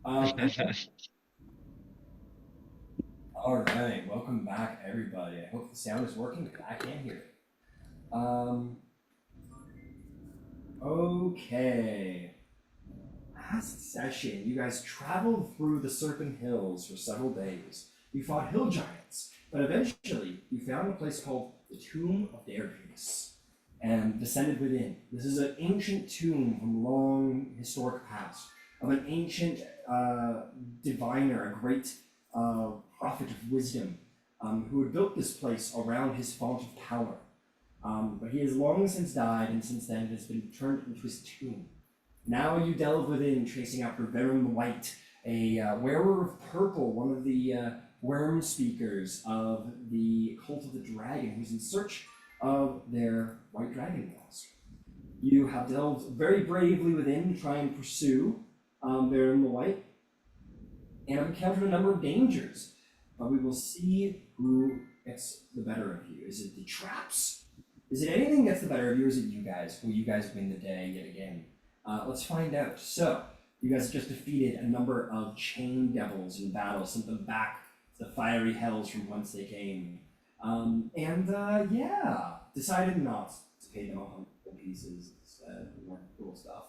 Okay. All right, welcome back, everybody. I hope the sound is working because I can't hear it. Um, okay. Last session, you guys traveled through the Serpent Hills for several days. You fought hill giants, but eventually you found a place called the Tomb of Darius and descended within. This is an ancient tomb from long historic past of an ancient diviner, a great prophet of wisdom, who had built this place around his font of power. But he has long since died, and since then it has been turned into his tomb. Now you delve within, tracing after Verum the White, a wearer of purple, one of the worm speakers of the Cult of the Dragon, who's in search of their white dragon mask. You have delved very bravely within to try and pursue Verum the White, and have encountered a number of dangers. But we will see who gets the better of you. Is it the traps? Is it anything gets the better of you, or is it you guys? Will you guys win the day yet again? Let's find out. So, you guys just defeated a number of chain devils in battle, sent them back to the fiery hells from whence they came. Yeah, decided not to pay them 100 pieces instead, more cool stuff.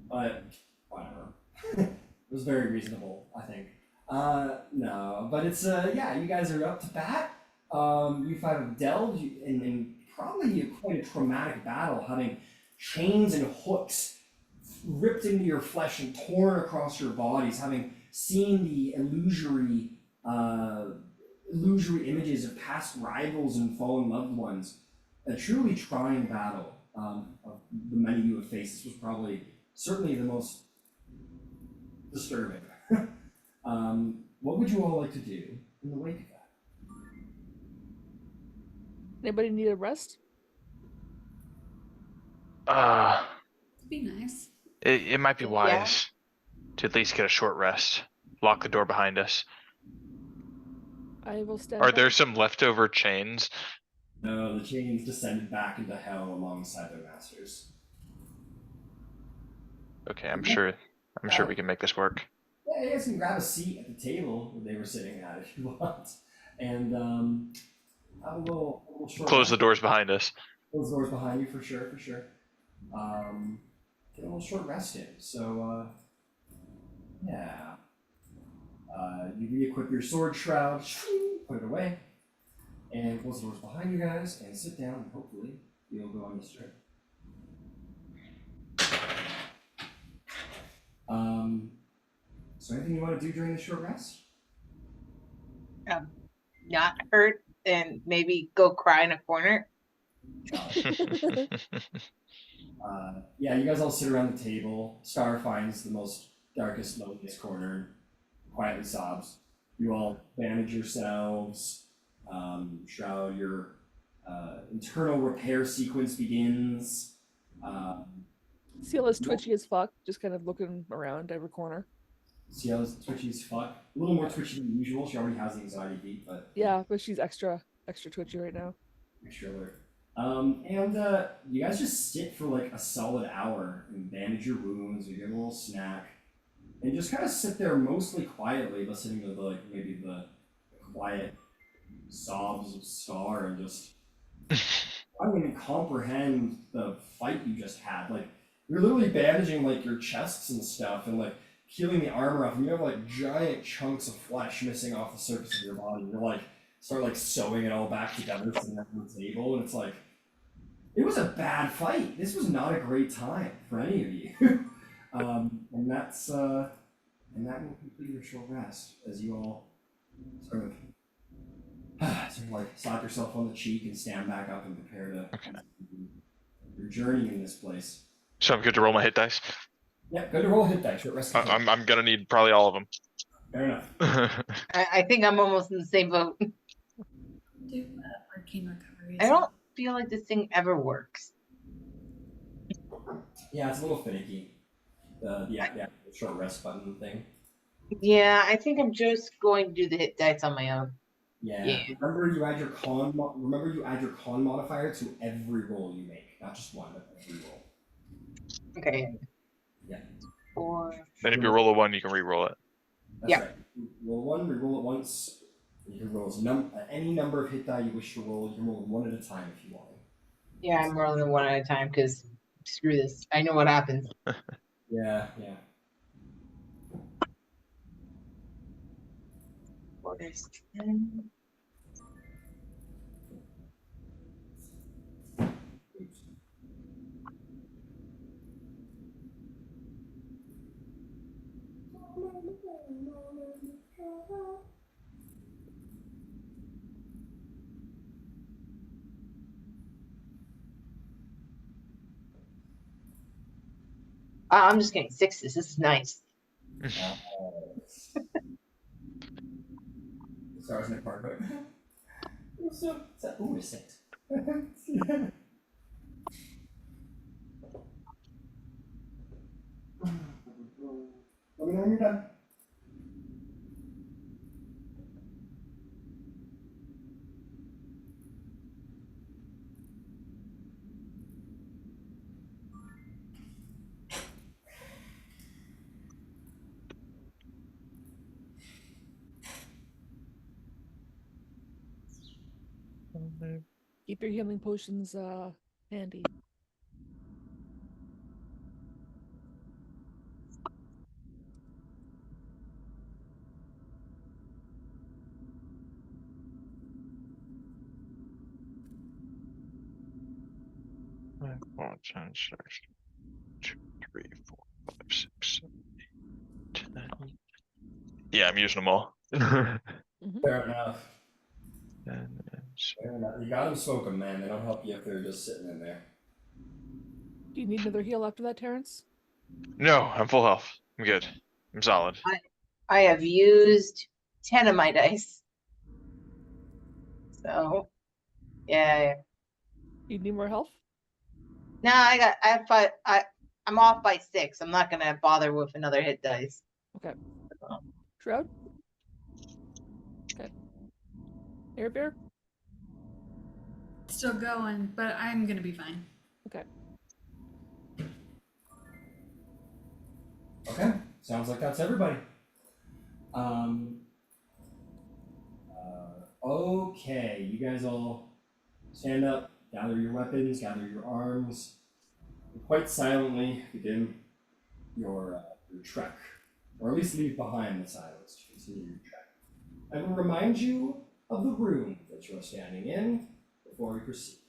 But, whatever. It was very reasonable, I think. No, but it's, yeah, you guys are up to bat. You five have delved in probably quite a traumatic battle, having chains and hooks ripped into your flesh and torn across your bodies, having seen the illusory images of past rivals and fallen loved ones. A truly trying battle of the many you have faced. This was probably certainly the most disturbing. What would you all like to do in the wake of that? Anybody need a rest? Uh, Be nice. it might be Yeah. wise to at least get a short rest. Lock the door behind us. I will stand Are by. there some leftover chains? No, the chains descended back into hell alongside their masters. Okay, I'm sure we can make this work. Yeah, you guys can grab a seat at the table that they were sitting at if you want, and have a little short. Close the rest. doors behind us. Close the doors behind you for sure, for sure. Get a little short rest in. So yeah, you re-equip your sword shroud, put it away, and close the doors behind you guys, and sit down. And hopefully, you'll go on this trip. So anything you want to do during the short rest? Not hurt and maybe go cry in a corner. Yeah, you guys all sit around the table. Star finds the most darkest, loneliest corner, quietly sobs. You all bandage yourselves, shroud, your internal repair sequence begins. Ciela's twitchy as fuck, just kind of looking around every corner. Ciela's twitchy as fuck. A little more twitchy than usual. She already has the anxiety beat, but Yeah, but she's extra twitchy right now. extra alert. You guys just sit for like a solid hour and bandage your wounds, you get a little snack, and just kind of sit there mostly quietly, listening to maybe the quiet sobs of Star, and just I don't even comprehend the fight you just had. Like you're literally bandaging like your chests and stuff, and like peeling the armor off, and you have like giant chunks of flesh missing off the surface of your body. You're like start like sewing it all back together sitting at the table, and it's like it was a bad fight. This was not a great time for any of you. And that's and that will complete your short rest as you all sort of like slap yourself on the cheek and stand back up and prepare to your journey in this place. So I'm good to roll my hit dice. Yeah, go to roll hit dice. Short rest. I'm gonna need probably all of them. Fair enough. I think I'm almost in the same boat. Do arcane recovery. I don't feel like this thing ever works. Yeah, it's a little finicky. The short rest button thing. Yeah, I think I'm just going to do the hit dice on my own. Yeah. Remember you add your con modifier to every roll you make, not just one, but every roll. Okay. Yeah. 4. Then if you roll a 1, you can re-roll it. That's Yeah. right. You roll 1, re-roll it once. You can roll any number of hit die you wish to roll. You can roll them 1 at a time if you want. Yeah, I'm rolling them 1 at a time because screw this. I know what happens. Yeah. 4 is 10. I'm just getting 6s. This is nice. Stars in the park, but ooh, a 6. Let me know when you're done. Keep your healing potions handy. Four, 10, 6, 2, 3, 4, 5, 6, 7, 8, 10. Yeah, I'm using them all. Fair enough. And Fair enough. You gotta smoke them, man. They don't help you if they're just sitting in there. Do you need another heal after that, Terrence? no, I'm full health. I'm good. I'm solid. I have used 10 of my dice. So, yeah. You need more health? No, I have 5. I'm off by 6. I'm not gonna bother with another hit dice. Okay. Shroud? Okay. Air Bear? Still going, but I'm gonna be fine. Okay. Okay, sounds like that's everybody. Okay, you guys all stand up, gather your weapons, gather your arms, and quite silently begin your trek, or at least leave behind the silence to continue your trek. I will remind you of the room that you are standing in before we proceed.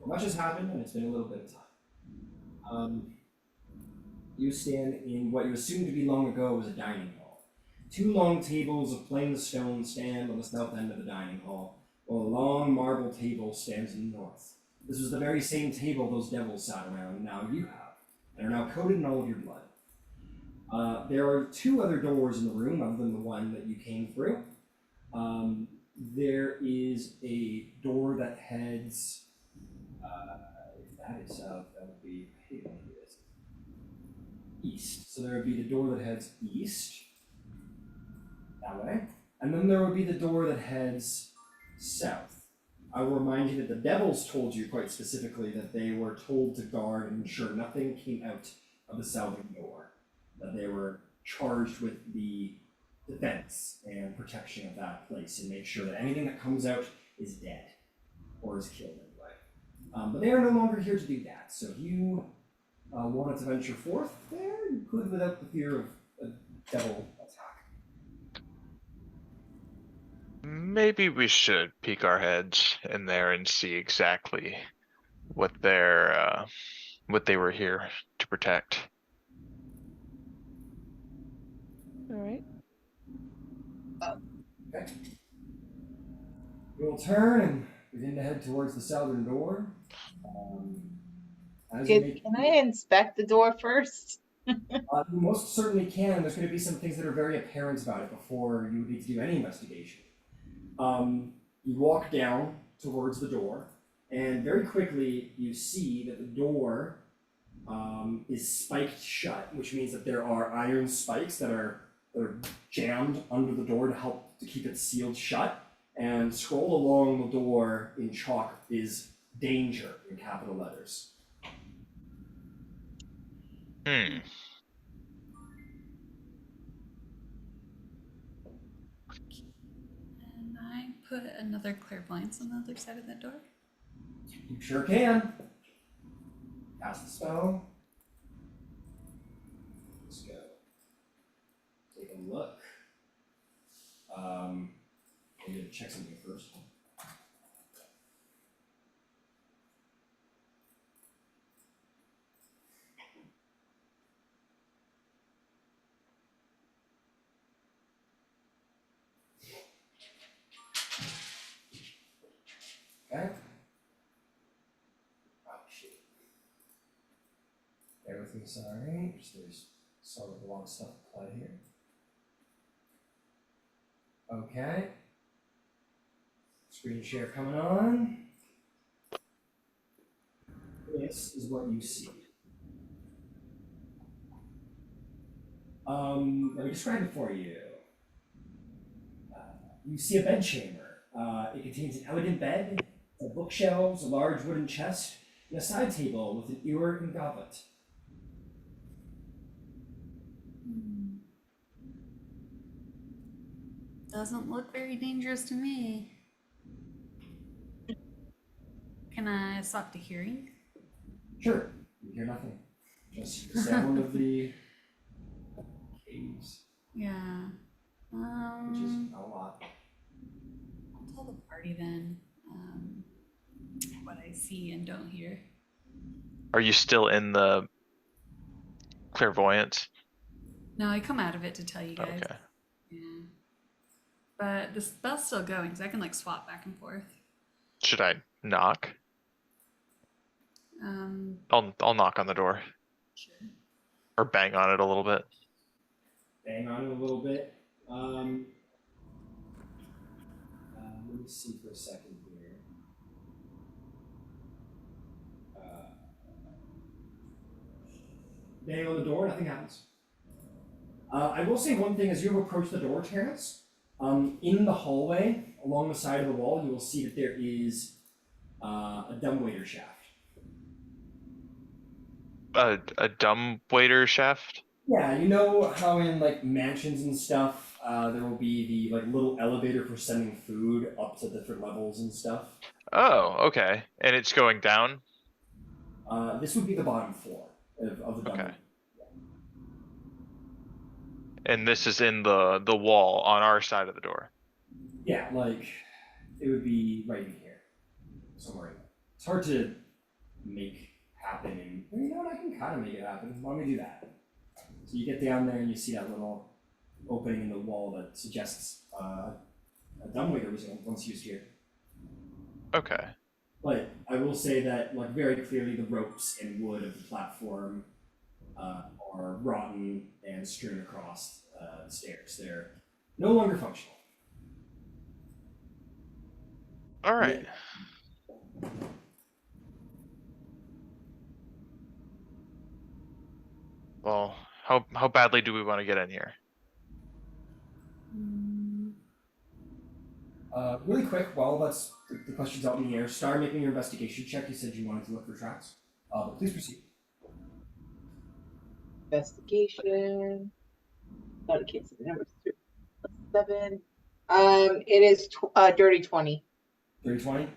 Much has happened, and it's been a little bit of time. You stand in what you assumed to be long ago was a dining hall. 2 long tables of plain stone stand on the south end of the dining hall, while a long marble table stands in the north. This was the very same table those devils sat around, and now you have, and are now coated in all of your blood. There are 2 other doors in the room, other than the one that you came through. There is a door that heads, if that is south, that would be, east. So there would be the door that heads east, that way. And then there would be the door that heads south. I will remind you that the devils told you quite specifically that they were told to guard and ensure nothing came out of the southern door. That they were charged with the defense and protection of that place and make sure that anything that comes out is dead or is killed anyway. But they are no longer here to do that. So if you wanted to venture forth there, you could without the fear of a devil attack. Maybe we should peek our heads in there and see exactly what what they were here to protect. All right. Okay. You'll turn and begin to head towards the southern door. As you make, Can I inspect the door first? you most certainly can. There's going to be some things that are very apparent about it before you would need to do any investigation. You walk down towards the door, and very quickly you see that the door is spiked shut, which means that there are iron spikes that are jammed under the door to help to keep it sealed shut. And scrolled along the door in chalk is danger in capital letters. put another clairvoyance on the other side of that door? You sure can. Cast the spell. Let's go. Take a look. I'm gonna check something first. Okay. Oh shit. Everything's alright. There's sort of a lot of stuff to play here. Okay. Screen share coming on. This is what you see. Let me describe it for you. You see a bedchamber. It contains an elegant bed, bookshelves, a large wooden chest, and a side table with an ewer and goblet. Doesn't look very dangerous to me. Can I swap to hearing? Sure, you hear nothing. Just the sound of the caves, Yeah. which is a lot. I'll tell the party then what I see and don't hear. Are you still in the clairvoyance? No, I come out of it to tell you guys. Okay. Yeah. But the spell's still going, so I can like swap back and forth. Should I knock? Um, I'll knock on the door sure. or bang on it a little bit. Bang on it a little bit. Let me see for a second here. Bang on the door, nothing happens. I will say one thing: as you approach the door, Terrence, in the hallway along the side of the wall, you will see that there is a dumbwaiter shaft. A dumb waiter shaft? Yeah, you know how in like mansions and stuff, there will be the like little elevator for sending food up to different levels and stuff. Oh, okay. And it's going down? This would be the bottom floor of the Okay. dumbwaiter. And this is in the wall on our side of the door. Yeah, like it would be right in here, somewhere in there. It's hard to make happen, and well, you know what? I can kind of make it happen. Why don't we do that? So you get down there and you see that little opening in the wall that suggests a dumbwaiter was once used here. Okay. But I will say that, like, very clearly, the ropes and wood of the platform are rotten and strewn across the stairs. They're no longer functional. All right. Well, how badly do we want to get in here? Really quick, while that's the question's out in the air, Star, making your investigation check. You said you wanted to look for tracks. But please proceed. Investigation. Thought it can't see the numbers. 7. It is dirty 20. 30-20.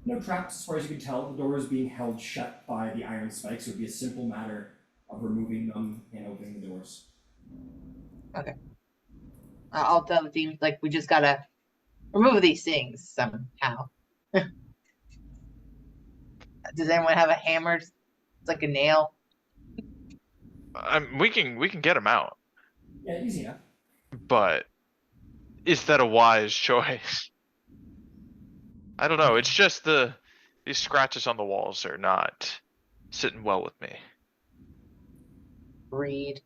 No traps, as far as you can tell. The door is being held shut by the iron spikes. It would be a simple matter of removing them and opening the doors. Okay. I'll tell the team, like, we just gotta remove these things somehow. Does anyone have a hammer? It's like a nail. We can get him out, Yeah, easy enough. but is that a wise choice? I don't know. It's just these scratches on the walls are not sitting well with me. Read.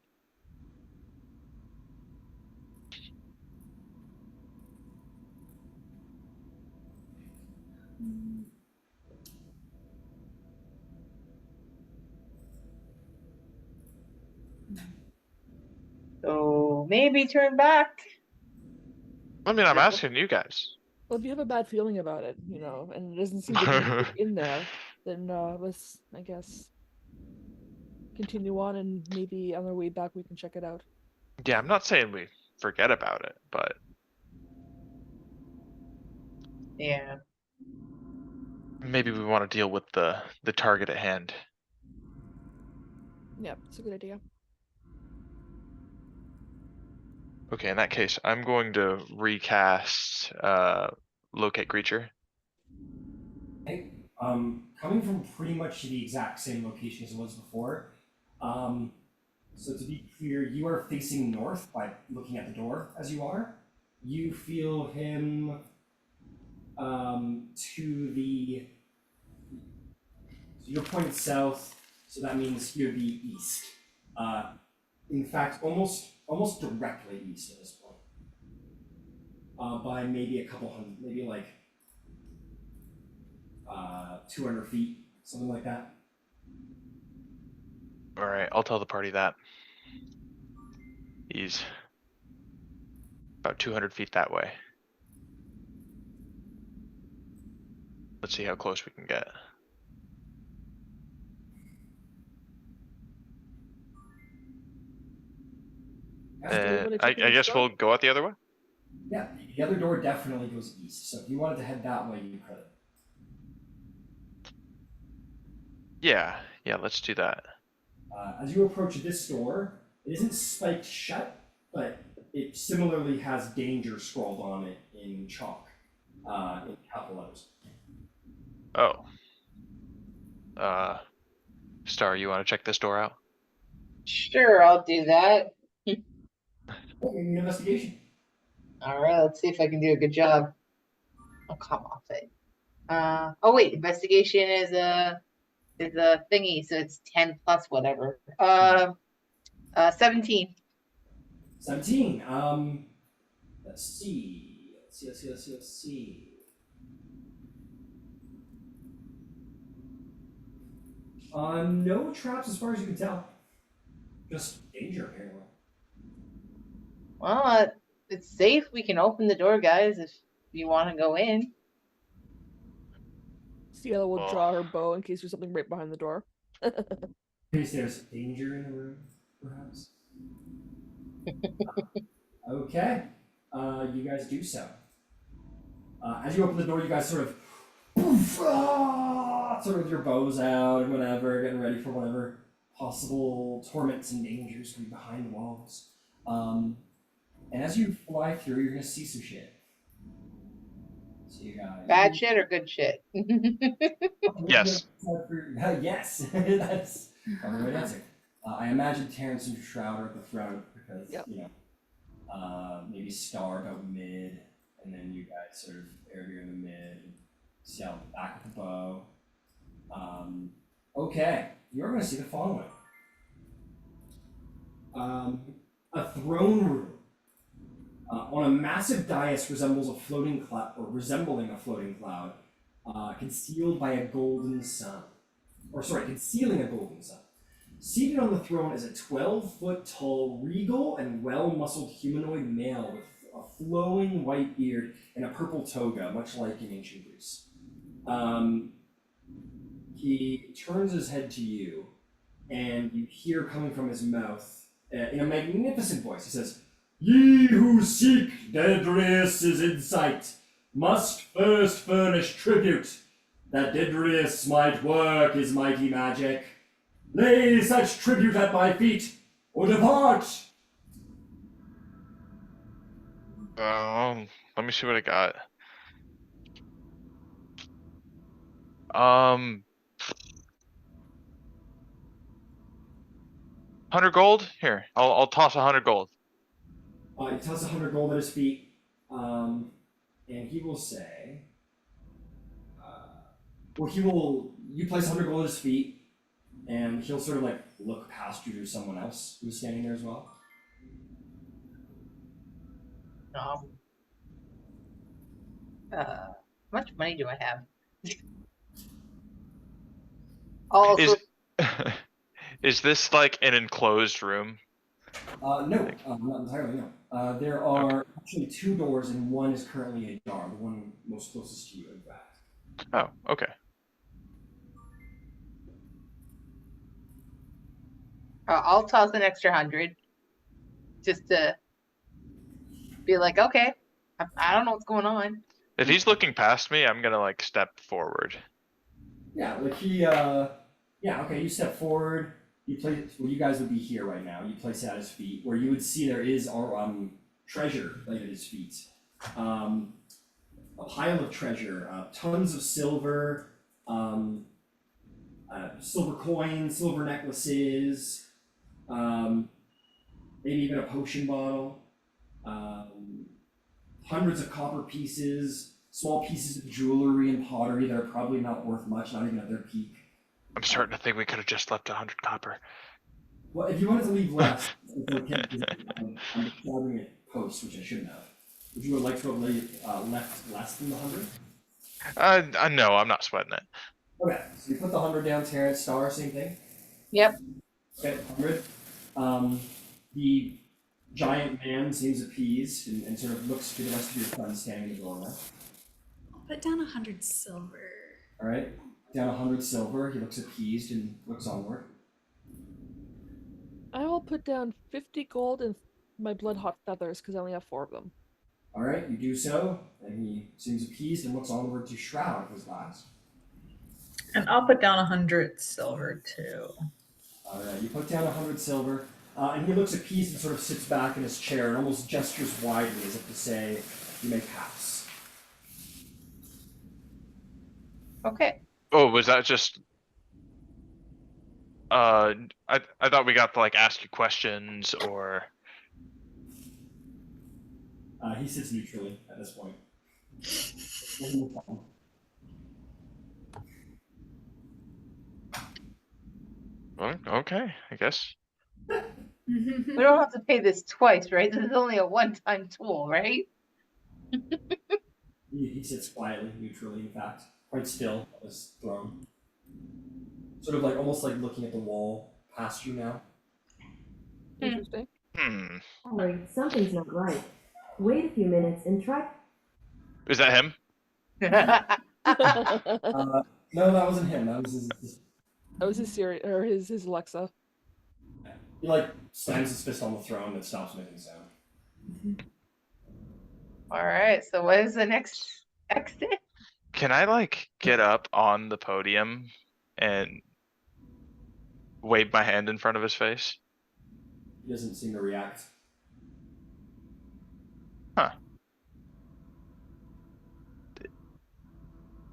So maybe turn back. I mean, I'm asking you guys. Well, if you have a bad feeling about it, you know, and it doesn't seem to be anything in there, then let's, I guess, continue on, and maybe on our way back we can check it out. Yeah, I'm not saying we forget about it, but Yeah. Maybe we want to deal with the target at hand. Yep, it's a good idea. Okay, in that case, I'm going to recast locate creature. Okay. Coming from pretty much the exact same location as it was before. So to be clear, you are facing north by looking at the door as you are. You feel him to the. So you're pointed south, so that means he would be east. In fact, almost directly east at this point. By maybe a couple hundred, maybe like 200 feet, something like that. All right, I'll tell the party that. He's about 200 feet that way. Let's see how close we can get. I guess we'll go out the other way. Yeah, the other door definitely goes east. So if you wanted to head that way, you could. Yeah, let's do that. As you approach this door, it isn't spiked shut, but it similarly has danger scrawled on it in chalk, in capital letters. Oh. Star, you want to check this door out? Sure, I'll do that. Make an investigation. All right, let's see if I can do a good job. Oh, come off it. Oh wait, investigation is a thingy, so it's 10 plus whatever. 17. 17. Let's see. Let's see. No traps as far as you can tell. Just danger, apparently. Well, it's safe. We can open the door, guys, if you want to go in. Ciela will draw her bow in case there's something right behind the door. In case there's danger in the room, perhaps. Okay. You guys do so. As you open the door, you guys sort of poof, sort of with your bows out and whatever, getting ready for whatever possible torments and dangers could be behind the walls. And as you fly through, you're gonna see some shit. So you guys. Bad shit or good shit? Yes. Yes, that's probably the right answer. I imagine Terrence and Shroud are at the front because you know, maybe Star about mid, and then you guys sort of area in the mid. Ciel back with the bow. Okay, you're going to see the following. A throne room on a massive dais resembling a floating cloud, concealed by a golden sun. Concealing a golden sun. Seated on the throne is a 12-foot tall, regal, and well-muscled humanoid male with a flowing white beard and a purple toga, much like in ancient Greece. He turns his head to you, and you hear coming from his mouth, in a magnificent voice, he says, "Ye who seek Daedalus' insight must first furnish tribute, that Daedalus might work his mighty magic. Lay such tribute at my feet, or depart!" Let me see what I got. 100 gold? Here, I'll toss 100 gold. He tosses 100 gold at his feet, and he will say, you place 100 gold at his feet, and he'll sort of like look past you to someone else who's standing there as well. How much money do I have? Also, Is this like an enclosed room? No, not entirely, no. There are actually two doors, and one is currently ajar, the one most closest to you, in fact. Oh, okay. I'll toss an extra 100 just to be like, okay, I don't know what's going on. If he's looking past me, I'm gonna like step forward. Yeah, like he, yeah, okay, you step forward, you place, well, you guys would be here right now, you place it at his feet, where you would see there is our, treasure laid at his feet. A pile of treasure, tons of silver, silver coins, silver necklaces, maybe even a potion bottle, hundreds of copper pieces, small pieces of jewelry and pottery that are probably not worth much, not even at their peak. I'm starting to think we could have just left 100 copper. Well, if you wanted to leave less, it's okay. I'm describing it post, which I shouldn't have. Would you like to have left less than the 100? No, I'm not sweating it. Okay, so you put the 100 down, Terrence, Star, same thing? Yep. Okay, 100. The giant man seems appeased and sort of looks to the rest of your friends standing in the doorway. I'll put down 100 silver. All right, down 100 silver. He looks appeased and looks onward. I will put down 50 gold and my blood hot feathers because I only have 4 of them. All right, you do so, and he seems appeased and looks onward to Shroud, his last. And I'll put down 100 silver too. All right, you put down 100 silver, and he looks appeased and sort of sits back in his chair and almost gestures widely as if to say, "You may pass." Okay. Oh, was that just? I thought we got to like ask you questions or. He sits neutrally at this point. Okay, I guess. We don't have to pay this twice, right? This is only a one-time tool, right? He sits quietly, neutrally, in fact, quite still on his throne. Sort of like almost like looking at the wall past you now. Interesting. Sorry, something's not right. Wait a few minutes and try. Is that him? No, that wasn't him. That was his That was his Siri or his Alexa. he like slams his fist on the throne and stops making sound. All right. So what is the next exit? Can I like get up on the podium and wave my hand in front of his face? He doesn't seem to react.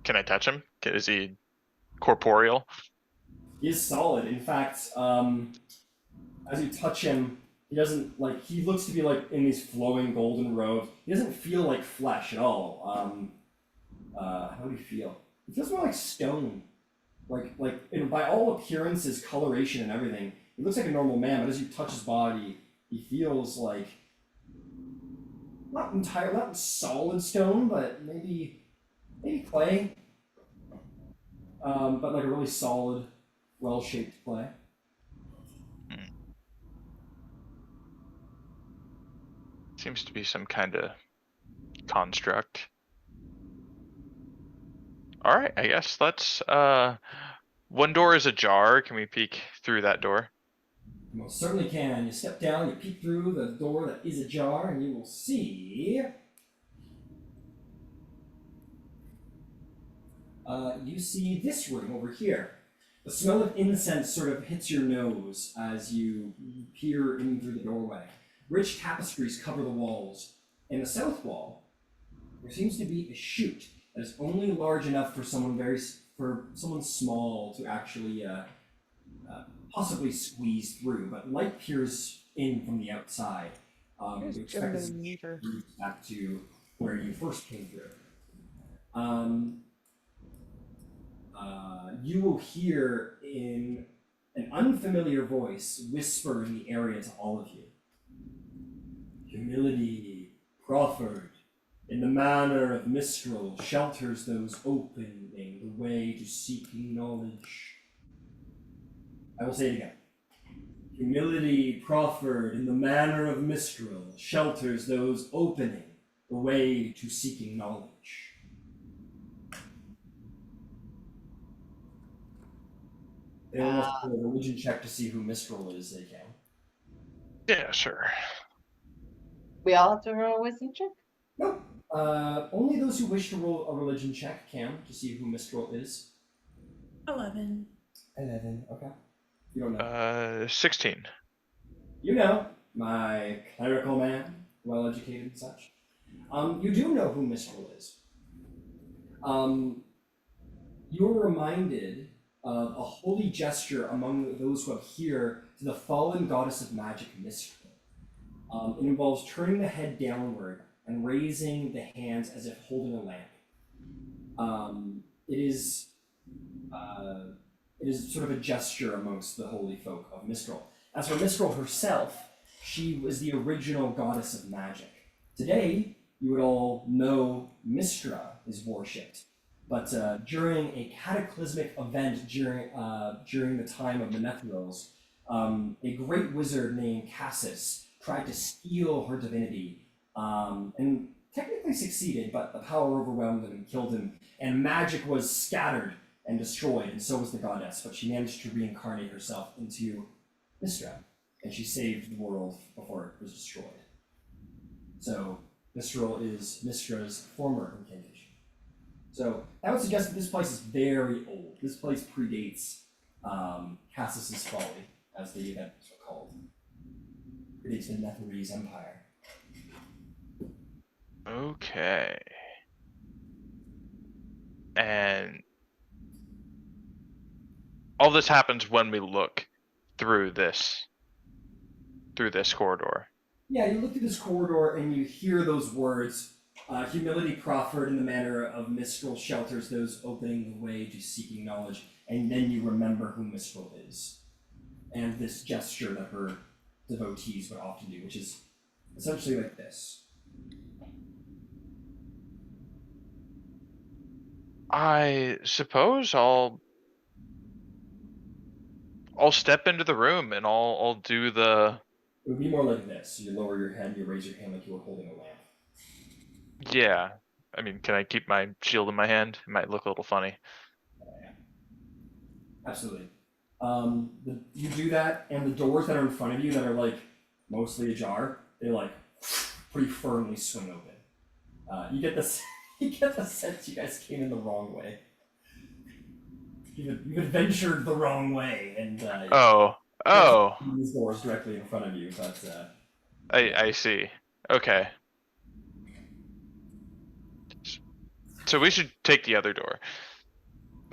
Can I touch him? Is he corporeal? He is solid. In fact, as you touch him, he doesn't like. He looks to be like in these flowing golden robes. He doesn't feel like flesh at all. How do you feel? He feels more like stone. By all appearances, coloration and everything, he looks like a normal man. But as you touch his body, he feels like not solid stone, but maybe clay. But like a really solid, well-shaped clay. Seems to be some kind of construct. All right, I guess let's. One door is ajar. Can we peek through that door? You most certainly can. You step down, you peek through the door that is ajar, and you will see. You see this room over here. The smell of incense sort of hits your nose as you peer in through the doorway. Rich tapestries cover the walls. In the south wall, there seems to be a chute that is only large enough for someone small to actually possibly squeeze through. But light peers in from the outside. You expect this meter. back to where you first came through. You will hear in an unfamiliar voice whisper in the area to all of you. Humility proffered in the manner of Mistral shelters those opening the way to seeking knowledge. I will say it again. Humility proffered in the manner of Mistral shelters those opening the way to seeking knowledge. They almost do a religion check to see who Mistral is, they can. Yeah, sure. We all have to roll a wisdom check? Nope. Only those who wish to roll a religion check can to see who Mistral is. 11. 11. Okay. You don't know. 16. You know, my clerical man, well educated and such. You do know who Mistral is. You're reminded of a holy gesture among those who adhere to the fallen goddess of magic, Mistral. It involves turning the head downward and raising the hands as if holding a lamp. It is sort of a gesture amongst the holy folk of Mistral. As for Mistral herself, she was the original goddess of magic. Today, you would all know Mistra is worshipped, but during a cataclysmic event during the time of the Netherils, a great wizard named Cassis tried to steal her divinity, and technically succeeded, but the power overwhelmed him and killed him, and magic was scattered and destroyed, and so was the goddess, but she managed to reincarnate herself into Mistra, and she saved the world before it was destroyed. So, Mistral is Mistra's former incantation. So, I would suggest that this place is very old. This place predates Cassis's Folly, as the events were called. Predates the Netherese Empire. Okay. And all this happens when we look through this corridor. Yeah, you look through this corridor and you hear those words, humility proffered in the manner of Mistral shelters those opening the way to seeking knowledge, and then you remember who Mistral is. And this gesture that her devotees would often do, which is essentially like this. I suppose I'll step into the room and I'll do the. It would be more like this. You lower your head, you raise your hand like you were holding a lamp. Yeah. I mean, can I keep my shield in my hand? It might look a little funny. Absolutely. You do that, and the doors that are in front of you that are like mostly ajar, they like pretty firmly swing open. You get this. You get the sense you guys came in the wrong way. You've adventured the wrong way, and Oh. these doors directly in front of you, but I see. Okay. So we should take the other door.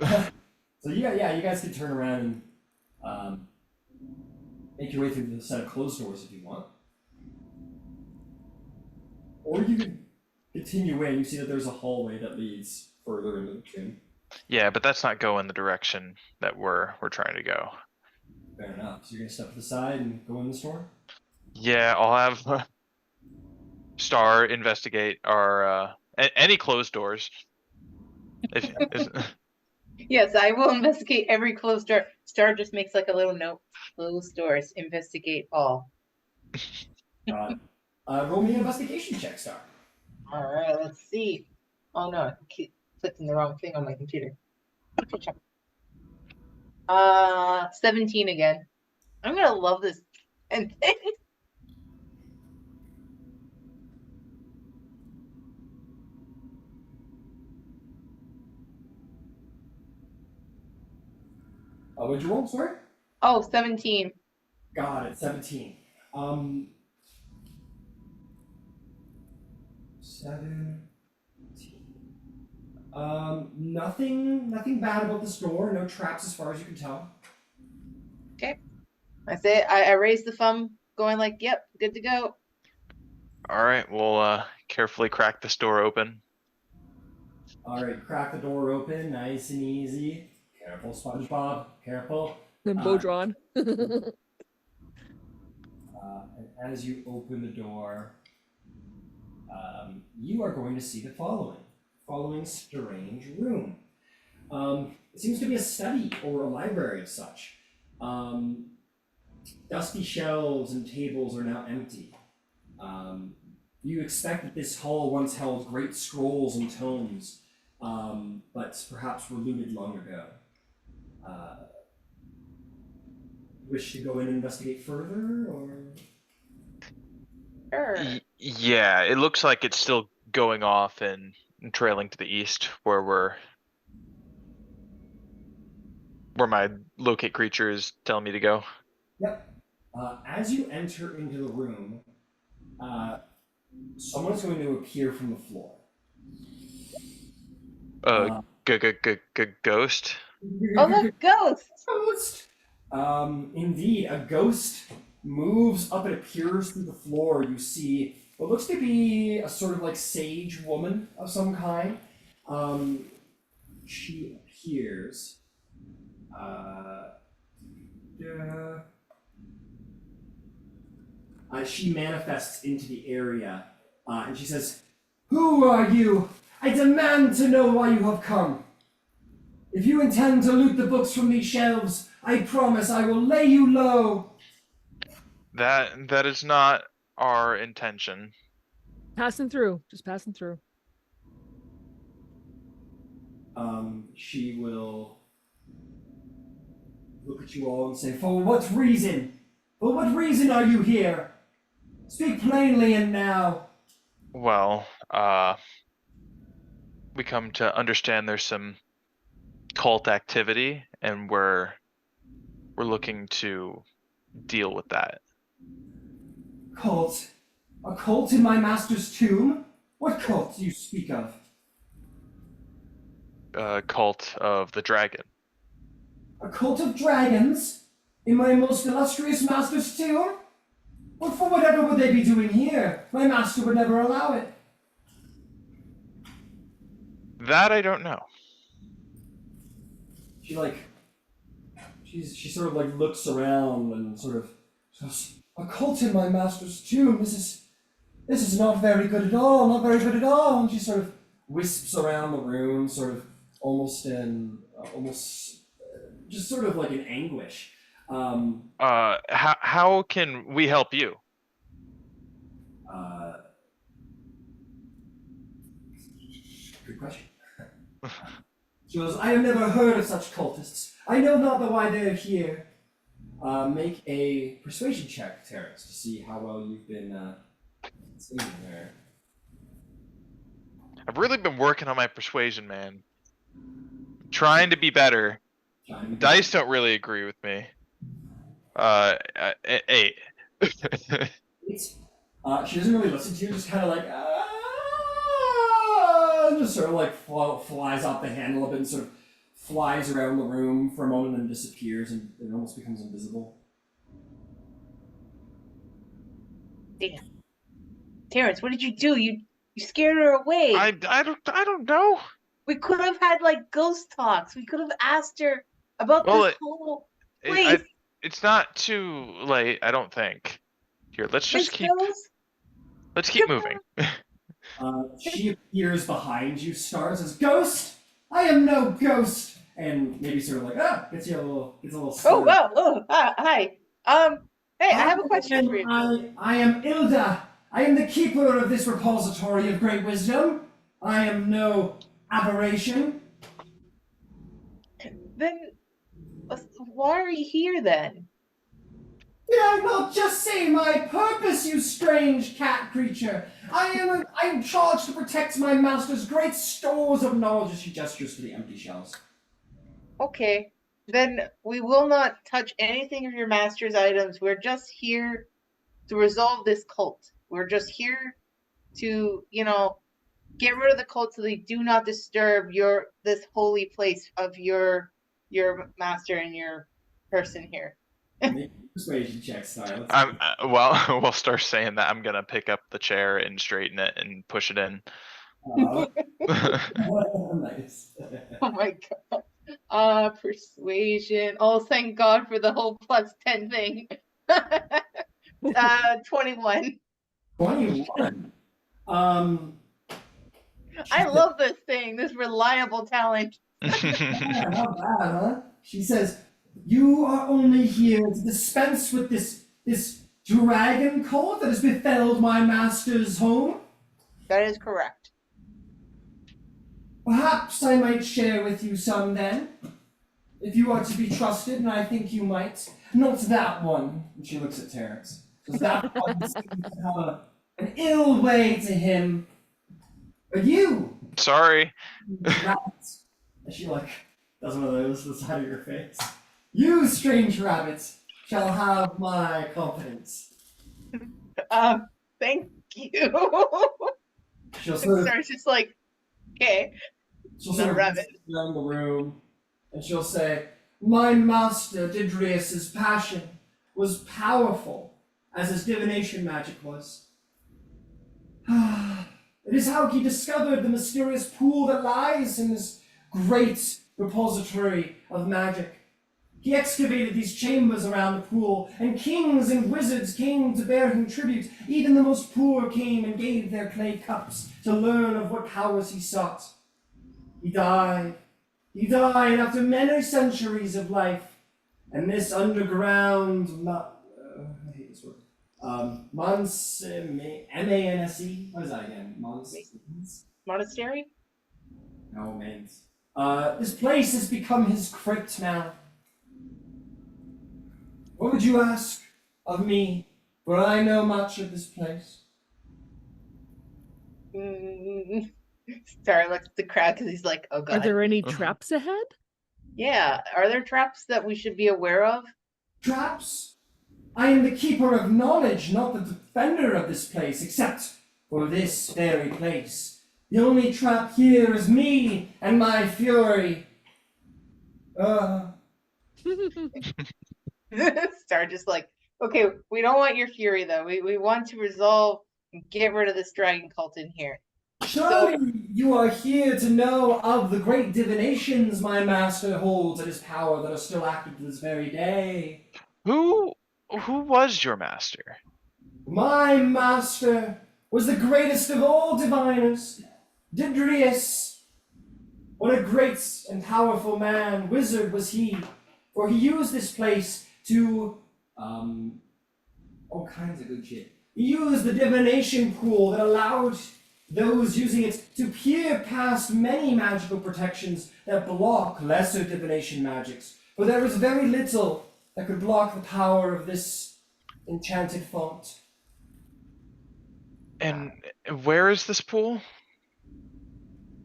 So you guys can turn around and make your way through the set of closed doors if you want, or you can continue in. You see that there's a hallway that leads further into the tomb. Yeah, but that's not going the direction that we're trying to go. Fair enough. So you're gonna step to the side and go in this door. Yeah, I'll have Star investigate our any closed doors. Yes, I will investigate every closed door. Star just makes like a little note. Closed doors, investigate all. Roll me an investigation check, Star. All right, let's see. Oh no, I keep clicking the wrong thing on my computer. 17 again. I'm gonna love this and thing. What'd you roll, sorry? Oh, 17. Got it, 17. 17. Nothing bad about this door. No traps as far as you can tell. Okay. I say I raise the thumb, going like, yep, good to go. All right, we'll carefully crack this door open. All right, crack the door open, nice and easy. Careful, SpongeBob. Careful. Then bow drawn. And as you open the door, you are going to see the following strange room. It seems to be a study or a library of such. Dusty shelves and tables are now empty. You expect that this hall once held great scrolls and tomes, but perhaps were looted long ago. Wish to go in and investigate further, or? Sure. Yeah, it looks like it's still going off and trailing to the east where my locate creature is telling me to go. Yep. As you enter into the room, someone's going to appear from the floor. Ghost. Oh, look, ghosts! Ghost! Indeed, a ghost moves up and appears through the floor. You see what looks to be a sort of like sage woman of some kind. She appears. She manifests into the area, and she says, "Who are you? I demand to know why you have come. If you intend to loot the books from these shelves, I promise I will lay you low." That is not our intention. Passing through, just passing through. She will look at you all and say, "For what reason? For what reason are you here? Speak plainly and now." Well, we come to understand there's some cult activity, and we're looking to deal with that. Cult? A cult in my master's tomb? What cult do you speak of? Cult of the Dragon. A cult of dragons? In my most illustrious master's tomb? Well, for whatever would they be doing here? My master would never allow it. That I don't know. She sort of like looks around and sort of says, "A cult in my master's tomb? This is not very good at all, not very good at all." And she sort of wisps around the room, sort of just sort of like in anguish. How can we help you? Good question. She goes, "I have never heard of such cultists. I know not why they are here." Make a persuasion check, Terrence, to see how well you've been singing there. I've really been working on my persuasion, man. Trying to be better. Dice don't really agree with me. 8. She doesn't really listen to you, just kind of like, and just sort of like flies off the handle a bit and sort of flies around the room for a moment and then disappears and it almost becomes invisible. Damn. Terrence, what did you do? You scared her away. I don't know. We could have had like ghost talks. We could have asked her about this whole place. It's not too late, I don't think. Here, let's just keep moving. She appears behind you, stars as "Ghost? I am no ghost!" And maybe sort of like, gets a little Oh, wow. Oh, hi. Hey, I have a question for you. I am Ilda. I am the keeper of this repository of great wisdom. I am no aberration. Then, why are you here then? Did I not just say my purpose, you strange cat creature? I am charged to protect my master's great stores of knowledge. As she gestures to the empty shelves. Okay, then we will not touch anything of your master's items. We're just here to resolve this cult. We're just here to, get rid of the cult so they do not disturb this holy place of your master and your person here. Persuasion check style. We'll start saying that. I'm gonna pick up the chair and straighten it and push it in. Nice. Oh my god. Persuasion. Oh, thank God for the whole +10 thing. 21. 21. I love this thing, this reliable talent. Yeah, not bad, huh? She says, "You are only here to dispense with this dragon cult that has befelled my master's home? That is correct. Perhaps I might share with you some then, if you are to be trusted, and I think you might. Not that one." And she looks at Terrence. "Because that one seems to have an ill way to him. You! Sorry. Rabbits. And she like does one of those to the side of your face. You, strange rabbits, shall have my confidence. Thank you. She'll sort of Star's just like, okay. she'll The sort of rabbit. look around the room and she'll say, my master Didrius's passion was powerful as his divination magic was. It is how he discovered the mysterious pool that lies in this great repository of magic. He excavated these chambers around the pool, and kings and wizards came to bear him tribute. Even the most poor came and gave their clay cups to learn of what powers he sought. He died. He died after many centuries of life, and this underground, I hate this word, M-A-N-S-E? What is that again? Monastery? No, man. This place has become his crypt now. What would you ask of me, for I know much of this place? Star looks at the crowd because he's like, oh Are god. there any traps ahead? Yeah, are there traps that we should be aware of? Traps? I am the keeper of knowledge, not the defender of this place, except for this very place. The only trap here is me and my fury. Star just like, okay, we don't want your fury though. We want to resolve and get rid of this dragon cult in here. Surely you are here to know of the great divinations my master holds at his power that are still active to this very day. Who was your master? My master was the greatest of all diviners, Didrius. What a great and powerful man, wizard was he, for he used this place to, all kinds of good shit. He used the divination pool that allowed those using it to peer past many magical protections that block lesser divination magics, for there is very little that could block the power of this enchanted font. And where is this pool?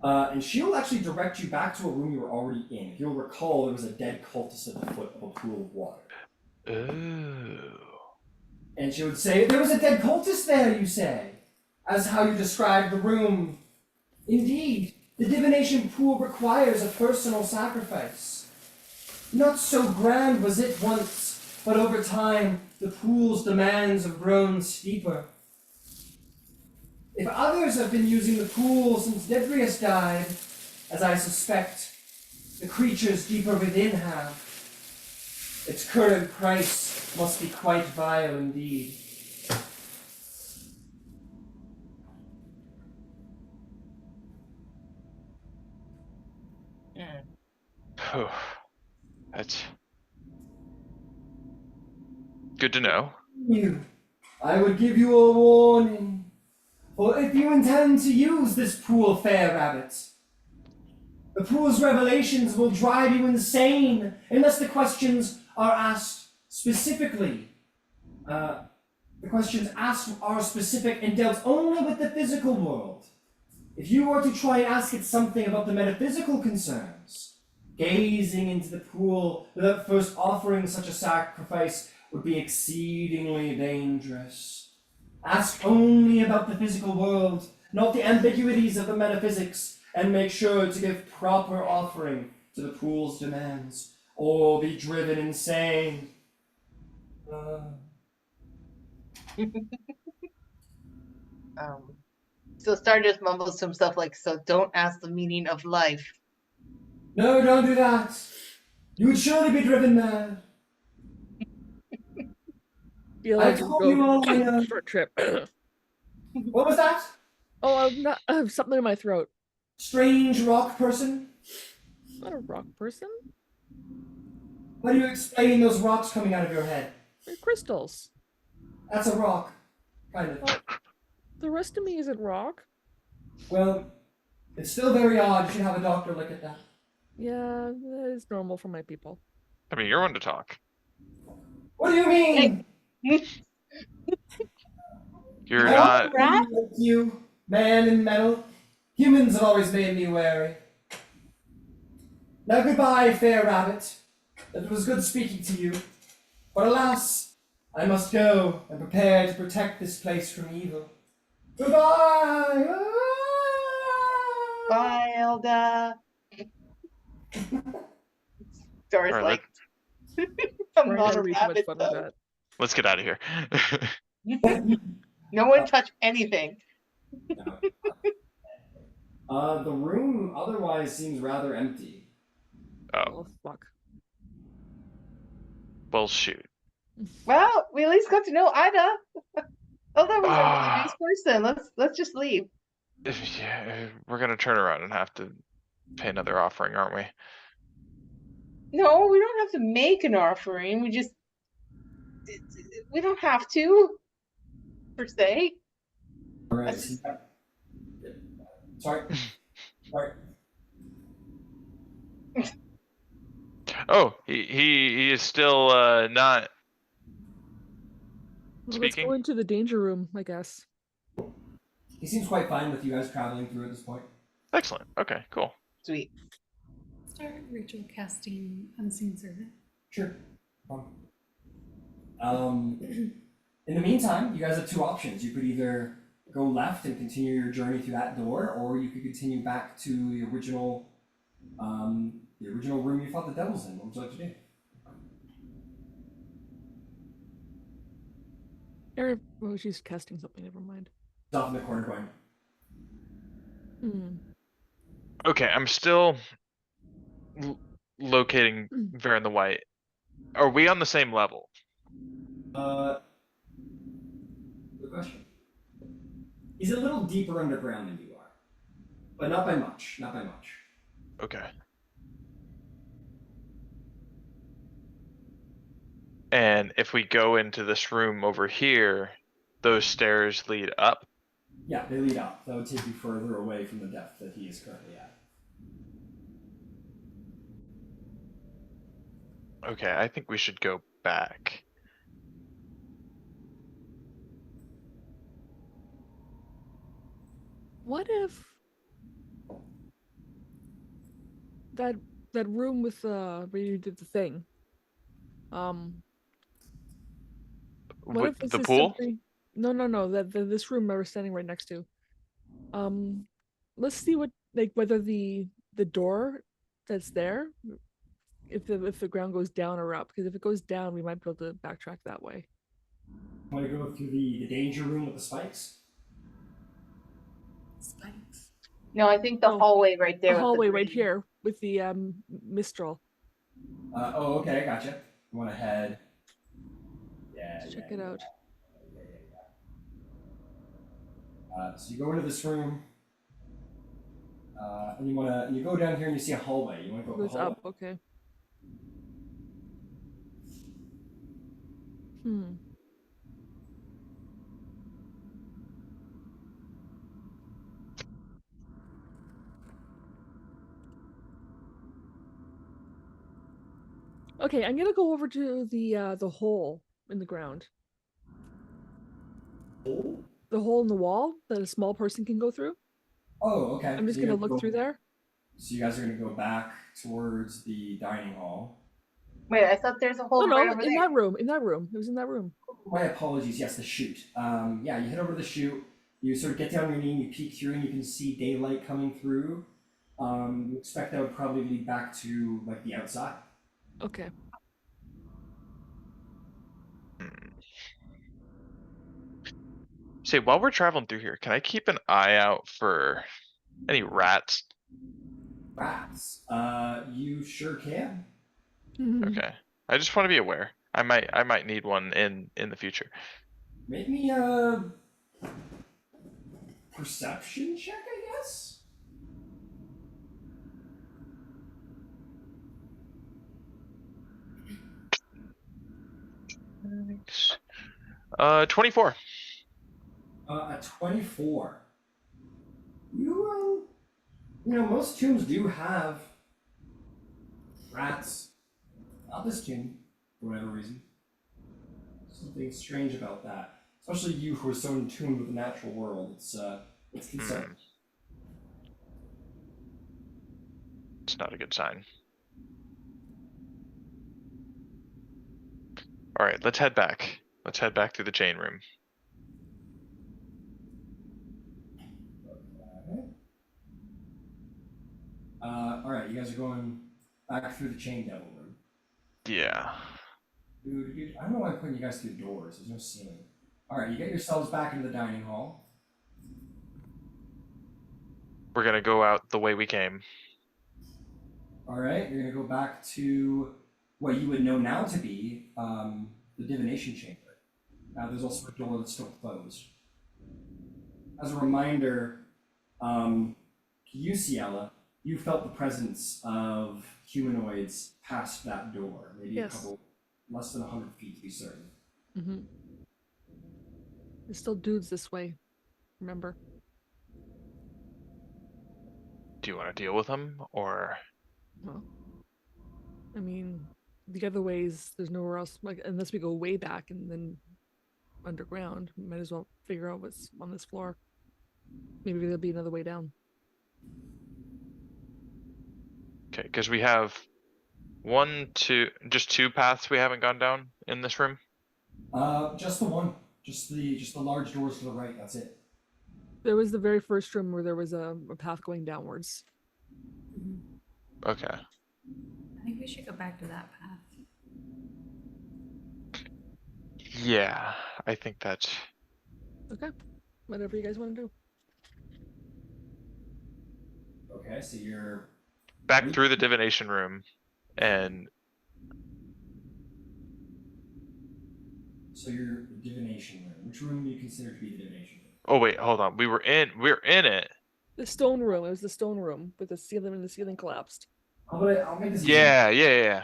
And she'll actually direct you back to a room you were already in. If you'll recall, there was a dead cultist at the foot of a pool of water. Oh. And she would say, there was a dead cultist there, you say, as how you described the room. Indeed, the divination pool requires a personal sacrifice. Not so grand was it once, but over time, the pool's demands have grown steeper. If others have been using the pool since Didrius died, as I suspect, the creatures deeper within have, its current price must be quite vile indeed. Oh, that's good to know. I would give you a warning, for if you intend to use this pool, fair rabbit, the pool's revelations will drive you insane unless the questions are asked specifically. The questions asked are specific and dealt only with the physical world. If you were to try and ask it something about the metaphysical concerns, gazing into the pool without first offering such a sacrifice would be exceedingly dangerous. Ask only about the physical world, not the ambiguities of the metaphysics, and make sure to give proper offering to the pool's demands, or be driven insane. So Star just mumbles to himself like, so don't ask the meaning of life. No, don't do that. You would surely be driven mad. Feel I like we'll told you all I go know. for a trip. What was that? Oh, I'm not. I have something in my throat. Strange rock person? Not a rock person. How do you explain those rocks coming out of your head? They're crystals. That's a rock. Kind of. Well, the rest of me isn't rock. Well, it's still very odd. You should have a doctor look at that. Yeah, that is normal for my people. I mean, you're one to talk. What do you mean? You're I not. don't really like you, man in metal. Humans have always made me wary. Now goodbye, fair rabbit. It was good speaking to you. But alas, I must go and prepare to protect this place from evil. Goodbye! Bye, Elda. Dora's Alright, like, I'm We're not gonna a read too much rabbit fun with though. that. let's get out of here. No one touch anything. The room otherwise seems rather empty. Oh, Oh fuck. well, shoot. Well, we at least got to know Ida. Elda was a really Ah. nice person. Let's just leave. Yeah, we're gonna turn around and have to pay another offering, aren't we? No, we don't have to make an offering. We don't have to, per se. Alright, That's just- sorry. Sorry. Oh, he is still not Well, let's speaking. go into the danger room, I guess. He seems quite fine with you guys traveling through at this point. Excellent. Okay, cool. Sweet. Start Rachel casting Unseen Servant. Sure. In the meantime, you guys have two options. You could either go left and continue your journey through that door, or you could continue back to the original room you fought the devils in. What would you like to do? Oh, she's casting something. Never mind. It's off in the corner going. Hmm. Okay, I'm still locating Vera in the White. Are we on the same level? Good question. He's a little deeper underground than you are, but not by much. Not by much. Okay. And if we go into this room over here, those stairs lead up. Yeah, they lead up. That would take you further away from the depth that he is currently at. Okay, I think we should go back. What if that room with where you did the thing? What With if this the is pool? simply no this room I was standing right next to. Let's see what whether the door that's there, if the ground goes down or up, because if it goes down we might be able to backtrack that way. Want to go through the danger room with the spikes? Spikes. No, I think the Oh, hallway right there. The with hallway right green. here with the mistral. Okay, gotcha. You want to head? Yeah. Let's check it out. So you go into this room, and you go down here and you see a hallway. You want to go It up the goes hallway? up, okay. Okay, I'm gonna go over to the hole in the ground. Hole? The hole in the wall that a small person can go through. Oh, okay. I'm just So gonna you're look through there. So you guys are gonna go back towards the dining hall. Wait, I thought there's a hole No, right no, over in there. that room. In that room. It was in that room. My apologies. Yes, the chute. Yeah, you head over to the chute. You sort of get down on your knee and you peek through and you can see daylight coming through. You expect that would probably lead back to like the outside. Okay. Say, while we're traveling through here, can I keep an eye out for any rats? Rats. You sure can. Okay. I just want to be aware. I might need one in the future. Make me a perception check, I guess. Thanks. 24. A 24. Most tombs do have rats. Not this tomb, for whatever reason. Something strange about that. Especially you who are so in tune with the natural world. It's concerning. It's not a good sign. All right, let's head back. Let's head back through the chain room. Okay. All right, you guys are going back through the chain devil room. Yeah. Dude, I don't know why I'm putting you guys through doors. There's no ceiling. All right, you get yourselves back into the dining hall. We're gonna go out the way we came. All right, you're gonna go back to what you would know now to be the divination chamber. Now, there's also a door that's still closed. As a reminder, you, Ciela, you felt the presence of humanoids past that door, maybe Yes. a couple, less than 100 feet to be certain. Mm-hmm. There's still dudes this way. Remember? Do you want to deal with them, or Well, I mean, the other ways, there's nowhere else, like, unless we go way back and then underground. We might as well figure out what's on this floor. Maybe there'll be another way down. okay? Because we have just two paths we haven't gone down in this room. Just the one, just the large doors to the right. That's it. There was the very first room where there was a path going downwards. Okay. I think we should go back to that path. Yeah, I think that's. Okay. Whatever you guys want to do. Okay, so you're Back through the divination room, and so you're the divination room. Which room do you consider to be the divination room? oh wait, hold on. We're in it. The stone room. It was the stone room with the ceiling, and the ceiling collapsed. I'll make this easy. Yeah.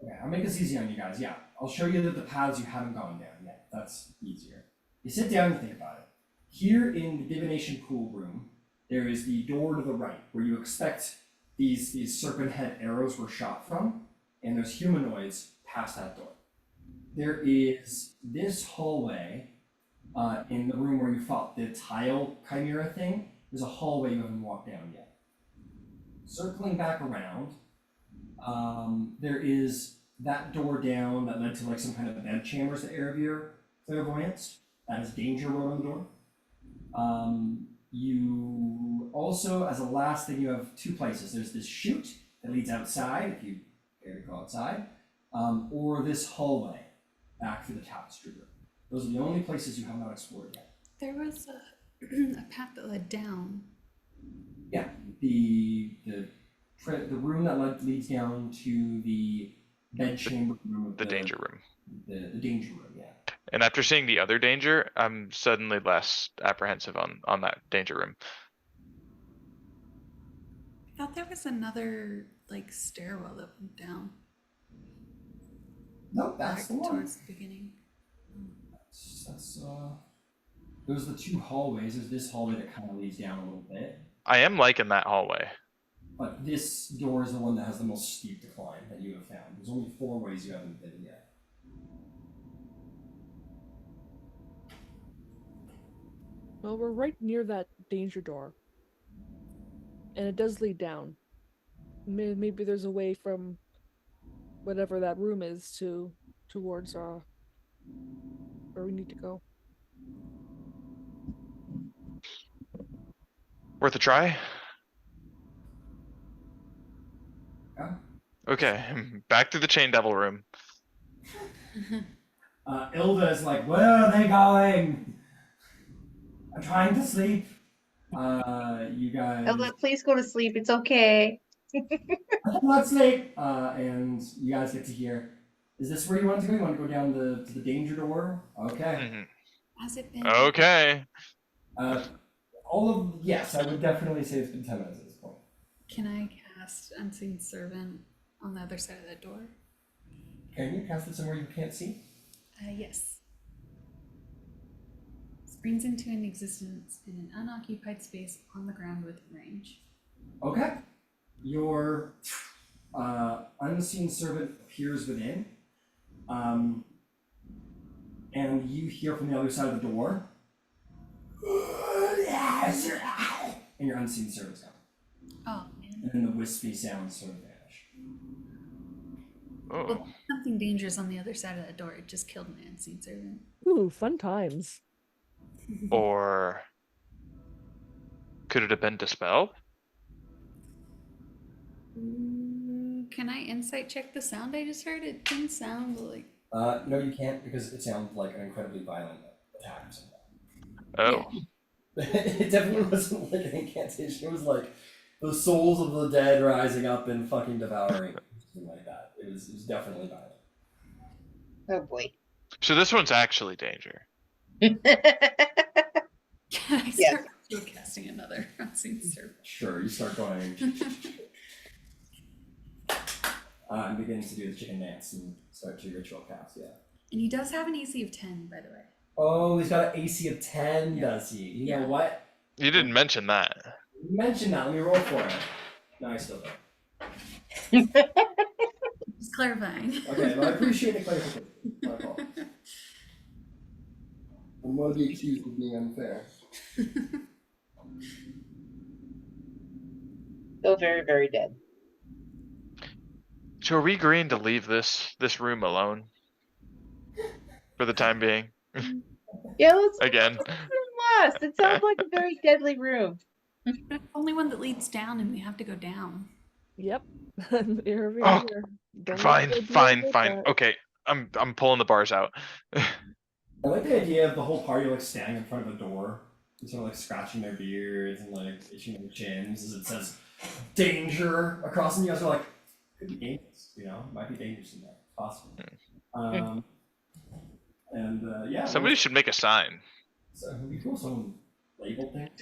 Okay, I'll make this easy on you guys. Yeah, I'll show you the paths you haven't gone down yet. That's easier. You sit down and think about it. Here in the divination pool room, there is the door to the right where you expect these serpent head arrows were shot from, and there's humanoids past that door. There is this hallway in the room where you fought the tile chimera thing. There's a hallway you haven't walked down yet. Circling back around, there is that door down that led to like some kind of bed chambers that Erebir clairvoyance. That is danger wrote on the door. You also, as a last thing, you have two places. There's this chute that leads outside, if you care to go outside, or this hallway back to the tapestry room. Those are the only places you have not explored yet. There was a path that led down. Yeah, the room that leads down to the bed chamber room. Of The danger room. The danger room, yeah. And after seeing the other danger, I'm suddenly less apprehensive on that danger room. I thought there was another like stairwell that went down Nope, that's back the one. towards the beginning. Those are the two hallways. There's this hallway that kind of leads down a little bit. I am liking that hallway. But this door is the one that has the most steep decline that you have found. There's only 4 ways you haven't been yet. Well, we're right near that danger door. And it does lead down. Maybe there's a way from whatever that room is towards where we need to go. Worth a try? Yeah. Okay, back to the chain devil room. Ilda is like, where are they going? I'm trying to sleep. You guys. Elda, please go to sleep. It's okay. Let's sleep. And you guys get to hear. Is this where you want to go? You want to go down to the danger door? Okay. Has it been? Okay. Yes, I would definitely say it's been 10 minutes at this point. Can I cast Unseen Servant on the other side of that door? Can you cast it somewhere you can't see? Yes. Springs into an existence in an unoccupied space on the ground within range. Okay. Your unseen servant appears within. And you hear from the other side of the door. And your unseen servant's gone. Oh man. and then the wispy sounds sort of vanish. Oh. Well, something dangerous on the other side of that door. It just killed my unseen servant. Ooh, fun times. Or could it have been dispelled? Can I insight check the sound I just heard? It didn't sound like. No, you can't because it sounds like an incredibly violent attack or something. Oh. It definitely wasn't like an incantation. It was like the souls of the dead rising up and fucking devouring, something like that. It was definitely violent. Oh boy. So this one's actually danger. Can I Yes. start casting another unseen servant? Sure, you start going and begin to do the chicken dance and start your ritual cast, yeah. And he does have an AC of 10, by the way. Oh, he's got an AC of 10, does he? You know what? You didn't mention that. You mentioned that, let me roll for it. No, I still don't. Just clarifying. Okay, well, I appreciate the clarification. My fault. I'm one of the accused of being unfair. So very, very dead. So are we agreeing to leave this room alone? For the time being? Yeah, let's Again. last. It sounds like a very deadly room. The only one that leads down, and we have to go down. Yep. Here. Oh, Don't Fine, let the idea fine, get fine. that. Okay, I'm pulling the bars out. I like the idea of the whole party like standing in front of a door and sort of like scratching their beards and like itching their chins as it says danger across, and you guys are like, could be dangerous, you know, might be dangerous in there, possible. Yeah. Somebody should make a sign. So it would be cool if someone labeled things.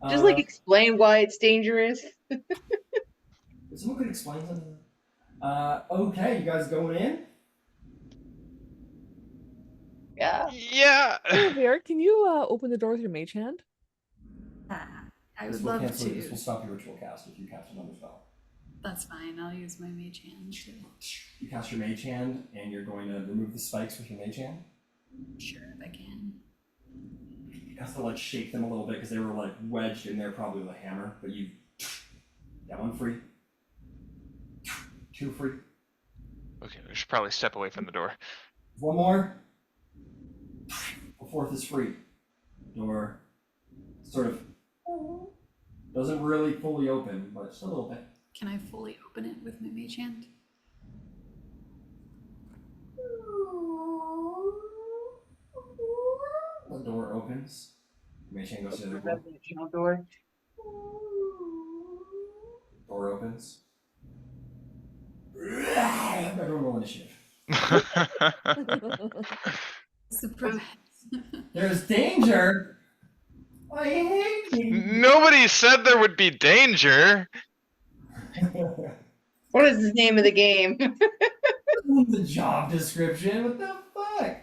Just like explain why it's dangerous. If someone could explain something. Okay, you guys going in? Yeah. Yeah. Here, can you open the door with your mage hand? I This would will love cancel. This will to. stop your ritual cast if you cast another spell. That's fine. I'll use my mage hand too. You cast your mage hand, and you're going to remove the spikes with your mage hand. Sure, if I can. You have to like shake them a little bit because they were like wedged in there probably with a hammer, but you got one free, two free, Okay, we should probably step away from the door. one more. The fourth is free. Door sort of doesn't really fully open, but just a little bit. Can I fully open it with my mage hand? The door opens. Mage hand goes to the other door. Revolutional door. Door opens. Everyone roll initiative. Surprise. There's danger. I hate you. Nobody said there would be danger. What is the name of the game? The job description. What the fuck? Okay,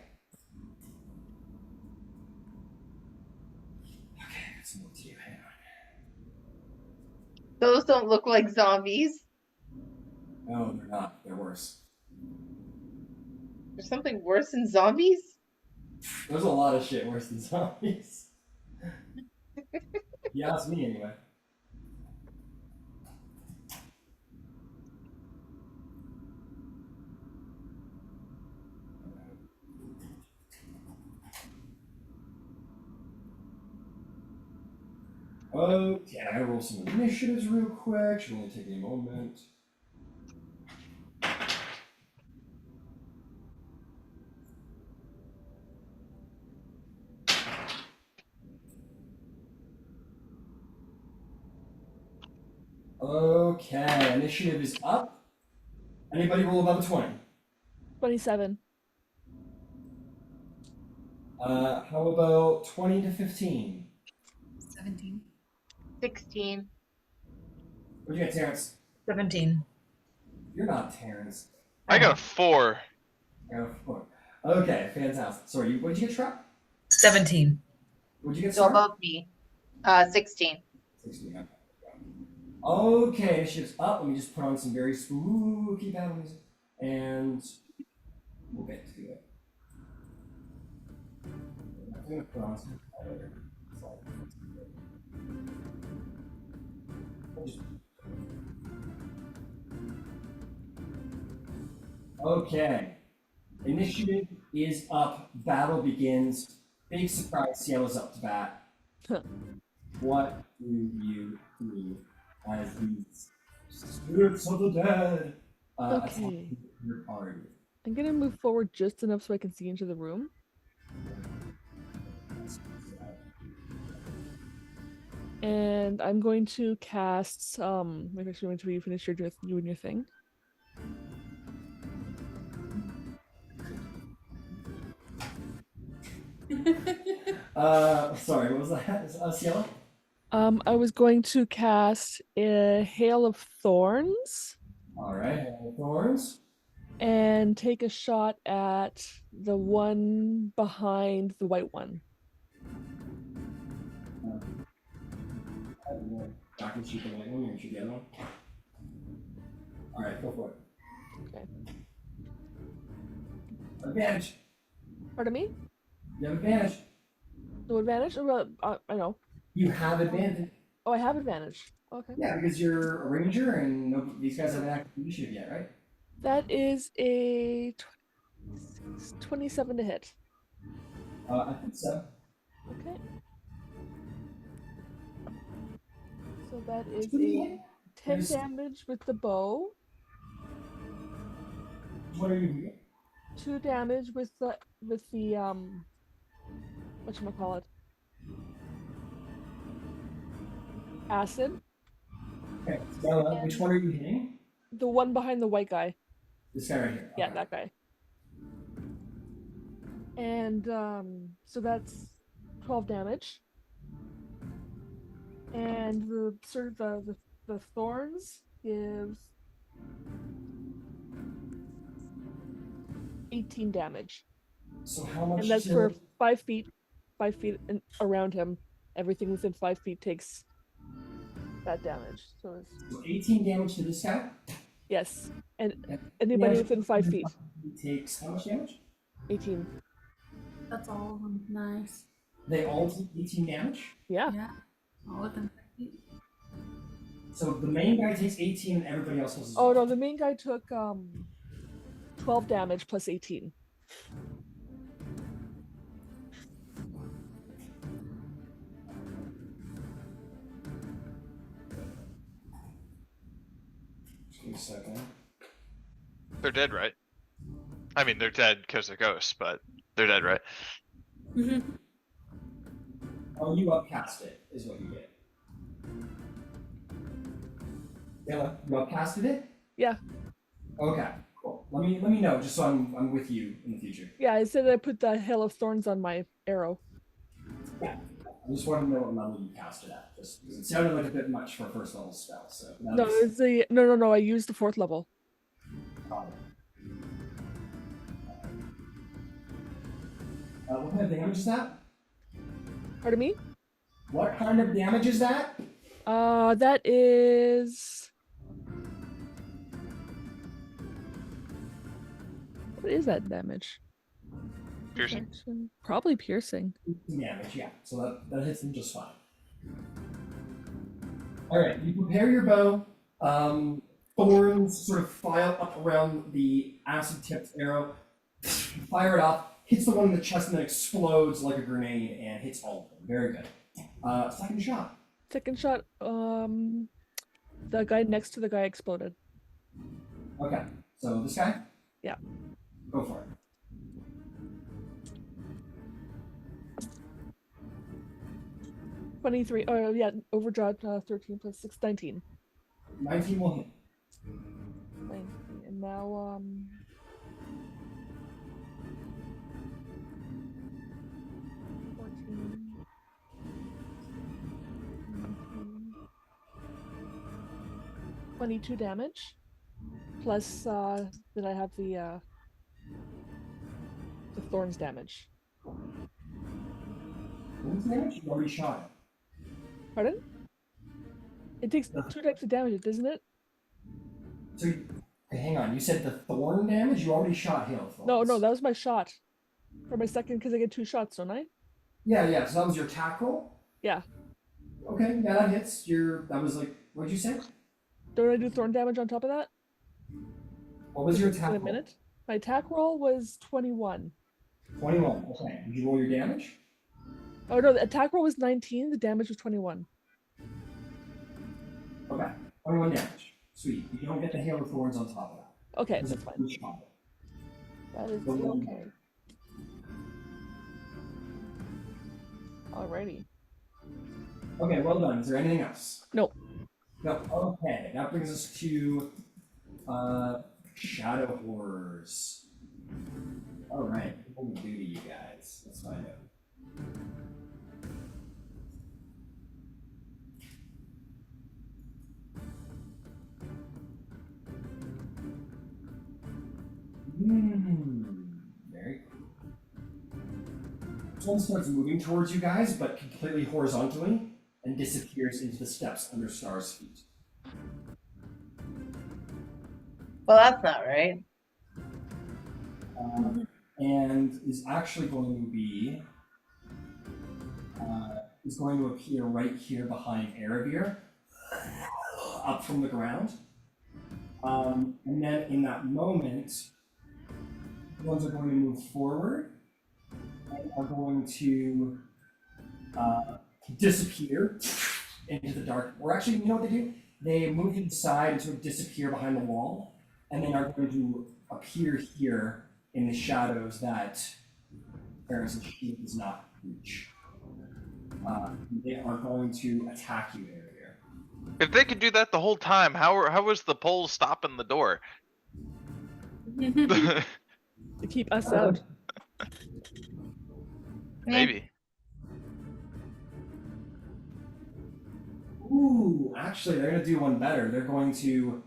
I got some more to you. Hang on. Those don't look like zombies. No, they're not. They're worse. There's something worse than zombies? There's a lot of shit worse than zombies. You asked me anyway. Okay, I gotta roll some initiatives real quick. Should only take me a moment. Okay, initiative is up. Anybody roll above a 20? 27. How about 20 to 15? 17. 16. What'd you get, Terrence? 17. You're not Terrence. I got a 4. I got a 4. Okay, fantastic. Sorry, what'd you get, Trap? 17. What'd you get, So Sarah? above me. 16. 16, okay. Okay, initiative's up. Let me just put on some very spooky battle music, and we'll get to it. I'm gonna put on some Okay. Initiative is up. Battle begins. Big surprise. Cielo's up to bat. What do you do as these spirits of the dead attack Okay. your party? I'm gonna move forward just enough so I can see into the room. And I'm going to cast maybe actually wait until you finish your doing your thing. Sorry, what was that? Cielo? I was going to cast a Hail of Thorns All right, thorns. and take a shot at the one behind the white one. I can shoot the white one, you can shoot the other one. All right, go for it. Okay. Advantage. Pardon me? You have advantage. No advantage? Oh, well, I know. You have advantage. Oh, I have advantage. Okay. Yeah, because you're a ranger and these guys haven't active initiative yet, right? That is a 27 to hit. I think so. Okay. So that is What do you a hit? 10 Yes. damage with the bow, What are you doing? 2 damage with the whatchamacallit? Acid. Okay, Stella, which one are you hitting? The one behind the white guy. This guy right here. Yeah, Okay. that guy. And so that's 12 damage. And the sort of the thorns gives 18 damage. So how much? And that's Cielo? for 5 feet, 5 feet around him. Everything within 5 feet takes that damage. So it's, So 18 damage to this guy. yes, and Okay. anybody Yeah, within 5 feet, He takes how much damage? 18. That's all of them. Nice. They all take 18 damage. Yeah. Yeah. All within 5 feet. So the main guy takes 18 and everybody else does as Oh well. no, the main guy took 12 damage plus 18. Just give me a second. They're dead, right? I mean, they're dead because they're ghosts, but they're dead, right? Oh, you upcast it, is what you get. Yeah, you upcasted it? Yeah. Okay, cool. Let me know just so I'm with you in the future. Yeah, I said I put the Hail of Thorns on my arrow. Yeah. I just wanted to know what level you cast it at, just because it sounded like a bit much for a first level spell. So that No, was- it's the no. I used the 4th level. What kind of damage is that? Pardon me? What kind of damage is that? That is. What is that damage? Piercing. Protection. Probably piercing. Damage, yeah. So that hits them just fine. Alright, you prepare your bow. Thorns sort of file up around the acid tipped arrow. Fire it off, hits the one in the chest and then explodes like a grenade and hits all of them. Very good. Second shot. Second shot. The guy next to the guy exploded. Okay, so this guy? Yeah. Go for it. $23. Oh yeah, overdrive. 13 plus 6, 19. 19 will hit. 19. And now 14. 19. 22 damage. Plus then I have the thorns damage. What's damage? You already shot it. Pardon? It takes 2 types of damage, doesn't it? So, okay, hang on. You said the thorn damage? You already shot hail thorns. No, that was my shot. For my second, because I get 2 shots, don't I? Yeah. So that was your attack roll. Yeah. Okay, yeah, that hits. That was like, what'd you say? Don't I do thorn damage on top of that? What was your attack In a roll? minute? My attack roll was 21. 21. Okay. Did you roll your damage? Oh no, the attack roll was 19. The damage was 21. Okay. 21 damage. Sweet. You don't get the hail of thorns on top of that. Okay, It's that's a fine. huge combo. That is Well done. okay. Alrighty. Okay, well done. Is there anything else? Nope. No. Okay, that brings us to shadow horrors. All right, what will we do to you guys? Let's find out. Very cool. This one starts moving towards you guys, but completely horizontally, and disappears into the steps under Star's feet. Well, that's not right. And is actually going to be is going to appear right here behind Erebir, up from the ground. And then in that moment, the ones are going to move forward and are going to disappear into the dark. Or actually, you know what they do? They move to the side and sort of disappear behind the wall, and then are going to appear here in the shadows that Ferris' shield does not reach. They are going to attack you, Erebir. If they could do that the whole time, how was the pole stopping the door? To keep us out. Maybe. Ooh, actually, they're gonna do one better. They're going to,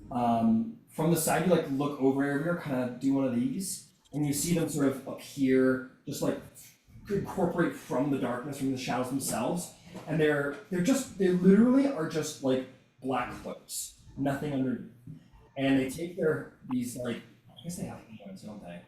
from the side, you like look over Erebir, kind of do one of these, and you see them sort of appear, just like incorporate from the darkness, from the shadows themselves, and they literally are just like black cloaks, nothing underneath, and they take these like, I guess they have hands, don't they?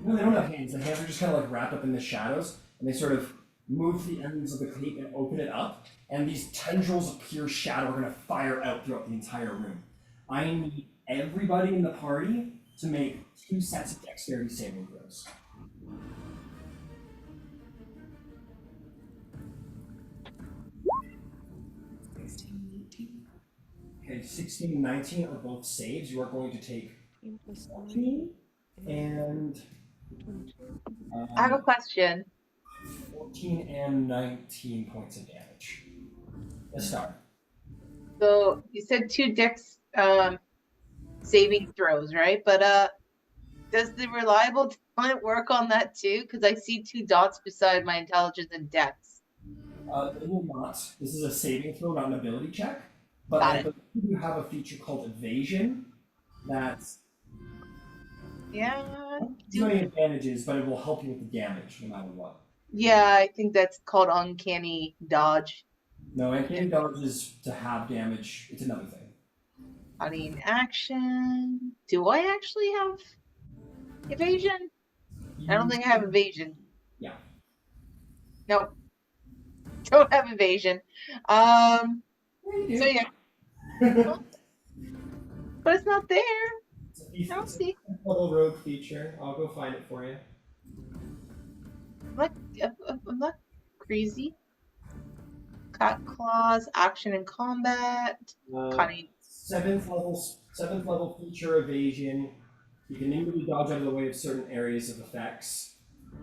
No, they don't have hands. The hands are just kind of like wrapped up in the shadows, and they sort of move the ends of the cape and open it up, and these tendrils of pure shadow are going to fire out throughout the entire room. I need everybody in the party to make 2 sets of dexterity saving throws. Okay, 16 and 19 are both saves. You are going to take 14 and I have a question. 14 and 19 points of damage. Let's start. So you said 2 dex saving throws, right? But does the reliable talent work on that too? Because I see 2 dots beside my intelligence and dex. It will not. This is a saving throw, not an ability check. But Got I it. believe you have a feature called evasion. That's Yeah. too many advantages, but it will help you with the damage no matter what. Yeah, I think that's called uncanny dodge. No, uncanny dodge is to have damage. It's another thing. I mean, action. Do I actually have evasion? I don't think I have evasion. Yeah. Nope. Don't have evasion. Yeah, you So do. yeah, but it's not there. It's I don't see. a little rogue feature. I'll go find it for you. I'm not crazy. Cat claws, action and combat. Cunning. Seventh level feature evasion. You can nimbly dodge out of the way of certain areas of effects.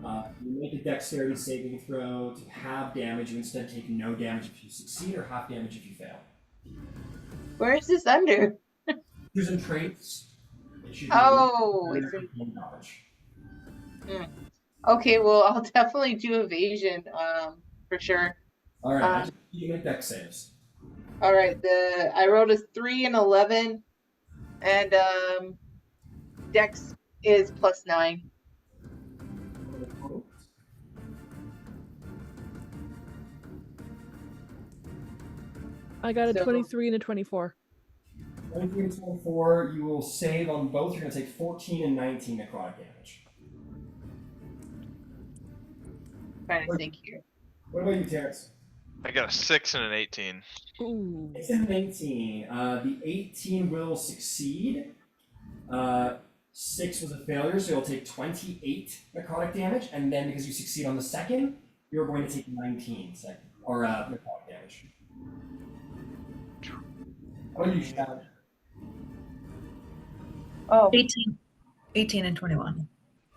You make a dexterity saving throw to have damage. You instead take no damage if you succeed, or half damage if you fail. Where is this under? Features and traits. It should be Oh, under it's in. game knowledge. Okay, well, I'll definitely do evasion. For sure. All right, you make dex saves. All right, I rolled a 3 and 11, and Dex is +9. I got a So- 23 and a 24. 23 and 24, you will save on both. You're going to take 14 and 19 necrotic damage. Trying to think here. What about you, Terrence? I got a 6 and an 18. Ooh. It's an 18. The 18 will succeed. 6 was a failure, so you'll take 28 necrotic damage, and then because you succeed on the second, you're going to take 19 necrotic damage. What do you shout? Oh, 18 and 21.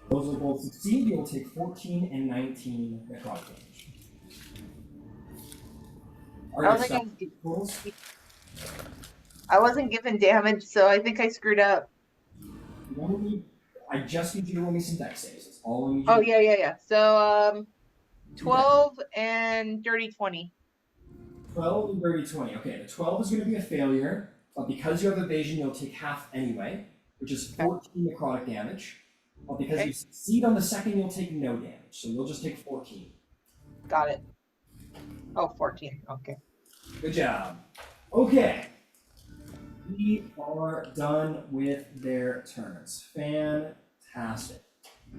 Those will both succeed. You'll take 14 and 19 necrotic damage. I wasn't given damage, so I think I screwed up. I just need you to roll me some dex saves. That's all I need. Oh yeah. So 12 and dirty 20. 12 and dirty 20. Okay, the 12 is going to be a failure, but because you have evasion, you'll take half anyway, which is 14 necrotic damage. But because you succeed on the second, you'll take no damage, so you'll just take 14. Got it. Oh, 14. Okay. Good job. Okay. We are done with their turns. Fantastic.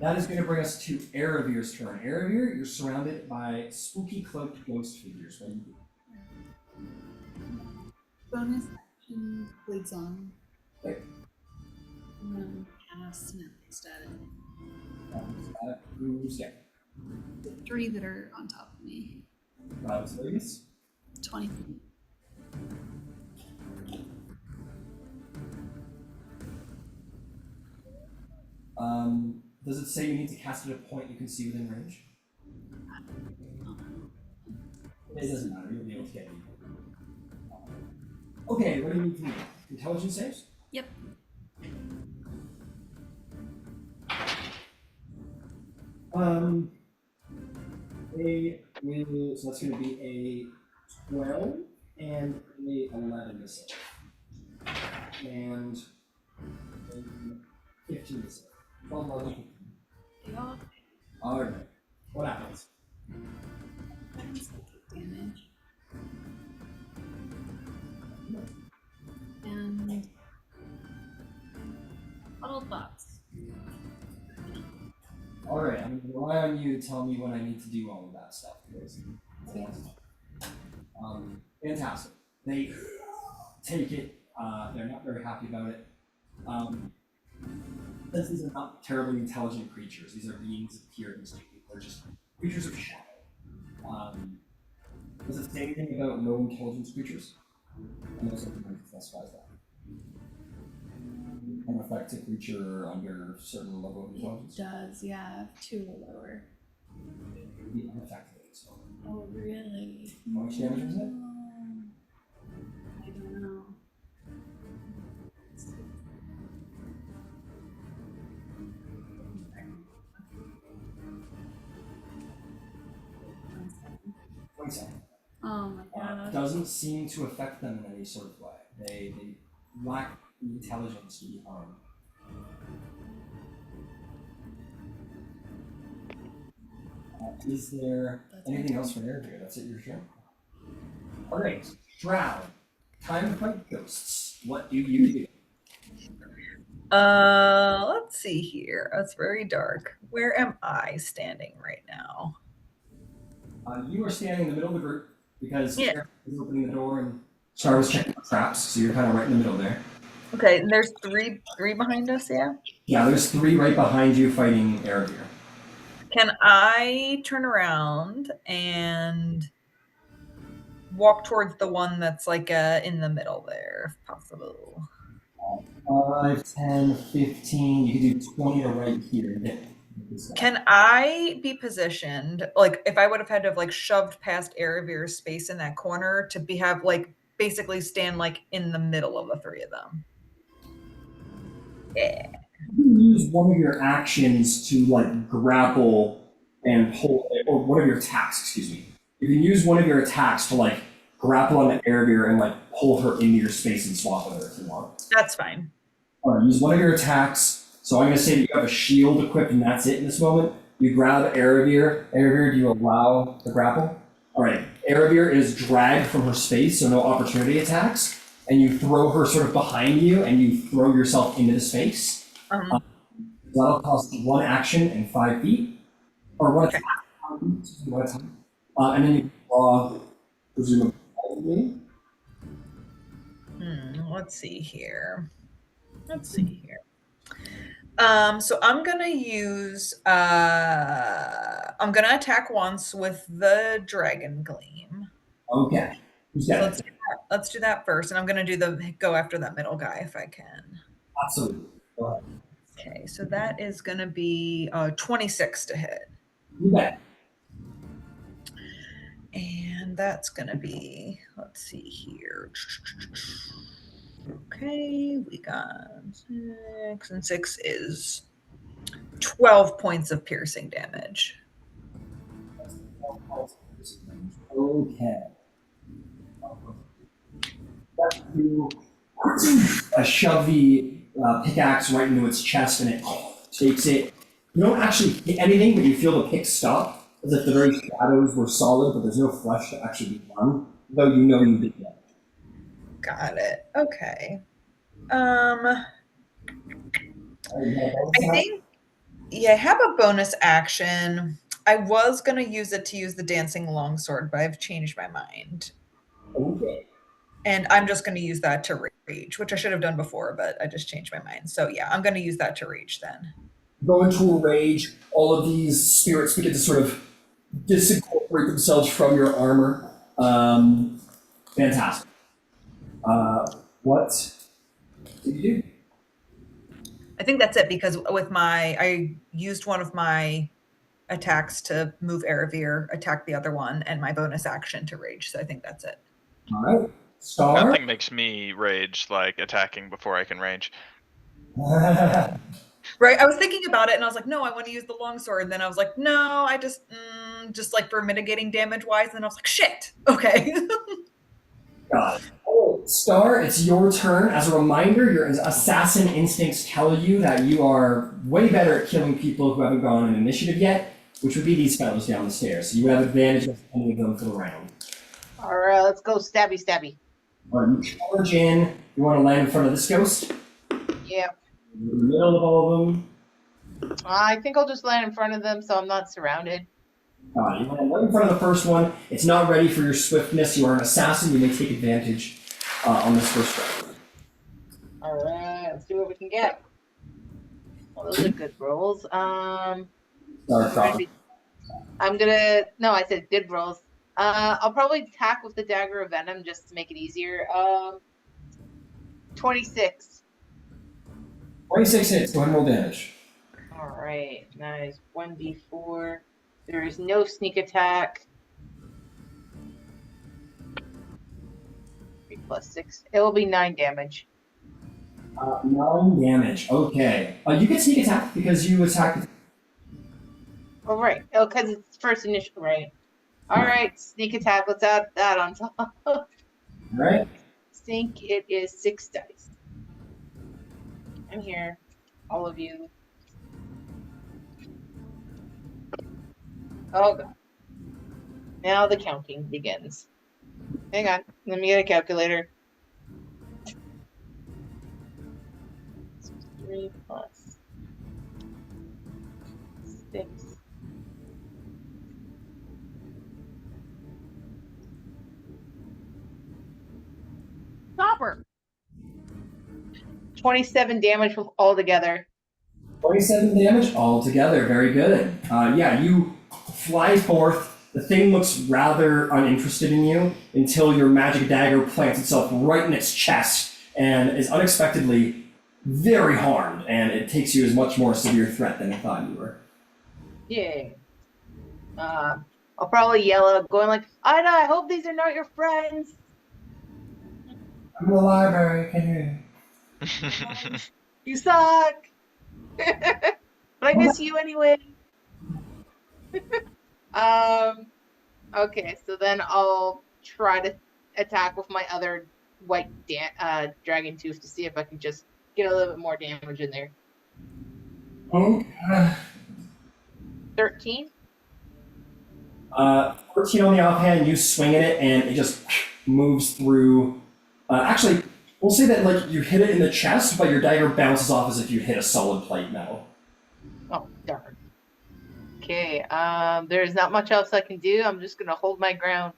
That is going to bring us to Aravir's turn. Aravir, you're surrounded by spooky cloaked ghost figures. What do you do? Bonus action, Blades on. Okay. I'm gonna cast Snap Static. Who's yeah? The 3 that are on top of me. Vegas? 20. Does it say you need to cast it at a point you can see within range? It doesn't matter, you'll be able to get it. Okay, what do you need to do? Intelligence saves? Yep. So that's going to be a 12 and a 11 to save. And a 15 to save. 12, 11, 15. Yeah. Alright. What happens? Damage. And Huddle Thoughts. Alright, I'm going to rely on you to tell me when I need to do all of that stuff. Fantastic. They take it, they're not very happy about it. Since these are not terribly intelligent creatures, these are beings that appear instinctively, they're just creatures of shadow. Does it say anything about low intelligence creatures? I know something specifies that. Can affect a creature under a certain level of intelligence? It does, yeah. 2 or lower. Be unaffected, so. Oh, really? How much damage is it? I don't know. Oh my god. Doesn't seem to affect them in any sort of way. They lack the intelligence to be harmed. Is there anything else for Aravir? That's it, your turn? Alright, Shroud. Time to fight ghosts. What do you do? Let's see here. It's very dark. Where am I standing right now? You are standing in the middle of the group because Yeah. Eric is opening the door and Char was checking for traps, so you're kind of right in the middle there. Okay, and there's three behind us, yeah? Yeah, there's 3 right behind you fighting Aravir. Can I turn around and walk towards the one that's like in the middle there, if possible? 5, 10, 15, you can do 20 to right here. Can I be positioned, like if I would have had to have like shoved past Aravir's space in that corner to have like basically stand like in the middle of the 3 of them? Yeah. You can use one of your actions to like grapple and pull, or one of your attacks, excuse me. You can use one of your attacks to like grapple on the Aravir and like pull her into your space and swap with her if you want. That's fine. Alright, use one of your attacks. So I'm going to say that you have a shield equipped and that's it in this moment. You grab Aravir. Aravir, do you allow the grapple? Alright, Aravir is dragged from her space, so no opportunity attacks. And you throw her sort of behind you and you throw yourself into the space. That'll cost 1 action and 5 feet. Or 1 attack. One attack. And then you draw, presumably. Let's see here. So I'm gonna use I'm gonna attack once with the Dragon Gleam. Okay. Who's So that? let's do that first, and I'm gonna go after that middle guy if I can. Absolutely. Go ahead. Okay, so that is gonna be 26 to hit. You bet. And that's gonna be, let's see here. Okay, we got 6, and 6 is 12 points of piercing damage. Okay. You shove the pickaxe right into its chest, and it takes it. You don't actually hit anything, but you feel the pick stop, as if the very shadows were solid, but there's no flesh to actually be done, though you know you did that. Got it. Okay. I think, yeah, I have a bonus action. I was gonna use it to use the dancing longsword, but I've changed my mind. Okay. And I'm just gonna use that to reach, which I should have done before, but I just changed my mind. So yeah, I'm gonna use that to reach then. Go into a rage. All of these spirits begin to sort of disincorporate themselves from your armor. Fantastic. What did you do? I think that's it because I used one of my attacks to move Erebir, attack the other one, and my bonus action to rage. So I think that's it. All right. Star. Nothing makes me rage like attacking before I can range. Right. I was thinking about it and I was like, no, I want to use the longsword. And then I was like, no, I just like for mitigating damage wise. And then I was like, shit. Okay. Got it. Oh, Star, it's your turn. As a reminder, your assassin instincts tell you that you are way better at killing people who haven't gone on an initiative yet, which would be these fellows down the stairs. So you would have advantage of any of them for the round. All right, let's go stabby stabby. All right, you charge in. You want to land in front of this ghost? Yep. In the middle of all of them. I think I'll just land in front of them so I'm not surrounded. You land right in front of the first one. It's not ready for your swiftness. You are an assassin. You may take advantage on this first round. All right, let's see what we can get. Well, those are good rolls. Sorry, No, I said good rolls. I'll probably attack with the Dagger of Venom just to make it easier. 26. 26 hits. Go ahead and roll damage. All right, nice. 1d4. There is no sneak attack. 3 plus 6. It will be 9 damage. 9 damage. Okay. You get sneak attack because you attacked. Oh, right. Oh, because it's first initial, right? All right, sneak attack. Let's add that on top. All right. Think it is 6 dice. I'm here. All of you. Oh, God. Now the counting begins. Hang on. Let me get a calculator. 3 plus 6. Stopper. 27 damage all together. 27 damage altogether. Very good. Yeah, you fly forth. The thing looks rather uninterested in you until your magic dagger plants itself right in its chest and is unexpectedly very harmed, and it takes you as much more severe threat than you thought you were. Yeah. I'll probably yell out, going like, Ida, I hope these are not your friends. I'm in the library. Can you? You suck. But I miss you anyway. Okay, so then I'll try to attack with my other white dragon tooth to see if I can just get a little bit more damage in there. 13? 14 on the offhand, you swing at it, and it just moves through. Actually, we'll say that like you hit it in the chest, but your dagger bounces off as if you hit a solid plate metal. Oh, darn. Okay, there's not much else I can do. I'm just going to hold my ground.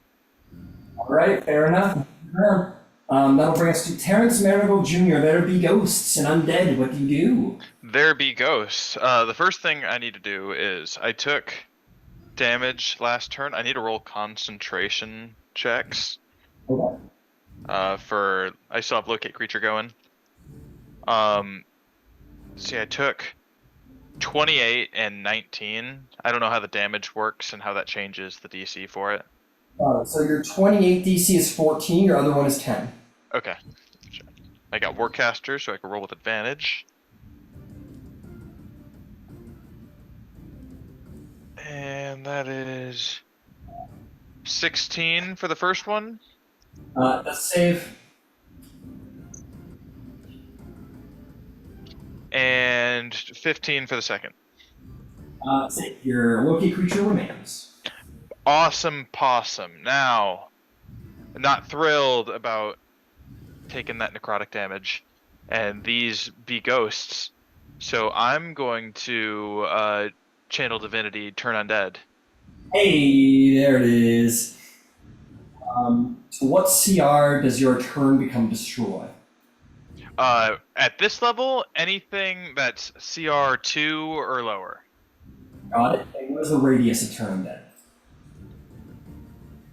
All right, fair enough. That'll bring us to Terrence Marigold Jr. There be ghosts and undead. What do you do? There be ghosts. The first thing I need to do is I took damage last turn. I need to roll concentration checks. Okay. For I still have locate creature going. See, I took 28 and 19. I don't know how the damage works and how that changes the DC for it. So your 28 DC is 14. Your other one is 10. Okay. I got Warcaster, so I can roll with advantage. And that is 16 for the first one. That's save. And 15 for the second. Save. Your locate creature remains. Awesome possum. Now, I'm not thrilled about taking that necrotic damage. And these be ghosts. So I'm going to channel divinity, turn undead. Hey, there it is. So what CR does your turn become destroy? At this level, anything that's CR2 or lower. Got it. And what is the radius of turn undead?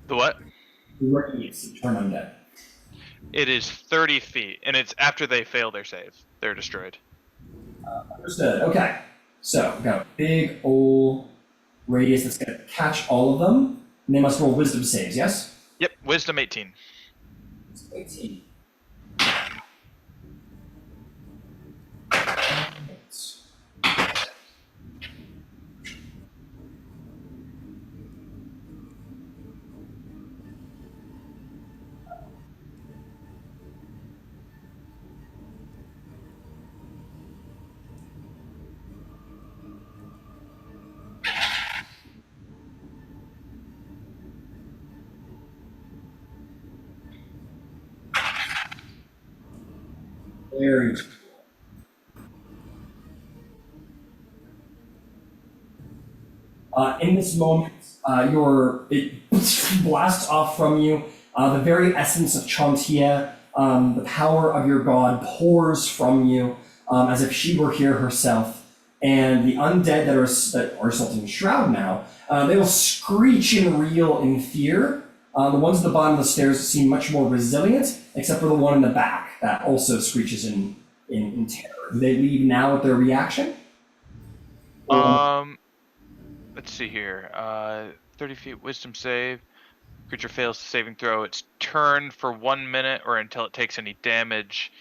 The what? The radius of turn undead. It is 30 feet, and it's after they fail their save. They're destroyed. Understood. Okay. So we've got a big old radius that's going to catch all of them, and they must roll wisdom saves, yes? Yep, wisdom 18. 18. Very cool. In this moment, it blasts off from you. The very essence of Chantia, the power of your god pours from you, as if she were here herself. And the undead that are assaulting the shroud now, they will screech and reel in fear. The ones at the bottom of the stairs seem much more resilient, except for the one in the back that also screeches in terror. Do they leave now with their reaction? Let's see here. 30 feet wisdom save. Creature fails the saving throw. It's turned for 1 minute or until it takes any damage.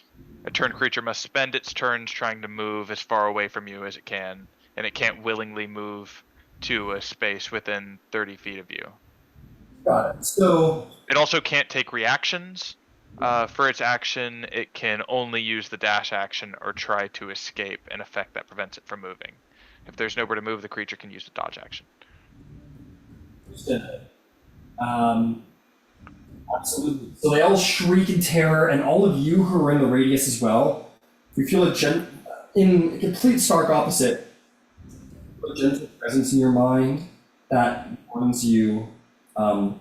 A turned creature must spend its turns trying to move as far away from you as it can, and it can't willingly move to a space within 30 feet of you. Got it. So it also can't take reactions. For its action, it can only use the dash action or try to escape, an effect that prevents it from moving. If there's nowhere to move, the creature can use the dodge action. Absolutely. So they all shriek in terror, and all of you who are in the radius as well, you feel in a complete stark opposite, a gentle presence in your mind that warns you of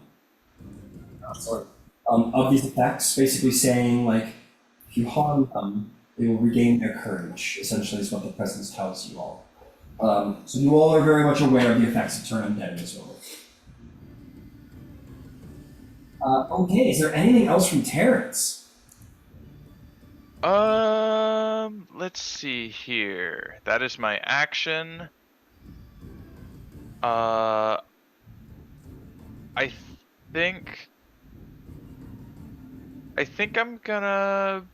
these effects, basically saying, like, if you harm them, they will regain their courage, essentially is what the presence tells you all. So you all are very much aware of the effects of turn undead in this moment. Okay, is there anything else from Terrence? Let's see here. That is my action. I think I'm gonna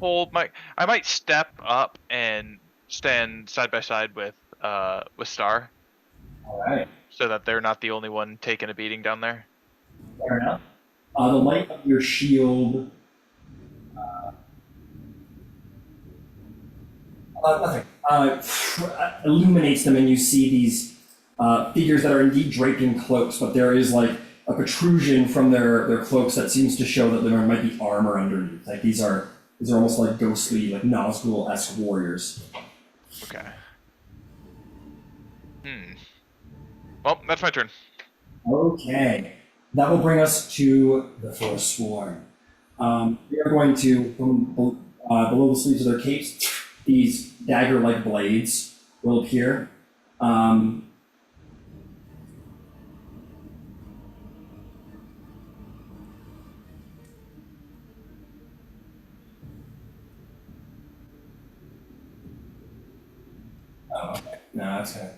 hold my. I might step up and stand side by side with Star. All right. So that they're not the only one taking a beating down there. Fair enough. The light of your shield. Illuminates them, and you see these figures that are indeed draped in cloaks, but there is like a protrusion from their cloaks that seems to show that there might be armor underneath. Like these are almost like ghostly, like Nazgul-esque warriors. Okay. Well, that's my turn. Okay. That will bring us to the Forsworn. We are going to, below the sleeves of their capes, these dagger-like blades will appear. Oh, okay. No, that's kind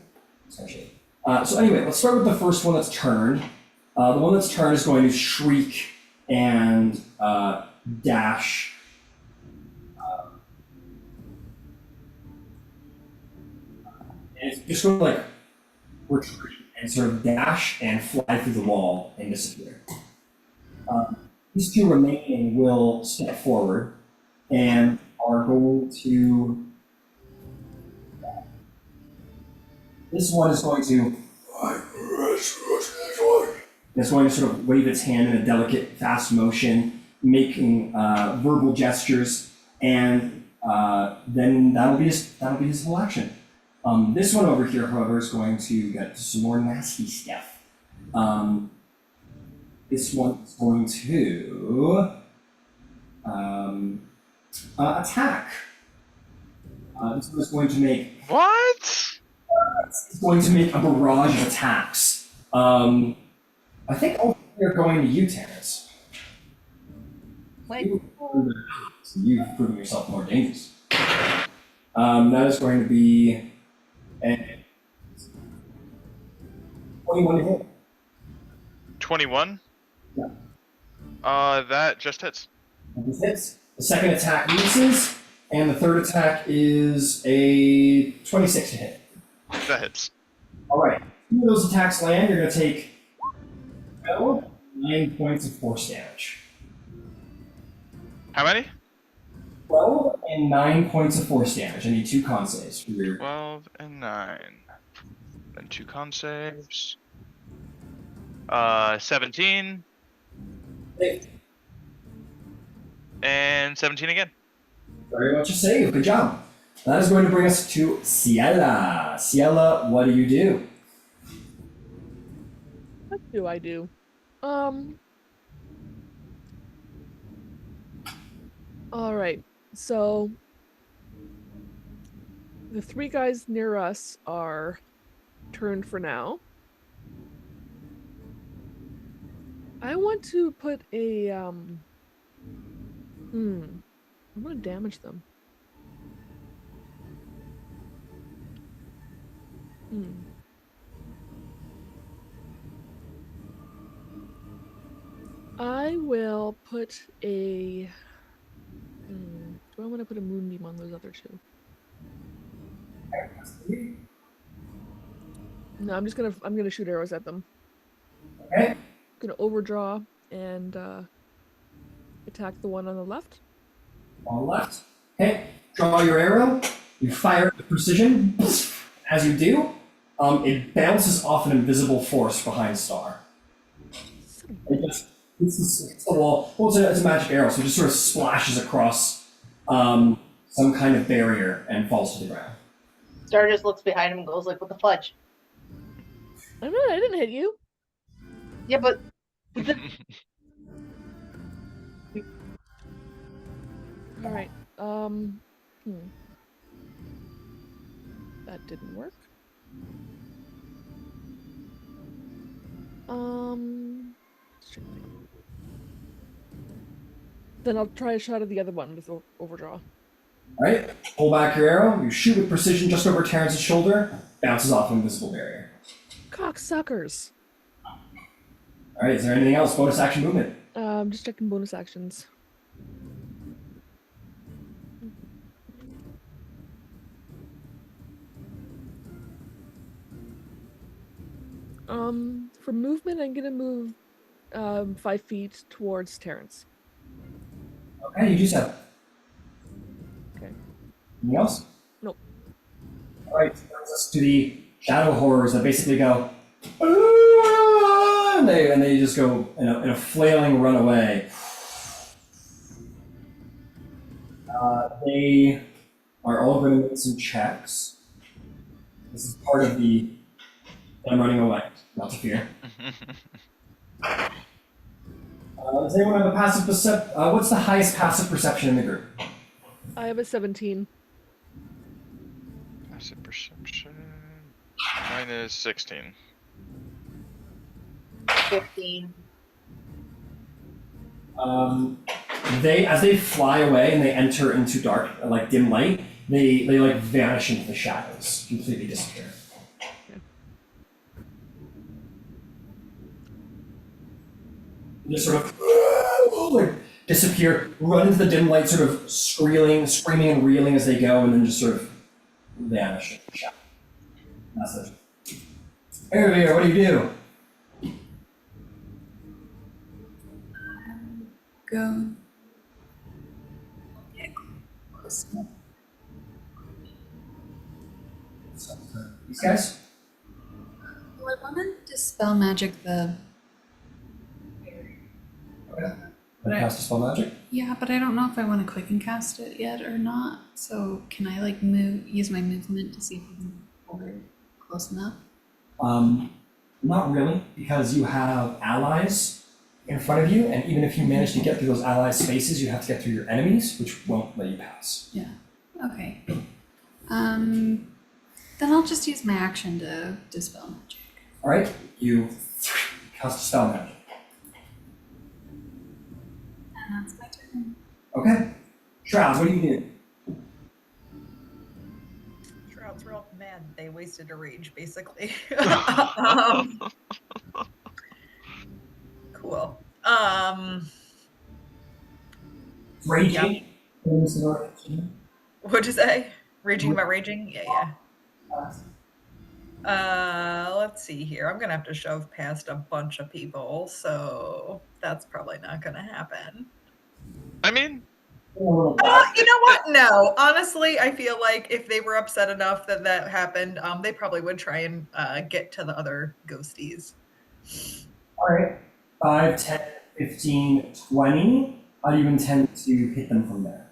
of shady. So anyway, let's start with the first one that's turned. The one that's turned is going to shriek and dash. And it's just going to like retreat and sort of dash and fly through the wall and disappear. These two remaining will step forward and are going to. This one is going to. It's going to sort of wave its hand in a delicate, fast motion, making verbal gestures, and then that'll be his whole action. This one over here, however, is going to get some more nasty stuff. This one is going to attack. This one is going to make. What? It's going to make a barrage of attacks. I think all three are going to you, Terrence. Wait. You've proven yourself more dangerous. That is going to be a 21 to hit. 21? Yeah. That just hits. This hits. The second attack misses, and the third attack is a 26 to hit. That hits. All right. Two of those attacks land. You're going to take 9 points of force damage. How many? 12 and 9 points of force damage. I need 2 con saves for your. 12 and 9. Then 2 con saves. 17. And 17 again. Very much a save. Good job. That is going to bring us to Ciela. Ciela, what do you do? What do I do? All right. So the 3 guys near us are turned for now. I want to put a I'm gonna damage them. I will put a. Do I want to put a moonbeam on those other 2? No, I'm gonna shoot arrows at them. Okay. Gonna overdraw and attack the one on the left. On the left. Okay. Draw your arrow. You fire it with precision. As you do, it bounces off an invisible force behind Star. It just it's the wall. Well, it's a magic arrow, so it just sort of splashes across some kind of barrier and falls to the ground. Star just looks behind him and goes like, "What the fudge?" I didn't hit you. Yeah, but All right. That didn't work. Then I'll try a shot at the other one with overdraw. All right. Pull back your arrow. You shoot with precision just over Terrence's shoulder. Bounces off an invisible barrier. Cocksuckers. All right. Is there anything else? Bonus action movement. Just checking bonus actions. For movement, I'm gonna move 5 feet towards Terrence. Okay, you do so. Okay. Anything else? Nope. All right. That brings us to the shadow horrors that basically go, "Ah!" and they just go in a flailing run away. They are all going to make some checks. This is part of the them running away. Not to fear. Does anyone have a passive perception? What's the highest passive perception in the group? I have a 17. Passive perception. Mine is 16. 15. As they fly away and they enter into dark, like dim light, they like vanish into the shadows, completely disappear. They just sort of like disappear, run into the dim light, sort of screaming and reeling as they go, and then just sort of vanish into the shadow. That's it. Here, what do you do? Go. Get close enough. These guys? Well, I want to dispel magic the. Okay. Want to cast a spell magic? Yeah, but I don't know if I want to quicken cast it yet or not. So can I like use my movement to see if I can pull her close enough? Not really, because you have allies in front of you, and even if you manage to get through those allies' spaces, you have to get through your enemies, which won't let you pass. Yeah. Okay. Then I'll just use my action to dispel magic. All right, you cast a spell magic. And that's my turn. Okay, Shrouds, what do you do? Shroud's real mad. They wasted a rage, basically. Cool. Raging. What'd you say? Raging about raging? Yeah. Let's see here. I'm gonna have to shove past a bunch of people, so that's probably not gonna happen. I mean, You know what? No. Honestly, I feel like if they were upset enough that that happened, they probably would try and get to the other ghosties. All right, 5, 10, 15, 20. How do you intend to hit them from there?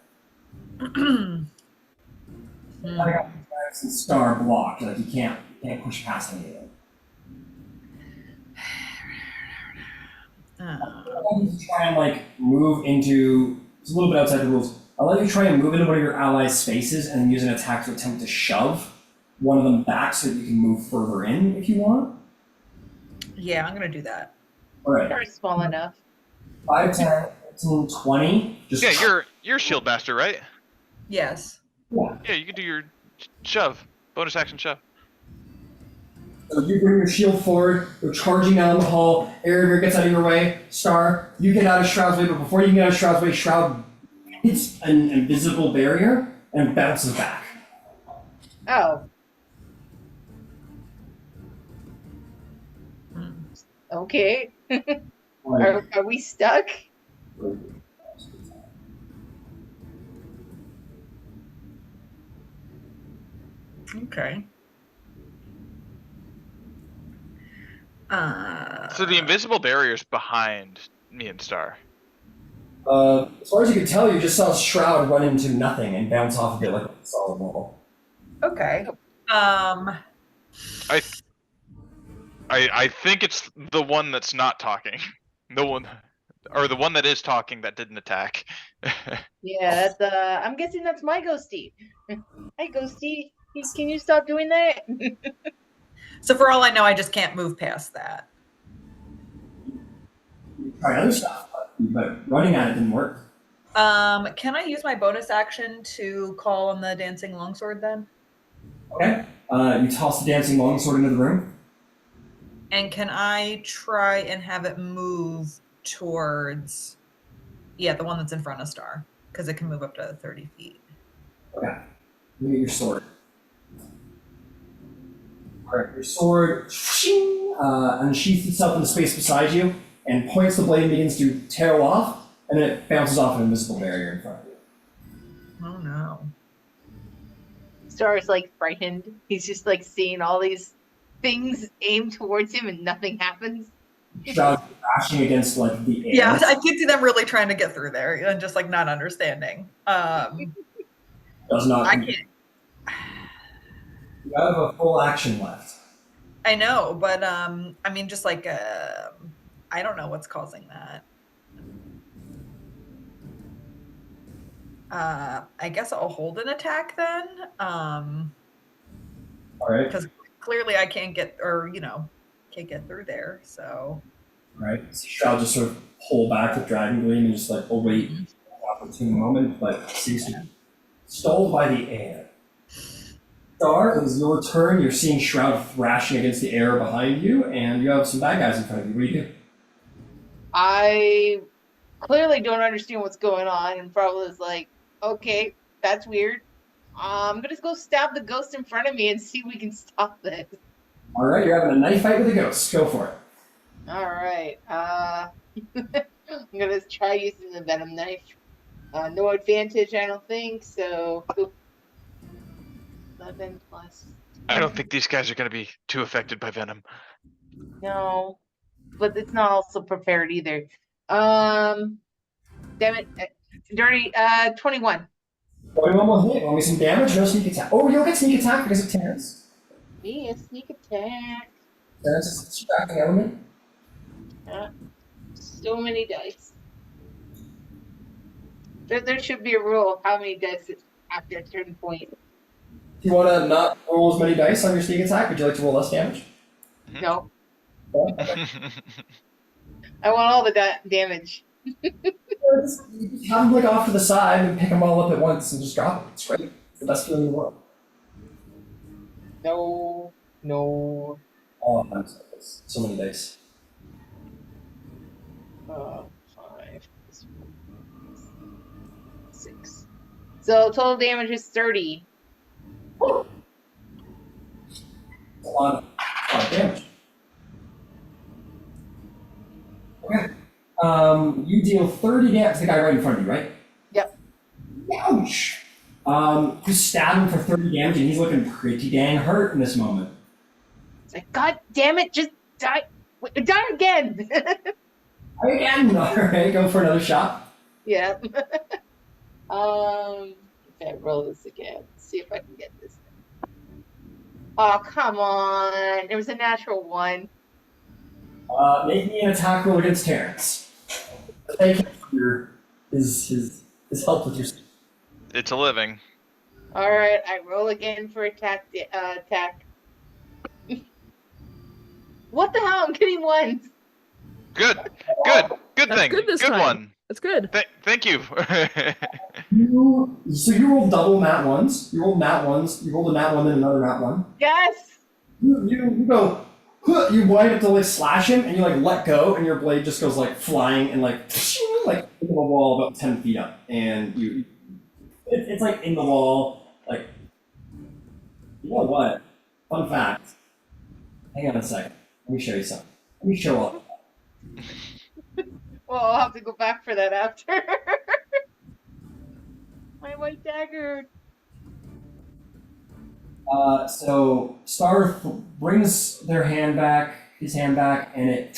I got some star blocked, like you can't push past any of them. I'll let you try and like move into, it's a little bit outside the rules. I'll let you try and move into one of your allies' spaces and then use an attack to attempt to shove one of them back so that you can move further in if you want. Yeah, I'm gonna do that. All right. They're small enough. 5, 10, 15, 20. Just yeah, you're shield master, right? Yes. Yeah, you can do your shove. Bonus action shove. So you bring your shield forward, you're charging down the hall, Erebir gets out of your way, Star, you get out of Shroud's way, but before you can get out of Shroud's way, Shroud hits an invisible barrier and bounces back. Oh. Okay. Are we stuck? Okay. So the invisible barrier's behind me and Star. As far as you can tell, you just saw Shroud run into nothing and bounce off of it like a solid wall. Okay. I think it's the one that's not talking. The one, or the one that is talking that didn't attack. Yeah, that's I'm guessing that's my ghosty. Hi, ghosty. Can you stop doing that? So for all I know, I just can't move past that. Try other stuff, but running at it didn't work. Can I use my bonus action to call on the dancing longsword then? Okay. You toss the dancing longsword into the room. And can I try and have it move towards, the one that's in front of Star, because it can move up to 30 feet. Okay. You get your sword. Alright, your sword unsheaths itself in the space beside you and points the blade and begins to tear off, and then it bounces off an invisible barrier in front of you. Oh no. Star's like frightened. He's just like seeing all these things aimed towards him and nothing happens. Shroud crashing against like the air. Yeah, I can see them really trying to get through there and just like not understanding. Does not. I can't. You have a full action left. I know, but I mean, just like I don't know what's causing that. I guess I'll hold an attack then. All right. Because clearly I can't get, or can't get through there. So. All right. So Shroud just sort of pull back with Dragon Gleam and just like await an opportune moment, but seems to be stalled by the air. Star, it is your turn. You're seeing Shroud thrashing against the air behind you, and you have some bad guys in front of you. What do you do? I clearly don't understand what's going on, and probably is like, okay, that's weird. I'm gonna go stab the ghost in front of me and see if we can stop this. All right, you're having a knife fight with a ghost. Go for it. All right. I'm gonna try using the venom knife. No advantage, I don't think. So 11 plus. I don't think these guys are going to be too affected by venom. No, but it's not also prepared either. Damn it, dirty. 21. 21 will hit. Want me some damage? No sneak attack. Oh, you'll get sneak attack because of Terrence. Me a sneak attack. Terrence is a distracting element. So many dice. There should be a rule of how many dice it's after a certain point. If you want to not roll as many dice on your sneak attack, would you like to roll less damage? No, Okay. I want all the damage. Just have them like off to the side and pick them all up at once and just drop them. It's great. It's the best feeling in the world. No. Oh, I'm sorry. So many dice. 5, 6. So total damage is 30. A lot of damage. Okay. You deal 30 damage to the guy right in front of you, right? Yep. Ouch! You stab him for 30 damage and he's looking pretty dang hurt in this moment. It's like, God damn it, just die. Wait, die again. Again! Alright, go for another shot. Yeah. Okay, roll this again. See if I can get this. Oh, come on. It was a natural 1. Make me an attack roll against Terrence. Thank you for his help with your. It's a living. All right, I roll again for attack. What the hell? I'm getting 1s. Good That's thing. good this Good time. one. That's good. Thank you. So you rolled double nat ones. You rolled nat ones. You rolled a nat one and another nat one. Yes. You go. You wind up to like slash him, and you like let go, and your blade just goes like flying and like into the wall about 10 feet up, and it's like in the wall. Like, you know what? Fun fact. Hang on a second. Let me show you something. Let me show off. Well, I'll have to go back for that after. My white dagger. So Star brings his hand back, and it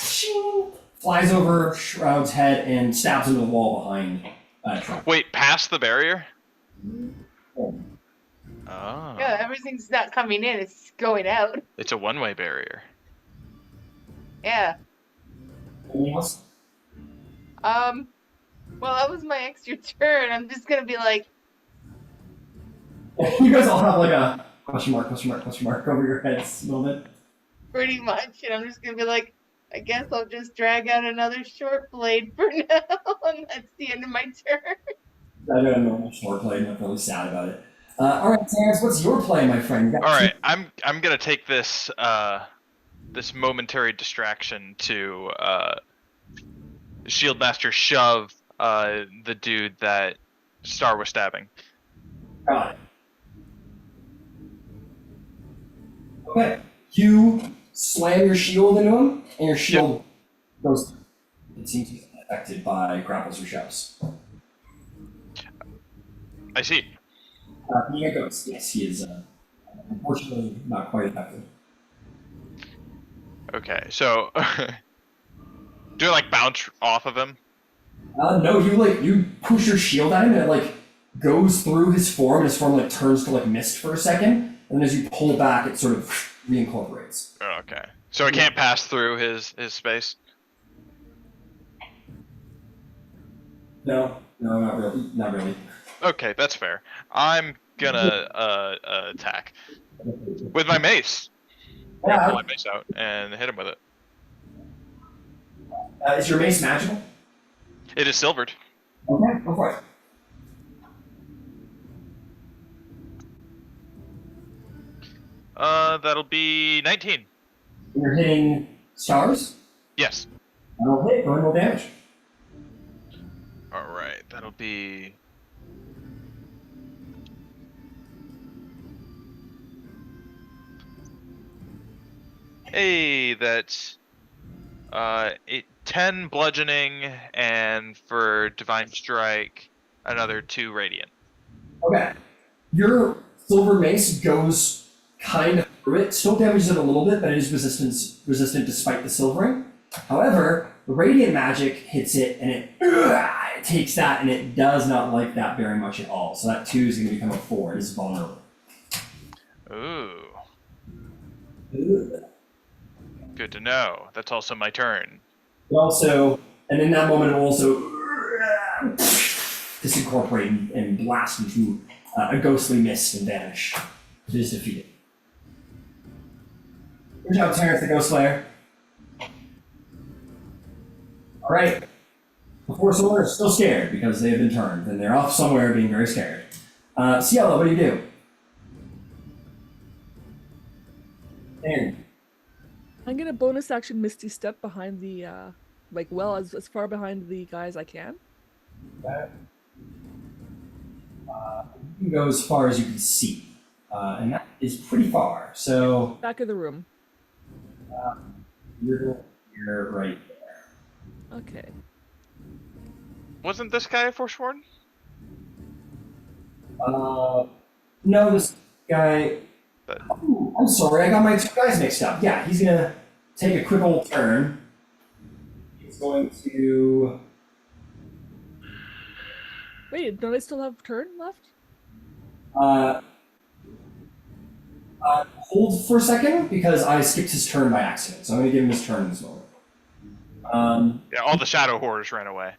flies over Shroud's head and stabs into the wall behind. Wait, past the barrier? Oh. Oh. Yeah, everything's not coming in; it's going out. It's a one-way barrier. Yeah. Anything else? Well, that was my extra turn. I'm just gonna be like, You guys all have like a question mark over your heads moment. pretty much, and I'm just gonna be like, I guess I'll just drag out another short blade for now, and that's the end of my turn. I got a normal short play, and I'm really sad about it. All right, Terrence, what's your play, my friend? All right, I'm gonna take this this momentary distraction to Shieldmaster shove the dude that Star was stabbing. Got it. Okay, you slam your shield into him, and your shield goes through. It seems to be affected by grapples or shoves. I see. Being a ghost, yes, he is unfortunately not quite effective. Okay, so do I like bounce off of him? No, you push your shield at him, and it like goes through his form, and his form like turns to like mist for a second, and as you pull back, it sort of reincorporates. Oh, okay, so I can't pass through his space. No, not really. Okay, that's fair. I'm gonna attack with my mace. I'm gonna pull Yeah. my mace out and hit him with it. Is your mace magical? It is silvered. Okay, go for it. That'll be 19. You're hitting stars? Yes. That'll hit. Go ahead and roll damage. All right, that'll be. Hey, that's 10 bludgeoning, and for divine strike, another 2 radiant. Okay. Your silver mace goes kind of through it. Still damages it a little bit, but it is resistant despite the silvering. However, the radiant magic hits it, and it takes that, and it does not like that very much at all. So that 2 is going to become a 4. It is vulnerable. Ooh, Ugh. good to know. That's also my turn. It also, and in that moment, it will also disincorporate and blast into a ghostly mist and vanish. It is defeated. Good job, Terrence the Ghost Slayer. Alright. The Force Order is still scared because they have been turned, and they're off somewhere being very scared. Cielo, what do you do? And I'm gonna bonus action Misty Step behind the like as far behind the guy as I can. you can go as far as you can see. And that is pretty far. So Back of the room. you're right there. Okay. Wasn't this guy a Forsworn? No, this guy. But- Ooh, I'm sorry, I got my 2 guys mixed up. Yeah, he's gonna take a quick old turn. He's going to. Wait, don't I still have turn left? Hold for a second because I skipped his turn by accident. So I'm gonna give him his turn in this moment. Yeah, all the shadow horrors ran away.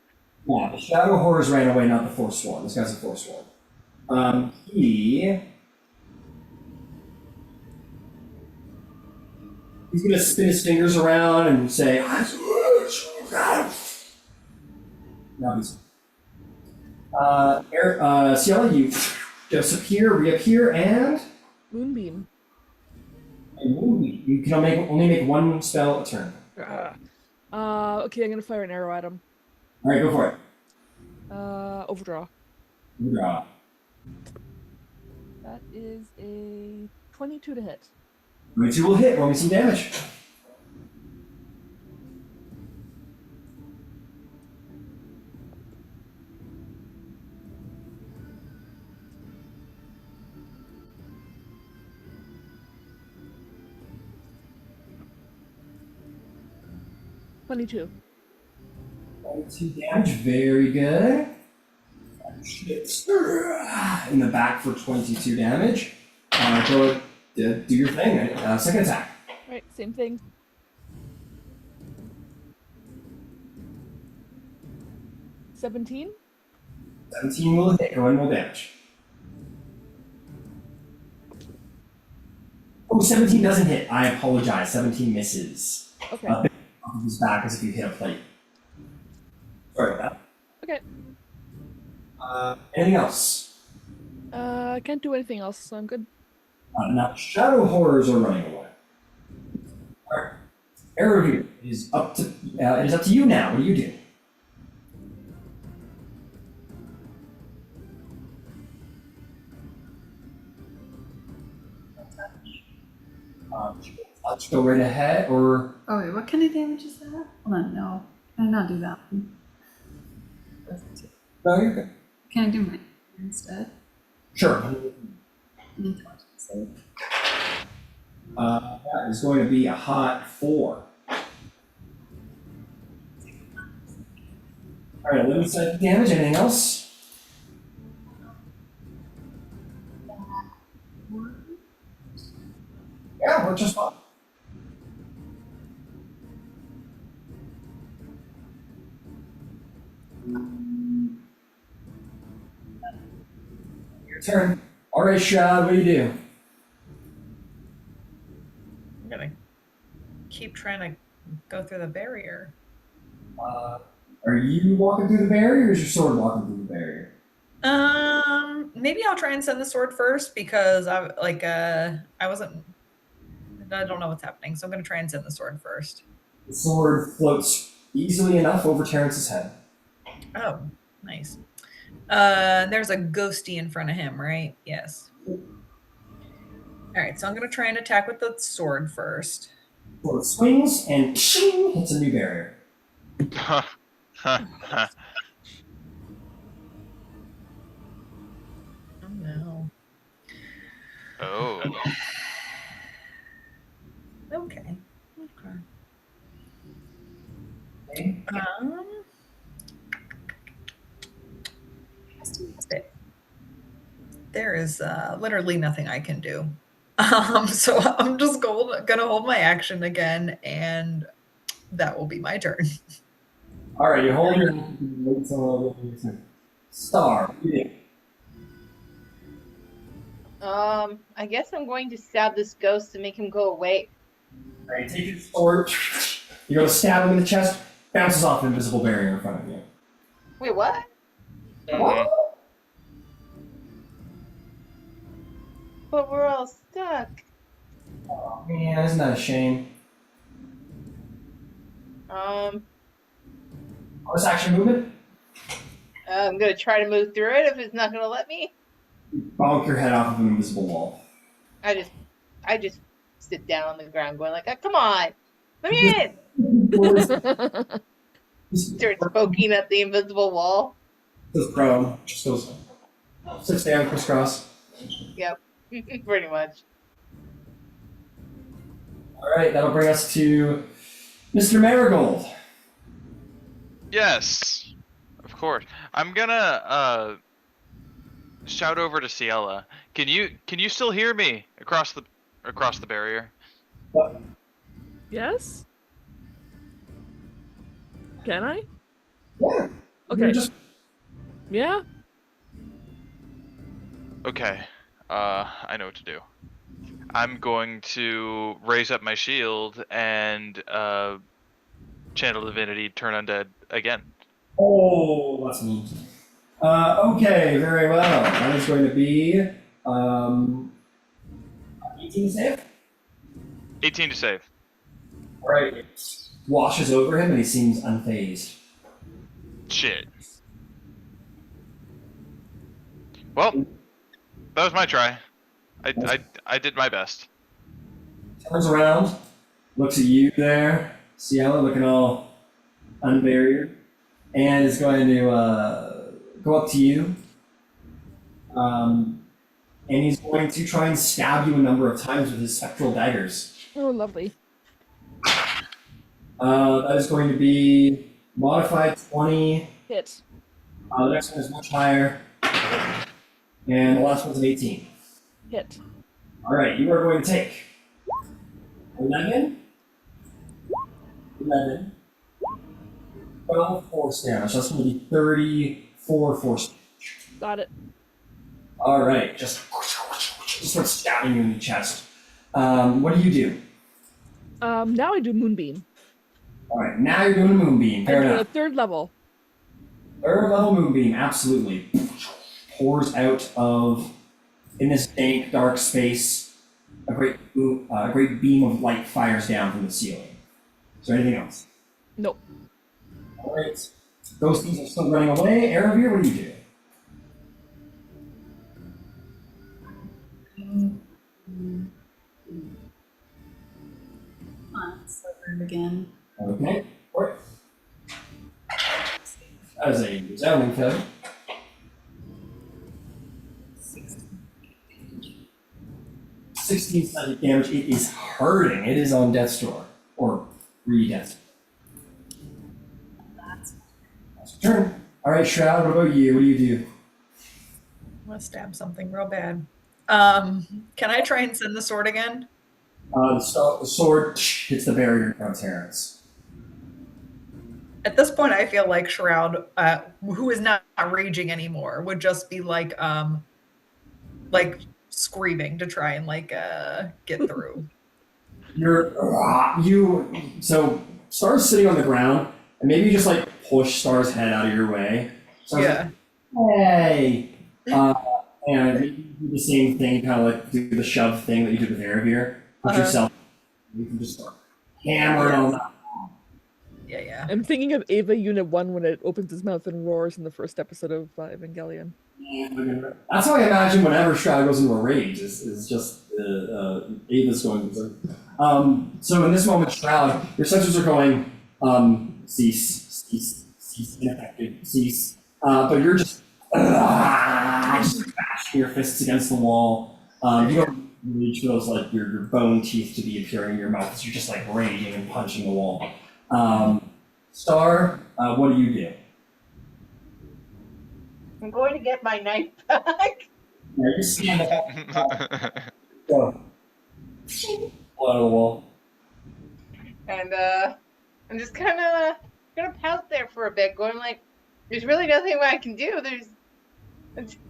Yeah, the Shadow Horrors ran away, not the Forsworn. This guy's a Forsworn. He's gonna spin his fingers around and say, no, he's. Ciela, you disappear, reappear, and. Moonbeam. You can only make 1 spell a turn. Okay, I'm gonna fire an arrow at him. Alright, go for it. Overdraw. Draw. That is a 22 to hit. 22 will hit. Roll me some damage. $22. 22 damage. Very good. In the back for 22 damage. Go ahead, do your thing. Second attack. Right, same thing. $17. 17 will hit. Go ahead and roll damage. Oh, 17 doesn't hit. I apologize. 17 misses. Okay. Off of his back as if you hit a plate. Sorry about that. Okay. Anything else? I can't do anything else, so I'm good. Now, Shadow Horrors are running away. Alright. Arrow here is up to it is up to you now. What do you do? Let's go right ahead, or Oh wait, what kind of damage is that? Hold on, no. Can I not do that one? no, you're good. Can I do mine instead? Sure. Intelligence save. That is going to be a hot 4. Alright, 11 psychic damage. Anything else? Yeah, we're just fine. Your turn. All right, Shroud, what do you do? I'm gonna keep trying to go through the barrier. Are you walking through the barrier, or is your sword walking through the barrier? Maybe I'll try and send the sword first because I don't know what's happening, so I'm gonna try and send the sword first. The sword floats easily enough over Terrence's head. Oh, nice. There's a ghosty in front of him, right? Yes. All right, so I'm gonna try and attack with the sword first. Sword swings and shing, hits a new barrier. Oh no. Oh. Okay. Okay. There is literally nothing I can do. So I'm just gonna hold my action again, and that will be my turn. All right, you hold your wait till your turn. Star. What do you do? I guess I'm going to stab this ghost to make him go away. All right, take your sword. You go to stab him in the chest. Bounces off an invisible barrier in front of you. Wait, what? Mhm. But we're all stuck. Oh man, isn't that a shame? Bonus action movement. I'm gonna try to move through it if it's not gonna let me. You bonk your head off of an invisible wall. I just sit down on the ground, going like, oh, "Come on, let me in!" Starts poking at the invisible wall. Goes prone. Just goes. Sits down, crisscross. Yep, pretty much. All right, that'll bring us to Mr. Marigold. Yes, of course. I'm gonna shout over to Ciela. Can you still hear me across the barrier? Yes? Can I? Yeah. Okay. You're just Yeah? Okay. I know what to do. I'm going to raise up my shield and channel divinity, turn undead again. oh, that's neat. Okay, very well. That is going to be 18 save. 18 to save. All right. It washes over him and he seems unfazed. Shit. Well, that was my try. I did my best. Turns around, looks at you there, Ciela, looking all unbarriered, and is going to go up to you. And he's going to try and stab you a number of times with his spectral daggers. Oh, lovely. That is going to be modified 20. Hit. The next one is much higher. And the last one's an 18. Hit. All right, you are going to take 11, 12 force damage. So that's going to be 34 force damage. Got it. All right, just start stabbing you in the chest. What do you do? Now I do Moonbeam. All right, now you're doing a moonbeam. Fair I do a enough. third level. Third level moonbeam, absolutely. Pours out of, in this dank, dark space, a great beam of light fires down from the ceiling. Is there anything else? Nope. All right. Those things are still running away. Aravir, what do you do? Slivered again. Okay. All right. That is a resounding failure. 16 psychic damage. It is hurting. It is on death's door. Or re-death's door. That's Your turn. All right, Shroud, what about you? What do you do? I'm gonna stab something real bad. Can I try and send the sword again? The sword hits the barrier in front of Terrence. At this point, I feel like Shroud, who is not raging anymore, would just be like, like screaming to try and like get through. So Star's sitting on the ground, and maybe you just like push Star's head out of your way. Star's Yeah. like, hey. And you do the same thing, kind of like do the shove thing that you did with Aravir. Put yourself, you can just start hammering on that. Yeah. I'm thinking of Ava Unit 1 when it opens its mouth and roars in the first episode of Evangelion. That's how I imagine whenever Shroud goes into a rage, is just Ava's going. So in this moment, Shroud, your sensors are going, cease, ineffective, cease. But you're just bashing your fists against the wall. You don't reach those like your bone teeth to be appearing in your mouth because you're just like raging and punching the wall. Star, what do you do? I'm going to get my knife back. Yeah, you stand up. Go. Blood on the wall. And I'm just kind of gonna pout there for a bit, going like, "There's really nothing I can do.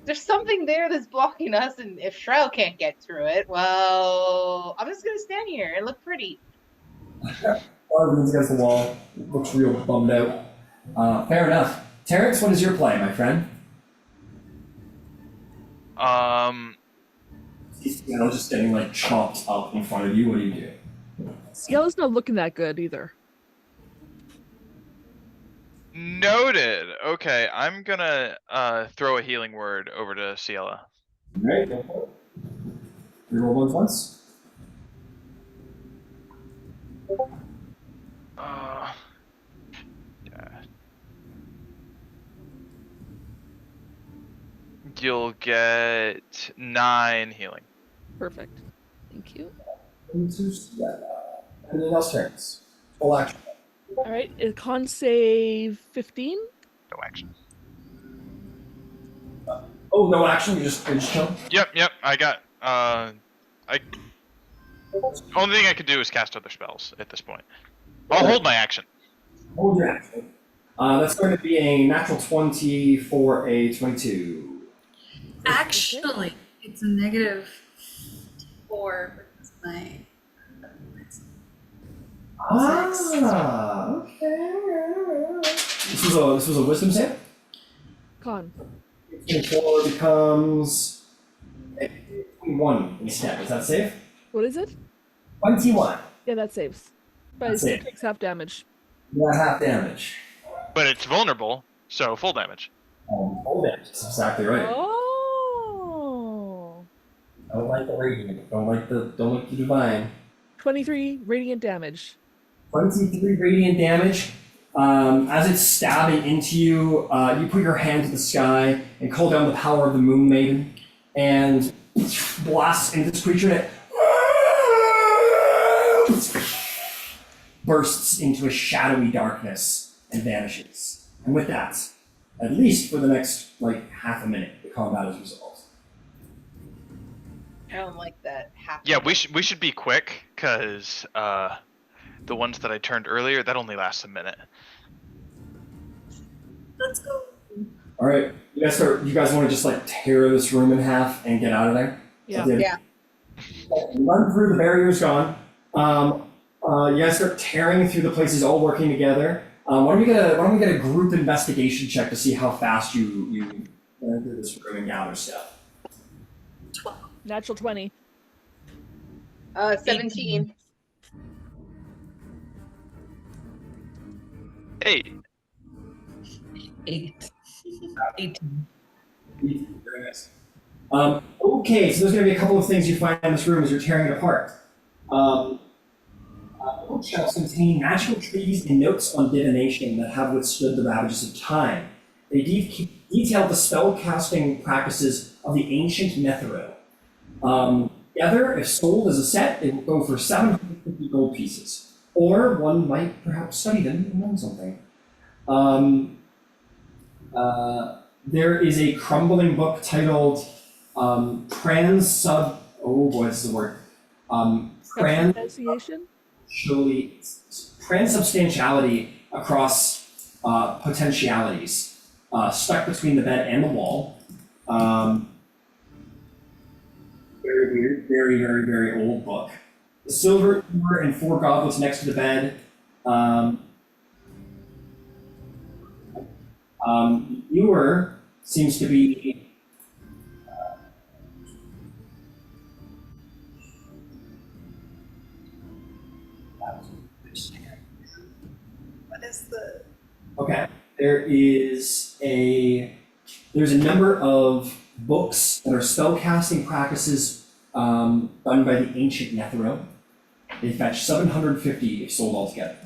There's something there that's blocking us, and if Shroud can't get through it, well, I'm just gonna stand here and look pretty." Leans against the wall. Looks real bummed out. Fair enough. Terrence, what is your play, my friend? Just getting like chopped up in front of you. What do you do? Ciela's not looking that good either. Noted. Okay, I'm gonna throw a healing word over to Ciela. Alright, go for it. Reroll ones once. Yeah. You'll get 9 healing. Perfect. Thank you. Anything else, Terrence? Full action. All right, con save 15. No action. Oh, no action. You just chill. Yep. I got. Only thing I could do is cast other spells at this point. I'll hold my action. Hold your action. That's going to be a natural 20 for a 22. Actually, it's a -4 because my. Okay. This was a wisdom save. Con. 24 becomes 21 instead. Is that safe? What is it? 21. Yeah, that saves. But it still takes half damage. Yeah, half damage. But it's vulnerable, so full damage. Full damage. That's exactly right. Oh. Don't like the radiant. Don't like the divine. 23 radiant damage. 23 radiant damage. As it's stabbing into you, you put your hand to the sky and call down the power of the Moon Maiden, and blasts into this creature, and it bursts into a shadowy darkness and vanishes. And with that, at least for the next half a minute, the combat is resolved. I don't like that. Yeah, we should be quick, cause the ones that I turned earlier, that only lasts a minute. Let's go. All right, you guys want to just tear this room in half and get out of there? Yeah. Yeah. Run through, the barrier's gone. You guys start tearing through the places, all working together. Why don't we get a group investigation check to see how fast you enter this room and gather stuff? 12. Natural 20. 17. 8. 8. 18. Very nice. Okay, so there's going to be a couple of things you find in this room as you're tearing it apart. Bookshelves contain magical treaties and notes on divination that have withstood the ravages of time. They detail the spell-casting practices of the ancient Nethero. Together, if sold as a set, they will go for 750 gold pieces. Or one might perhaps study them and learn something. There is a crumbling book titled Pronunciation? Transubstantiality across potentialities, stuck between the bed and the wall. very weird, very old book. The silver ewer and 4 goblets next to the bed. Ewer seems to be What is the? okay. There's a number of books that are spellcasting practices done by the ancient Netheril. They fetch 750 if sold altogether.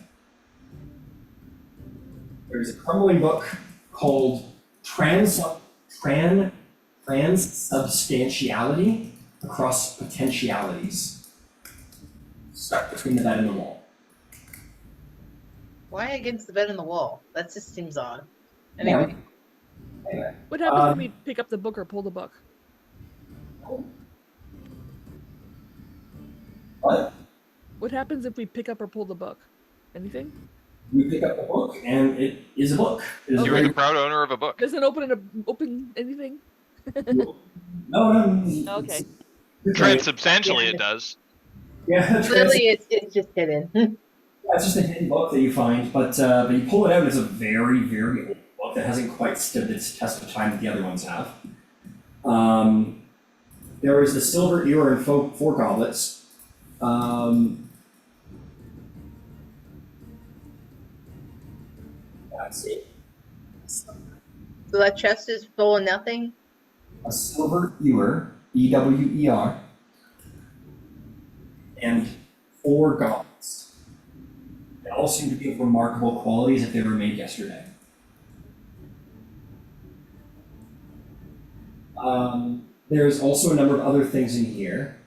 There's a crumbling book called Transubstantiality Across Potentialities. Stuck between the bed and the wall. Why against the bed and the wall? That just seems odd. Anyway. Anyway. What happens when we pick up the book or pull the book? What? What happens if we pick up or pull the book? Anything? You pick up the book, and it is a book. It is You're very- the proud owner of a book. Does it open anything? No. Okay. Transubstantially, it does. Yeah, Clearly, it's just hidden. yeah, it's just a hidden book that you find, but you pull it out, and it's a very old book that hasn't quite stood the test of time that the other ones have. There is the silver ewer and 4 goblets. That's it. So that chest is full of nothing? A silver ewer, E-W-E-R, and 4 goblets. They all seem to be of remarkable quality as if they were made yesterday. There's also a number of other things in here.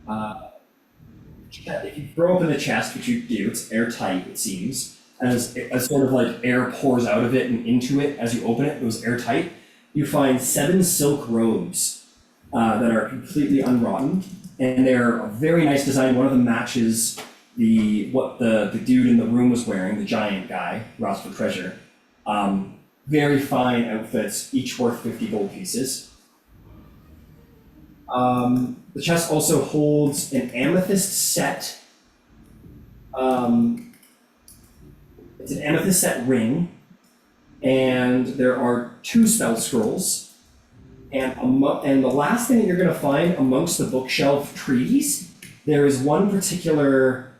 If you throw open the chest, which you do, it's airtight, it seems, as sort of like air pours out of it and into it as you open it, it was airtight. You find 7 silk robes that are completely unrotten, and they're a very nice design. One of them matches what the dude in the room was wearing, the giant guy, Ross for Treasure. Very fine outfits, each worth 50 gold pieces. The chest also holds an amethyst set. It's an amethyst set ring, and there are 2 spell scrolls. And the last thing that you're going to find amongst the bookshelf treaties, there is one particular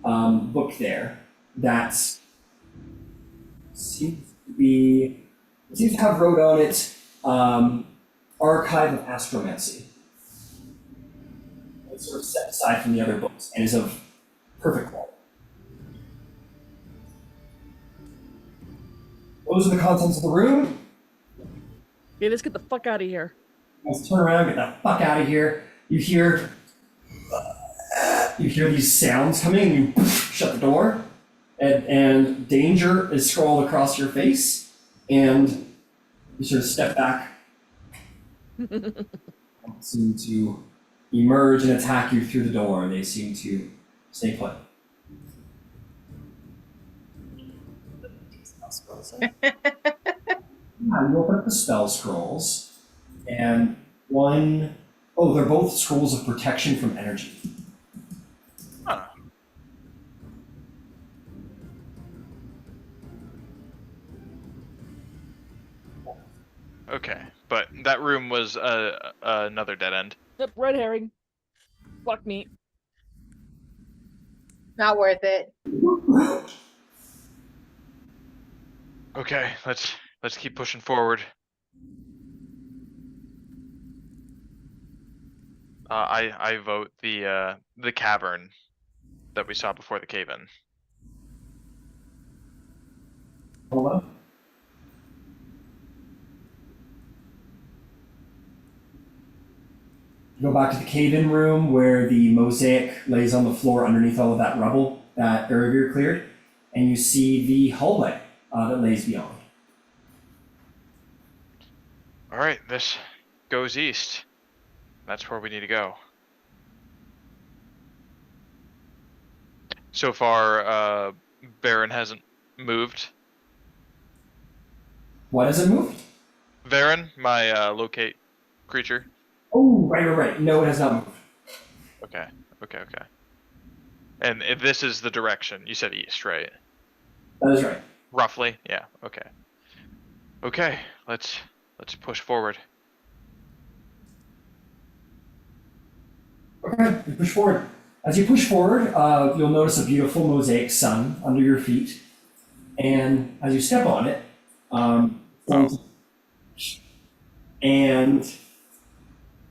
book there that seems to have wrote on it Archive of Astromancy. It's sort of set aside from the other books and is of perfect quality. Those are the contents of the room. Okay, let's get the fuck out of here. Let's turn around, get the fuck out of here. You hear these sounds coming, and you shut the door, and danger is scrawled across your face, and you sort of step back. And seem to emerge and attack you through the door. They seem to stay put. You open up the spell scrolls, and they're both scrolls of protection from energy. Huh. Okay, but that room was another dead end. Yep, red herring. Fuck me. Not worth it. Okay, let's keep pushing forward. I vote the cavern that we saw before the cave-in. Hold on. Go back to the cave-in room where the mosaic lays on the floor underneath all of that rubble that Erebir cleared, and you see the hallway that lays beyond. All right, this goes east. That's where we need to go. So far, Baron hasn't moved. What hasn't moved? Varen, my locate creature. Oh, Right. No, it has not moved. Okay. And if this is the direction. You said east, right? That is right. Roughly. Yeah. Okay. Okay. Let's push forward. Okay, you push forward. As you push forward, you'll notice a beautiful mosaic sun under your feet. And as you step on it, and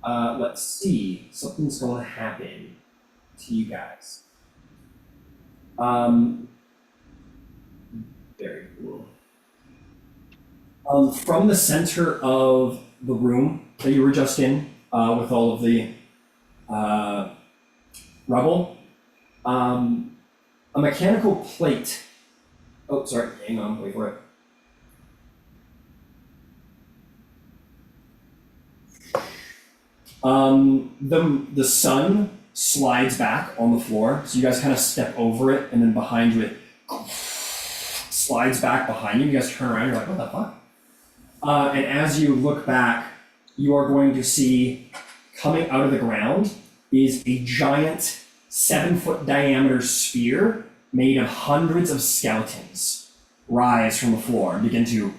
let's see, something's going to happen to you guys. Very cool. From the center of the room that you were just in, with all of the rubble, a mechanical plate. Oh, sorry, hang on, wait for it. The sun slides back on the floor, so you guys kind of step over it, and then behind you it slides back behind you. You guys turn around, you're like, what the fuck? And as you look back, you are going to see coming out of the ground is a giant 7-foot diameter sphere made of hundreds of skeletons rise from the floor and begin to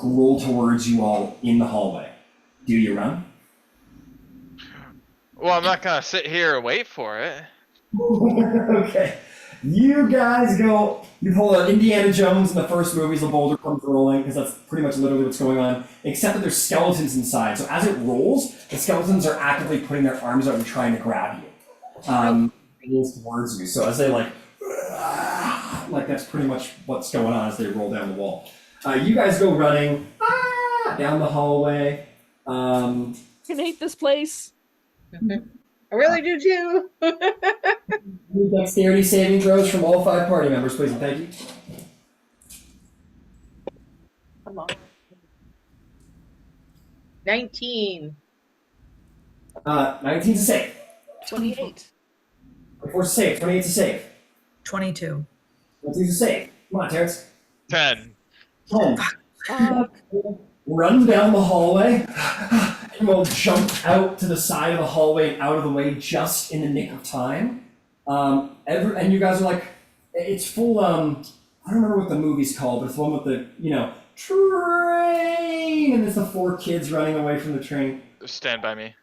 roll towards you all in the hallway. Do you run? Well, I'm not gonna sit here and wait for it. Okay. You guys go, you pull out Indiana Jones in the first movies, the boulder comes rolling, because that's pretty much literally what's going on, except that there's skeletons inside. So as it rolls, the skeletons are actively putting their arms out and trying to grab you. Towards you. So as they like that's pretty much what's going on as they roll down the wall. You guys go running down the hallway. I can hate this place. I really do too. Dexterity saving throws from all 5 party members, please, and thank you. Come on. 19. 19's a save. 28. 24's a save. 28's a save. 22. 22's a save. Come on, Terrence. 10. 10. Run down the hallway. And will jump out to the side of the hallway and out of the way just in the nick of time. And you guys are like, it's full, I don't remember what the movie's called, but it's the one with the, train, and it's the 4 kids running away from the train. Stand by me.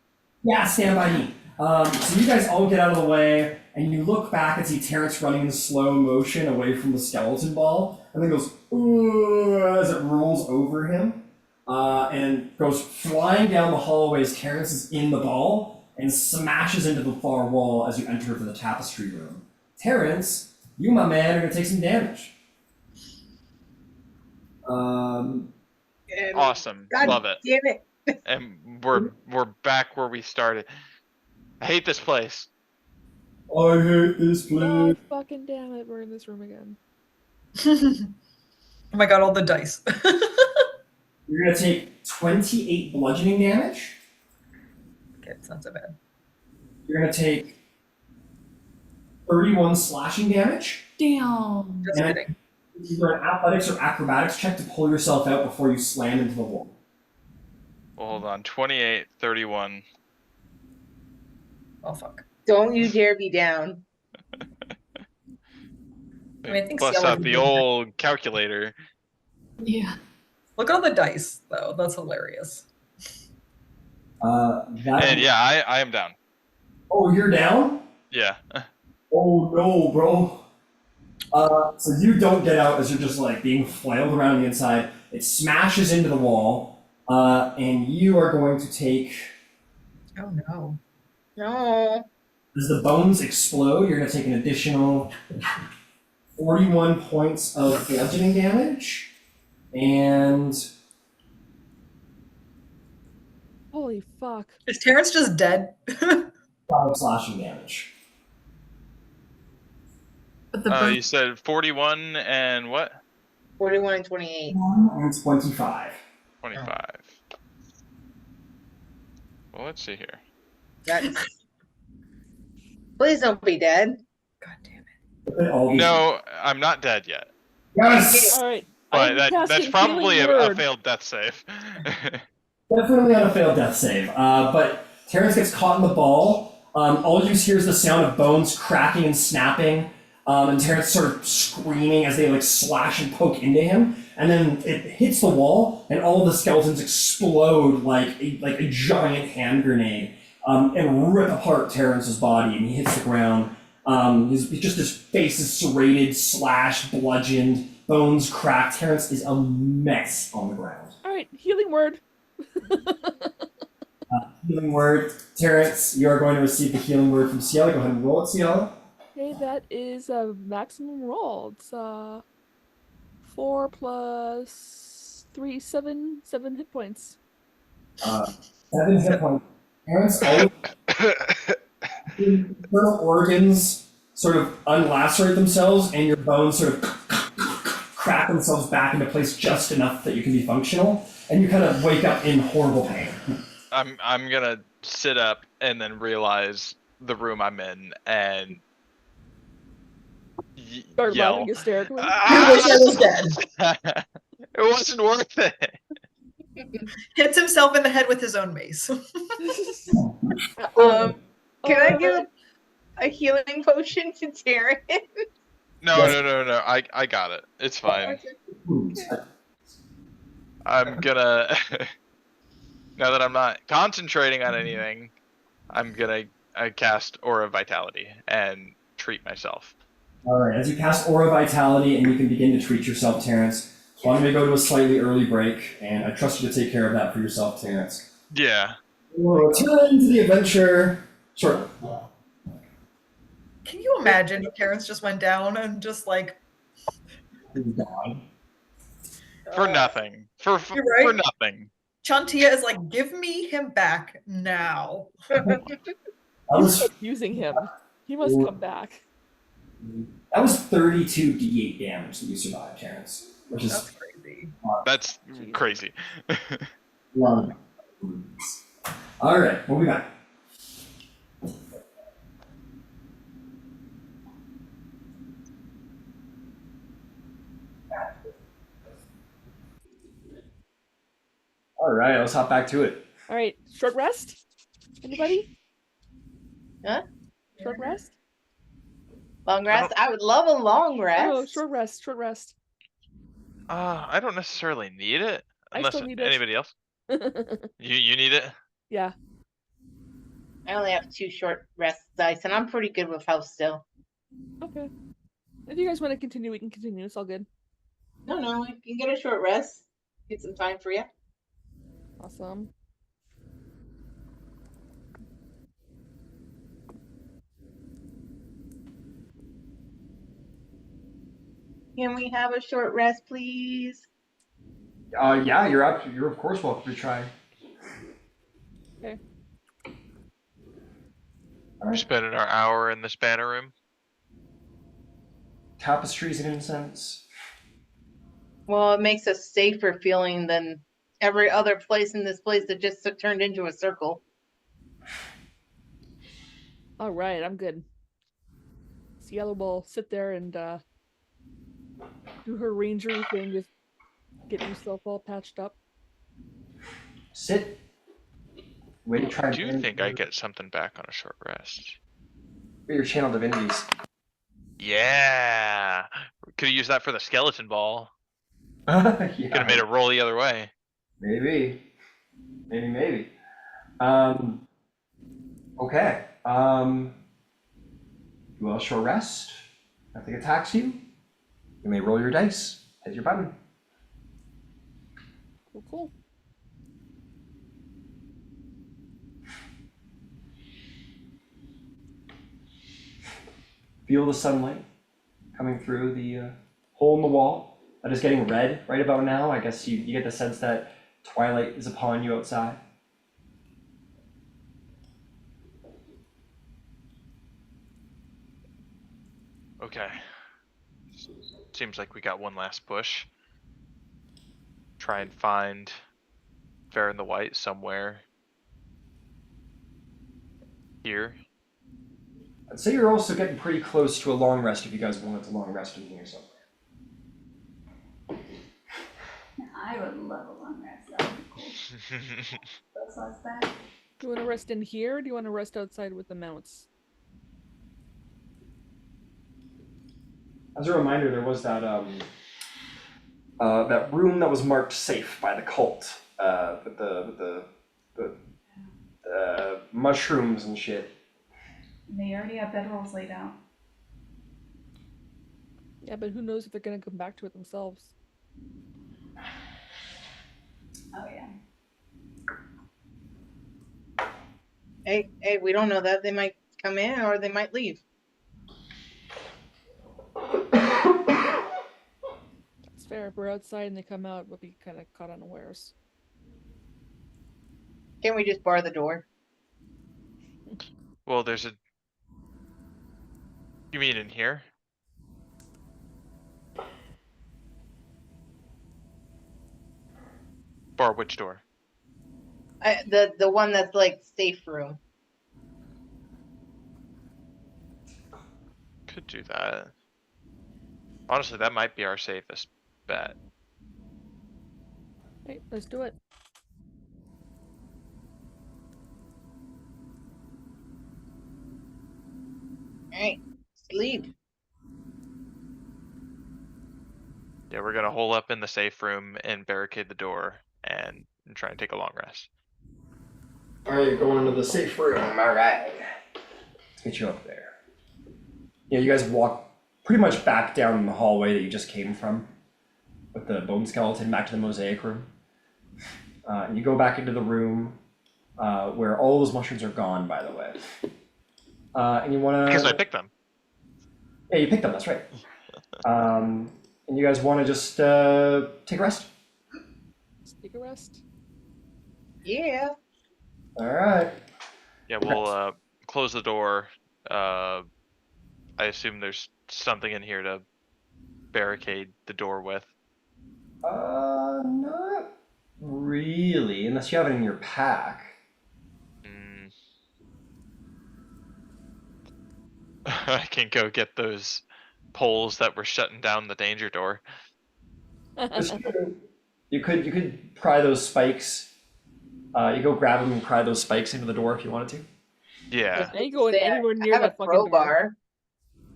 Yeah, Stand By Me. So you guys all get out of the way, and you look back and see Terrence running in slow motion away from the skeleton ball, and then goes, as it rolls over him. And goes flying down the hallway as Terrence is in the ball and smashes into the far wall as you enter the tapestry room. Terrence, you, my man, are going to take some damage. Awesome. God Love it. Damn it. And we're back where we started. I hate this place. I hate this God place. fucking damn it, we're in this room again. Oh my god, all the dice. You're going to take 28 bludgeoning damage. Okay, it's not so bad. You're going to take 31 slashing damage. Damn. Just And kidding. either an athletics or acrobatics check to pull yourself out before you slam into the wall. Well, hold on. 28, 31. Oh fuck. Don't you dare be down. I mean, I think Bust Ciela out can the do that. old calculator. Yeah. Look at all the dice, though. That's hilarious. And yeah, I am down. Oh, you're down? Yeah. Oh no, bro. So you don't get out as you're just like being flailed around the inside. It smashes into the wall, and you are going to take, Oh no. No. as the bones explode, you're going to take an additional 41 points of bludgeoning damage, and Holy fuck. Is Terrence just dead? 5 slashing damage. But the You said 41 and what? 41 and 28. And 25. 25. Well, let's see here. That's... Please don't be dead. God damn it. Look at all these- No, I'm not dead yet. Yes! Alright. But that's probably a failed death save. Definitely on a failed death save. But Terrence gets caught in the ball. All you hear is the sound of bones cracking and snapping, and Terrence sort of screaming as they like slash and poke into him. And then it hits the wall, and all of the skeletons explode like a giant hand grenade, and rip apart Terrence's body, and he hits the ground. His face is serrated, slashed, bludgeoned, bones cracked. Terrence is a mess on the ground. All right, healing word. Healing word. Terrence, you are going to receive the healing word from Ciela. Go ahead and roll it, Ciela. Okay, that is a maximum roll. It's 4 plus 3, 7 hit points. 7 hit points. Terrence, all of your internal organs sort of unlacerate themselves, and your bones sort of crack themselves back into place just enough that you can be functional, and you kind of wake up in horrible pain. I'm gonna sit up and then realize the room I'm in and Start yell. laughing hysterically. I wish I was dead. It wasn't worth it. Hits himself in the head with his own mace. Can I give a healing potion to Taryn? No, Yes. no. I got it. It's fine. I'm gonna now that I'm not concentrating on anything, I'm gonna cast Aura of Vitality and treat myself. Alright, as you cast Aura Vitality and you can begin to treat yourself, Terrence, why don't we go to a slightly early break, and I trust you to take care of that for yourself, Terrence. Yeah. We'll return to the adventure shortly. Can you imagine if Terrence just went down and just like For nothing. For You're right. for nothing. Chantia is like, give me him back now. That He's was, using him. He must come back. that was 32 d8 damage that you survived, Terrence, which That's is crazy. That's crazy. a lot of Alright, we'll be back. Alright, let's hop back to it. All right, short rest. Anybody? Huh? Short rest. Long rest? I would love a long rest. Oh, short rest. Short rest. I don't necessarily need it I unless still need it. anybody else. You need it? Yeah. I only have 2 short rest dice, and I'm pretty good with house still. Okay. If you guys want to continue, we can continue. It's all good. No, you can get a short rest. Get some time for you. Awesome. Can we have a short rest, please? Yeah, you're of course welcome to try. Okay. We're spending our hour in the spanner room. Tapestries and incense. Well, it makes us safer feeling than every other place in this place that just turned into a circle. All right, I'm good. Cielo will sit there and do her rangery thing with getting herself all patched up. Sit. Wait, try. I do think I get something back on a short rest. Your channel divinities. Yeah. Could have used that for the skeleton ball. Yeah. Could have made it roll the other way. Maybe. Okay. You will short rest. Nothing attacks you. You may roll your dice. Hit your button. Cool. Feel the sunlight coming through the hole in the wall that is getting red right about now. I guess you get the sense that twilight is upon you outside. Okay. Seems like we got one last push. Try and find Fair and the White somewhere here. I'd say you're also getting pretty close to a long rest if you guys wanted to long rest in here somewhere. I would love a long rest. That would be cool. That's less bad. Do you want to rest in here, or do you want to rest outside with the mounts? As a reminder, there was that room that was marked safe by the cult, with the mushrooms and shit. They already have bedrolls laid out. Yeah, but who knows if they're gonna come back to it themselves? Oh yeah. Hey, we don't know that. They might come in or they might leave. It's fair. If we're outside and they come out, we'll be kind of caught unawares. Can we just bar the door? Well, there's a. You mean in here? Bar which door? The one that's like safe room. Could do that. Honestly, that might be our safest bet. Hey, let's do it. All right, sleep. Yeah, we're gonna hole up in the safe room and barricade the door and try and take a long rest. Alright, you're going into the safe room. Alright. Let's get you up there. Yeah, you guys walk pretty much back down the hallway that you just came from with the bone skeleton back to the mosaic room. And you go back into the room where all those mushrooms are gone, by the way. And you want to... Because I picked them. Yeah, you picked them, that's right. And you guys want to just take a rest? Let's take a rest. Yeah. Alright. Yeah, we'll close the door. I assume there's something in here to barricade the door with. Not really, unless you have it in your pack. I can go get those poles that were shutting down the danger door. You could pry those spikes. You go grab them and pry those spikes into the door if you wanted to. Yeah. I ain't going anywhere near I have that a fucking door. crowbar.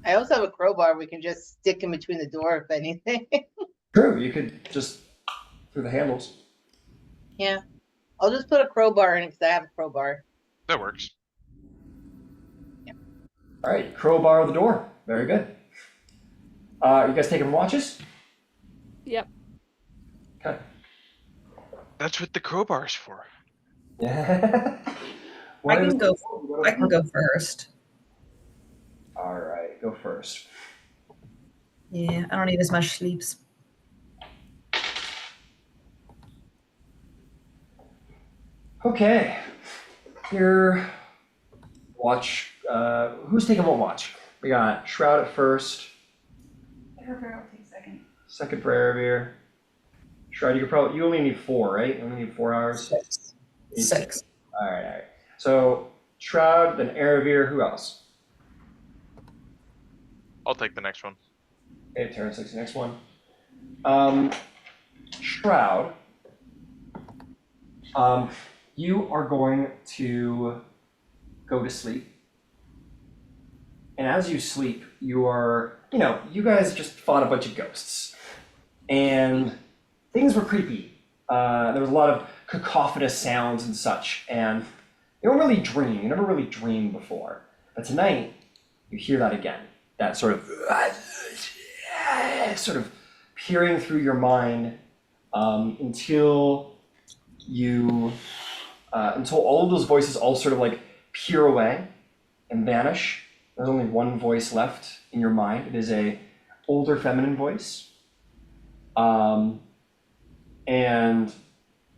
I also have a crowbar we can just stick in between the door if anything. True, you could just through the handles. Yeah. I'll just put a crowbar in it because I have a crowbar. That works. All right, crowbar the door. Very good. You guys taking watches? Yep. Okay. That's what the crowbar's for. Yeah. I can go first. All right, go first. Yeah, I don't need as much sleeps. Okay. Here, watch. Who's taking what watch? We got Shroud at first. Airfare will take second. Second for Aravir. Shroud, you only need 4, right? You only need 4 hours. Six. All right. So Shroud, then Aravir. Who else? I'll take the next one. Okay, Terrence takes the next one. Shroud. You are going to go to sleep. And as you sleep, you guys just fought a bunch of ghosts. And things were creepy. There was a lot of cacophonous sounds and such. And you don't really dream. You never really dreamed before. But tonight, you hear that again. That sort of peering through your mind until all of those voices all sort of like peer away and vanish. There's only one voice left in your mind. It is a older feminine voice. And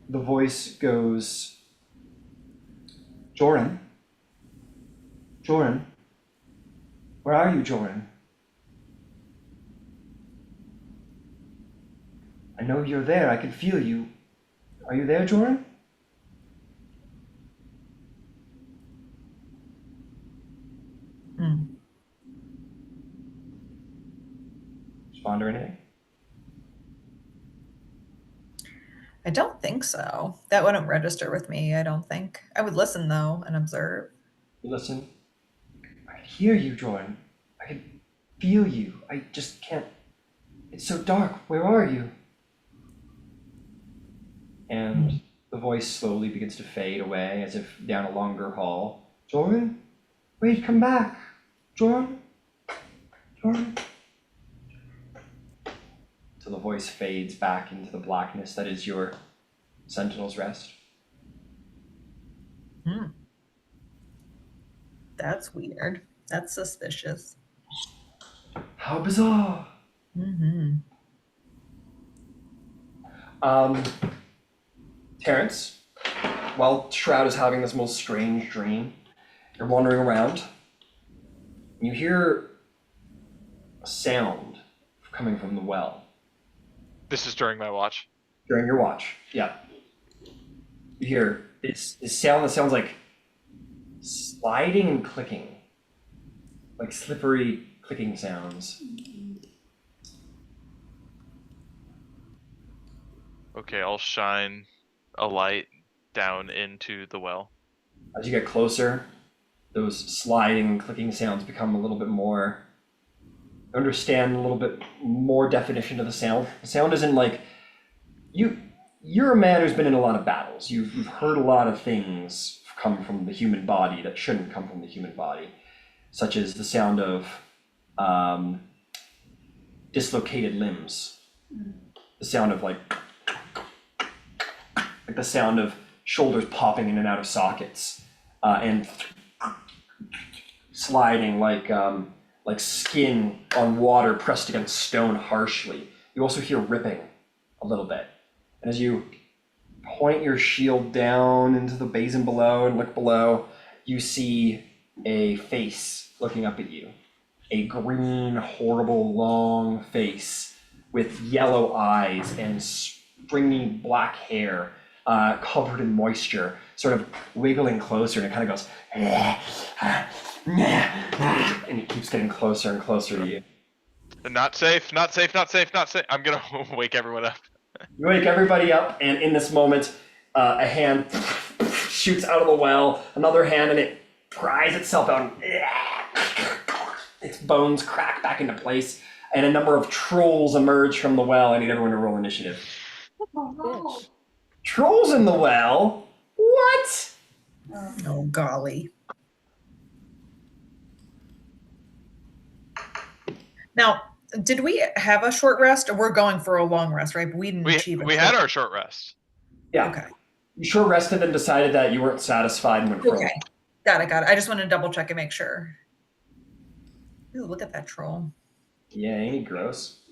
the voice goes, Joran, where are you, Joran? I know you're there. I can feel you. Are you there, Joran? Respond or anything? I don't think so. That wouldn't register with me, I don't think. I would listen though and observe. You listen. I can hear you, Jordan. I can feel you. I just can't. It's so dark. Where are you? And the voice slowly begins to fade away as if down a longer hall. Jordan? Wait, come back. Jordan? Jordan? Till the voice fades back into the blackness that is your Sentinel's Rest. That's weird. That's suspicious. How bizarre. Mm-hmm. Terrence, while Shroud is having this most strange dream, you're wandering around, and you hear a sound coming from the well. This is during my watch. During your watch, yeah. You hear this sound that sounds like sliding and clicking. Like slippery clicking sounds. Okay, I'll shine a light down into the well. As you get closer, those sliding and clicking sounds become a little bit more. You understand a little bit more definition to the sound. The sound isn't like you're a man who's been in a lot of battles. You've heard a lot of things come from the human body that shouldn't come from the human body, such as the sound of dislocated limbs, the sound of like the sound of shoulders popping in and out of sockets, and sliding like skin on water pressed against stone harshly. You also hear ripping a little bit. And as you point your shield down into the basin below and look below, you see a face looking up at you. A green, horrible, long face with yellow eyes and stringy black hair covered in moisture, sort of wiggling closer, and it kind of goes, and it keeps getting closer and closer to you. Not safe, not safe, not safe, not safe. I'm gonna wake everyone up. You wake everybody up, and in this moment, a hand shoots out of the well, another hand, and it pries itself out. Its bones crack back into place, and a number of trolls emerge from the well. I need everyone to roll initiative. Bitch. Trolls in the well? What? Oh, golly. Now, did we have a short rest, or we're going for a long rest, right? But we didn't achieve it. We had our short rest. Yeah. Okay. You sure rested and decided that you weren't satisfied and went troll. Okay. Got it. I just wanted to double check and make sure. Ooh, look at that troll. Yeah, ain't he gross?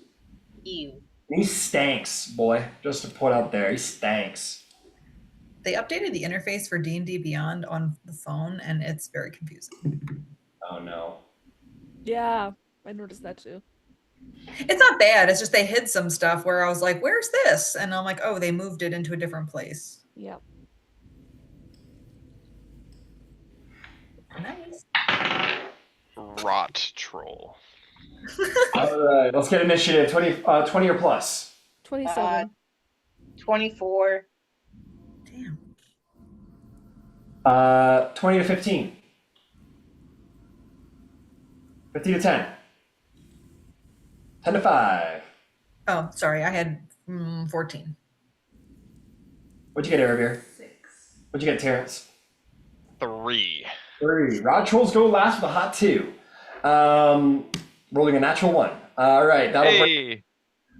Ew. He stanks, boy. Just to put out there, he stanks. They updated the interface for D&D Beyond on the phone, and it's very confusing. Oh no. Yeah, I noticed that too. It's not bad. It's just they hid some stuff where I was like, where's this? And I'm like, oh, they moved it into a different place. Yep. Nice. Rot troll. All right, let's get initiative. 20 or plus. 27. 24. Damn. 20 to 15. 15 to 10. 10 to 5. Oh, sorry. I had 14. What'd you get, Arabir? 6. What'd you get, Terrence? 3. 3. Rod trolls go last with a hot 2. Rolling a natural 1. All right, that'll work. Hey.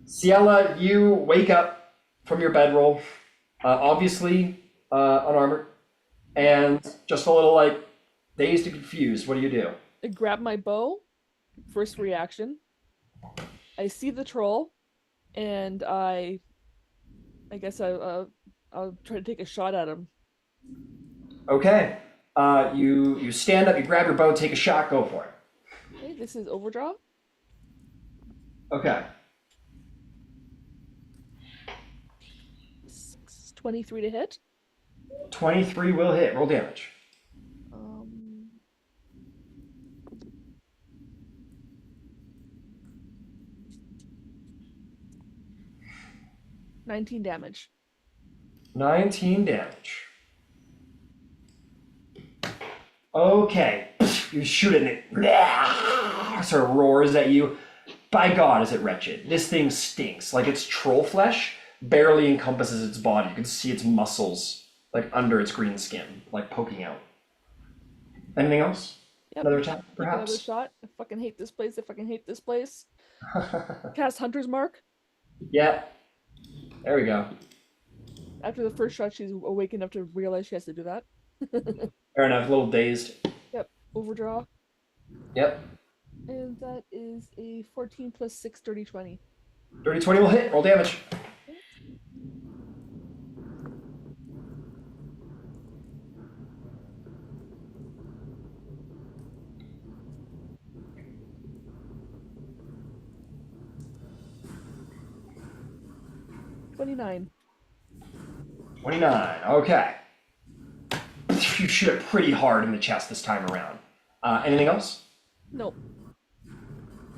Ciela, you wake up from your bedroll, obviously unarmored, and just a little like dazed and confused. What do you do? I grab my bow. First reaction. I see the troll, and I guess I'll try to take a shot at him. Okay. You stand up, you grab your bow, take a shot, go for it. Okay, this is overdraw. Okay. 23 to hit. 23 will hit. Roll damage. 19 damage. 19 damage. Okay. You shoot it and it sort of roars at you. By God, is it wretched. This thing stinks. Like its troll flesh barely encompasses its body. You can see its muscles like under its green skin, like poking out. Anything else? Yep. Another attack, Take another perhaps? shot. I fucking hate this place. I fucking hate this place. Cast Hunter's Mark. Yeah. There we go. After the first shot, she's awake enough to realize she has to do that. Fair enough. A little dazed. Yep. Overdraw. Yep. And that is a 14 plus 6, 30, 20. Dirty 20 will hit. Roll damage. $29. 29. Okay. You shoot it pretty hard in the chest this time around. Anything else? Nope.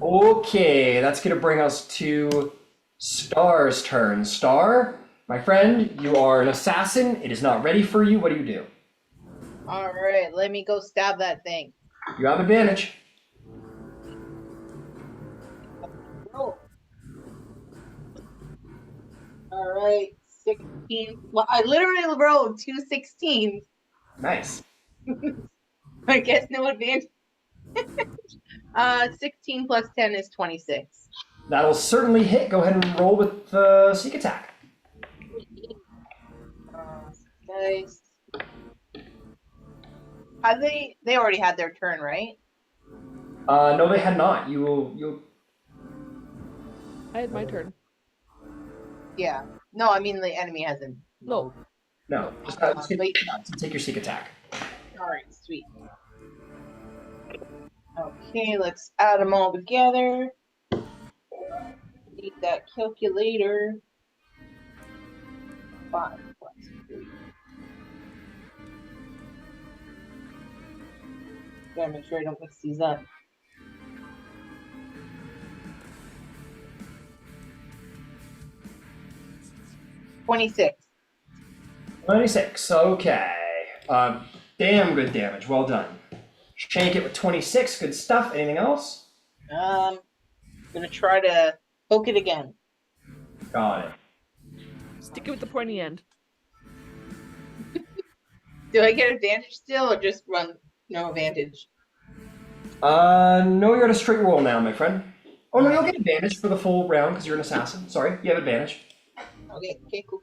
Okay, that's going to bring us to Star's turn. Star, my friend, you are an assassin. It is not ready for you. What do? All right, let me go stab that thing. You have advantage. Roll. All right, 16. Well, I literally rolled 2 16s. Nice. I guess no advantage. 16 plus 10 is 26. That'll certainly hit. Go ahead and roll with the sneak attack. Nice. Have they already had their turn, right? No, they had not. You'll. I had my turn. Yeah. No, I mean the enemy hasn't. No. No, just take your sneak attack. All right, sweet. Okay, let's add them all together. Need that calculator. 5 plus 3. Gotta make sure I don't mix these up. $26. 26. Okay. Damn good damage. Well done. Shank it with 26. Good stuff. Anything else? Gonna try to poke it again. Got it. Stick it with the pointy end. Do I get advantage still, or just run no advantage? No, you're at a straight roll now, my friend. Oh no, you'll get advantage for the full round because you're an assassin. Sorry, you have advantage. Okay, cool.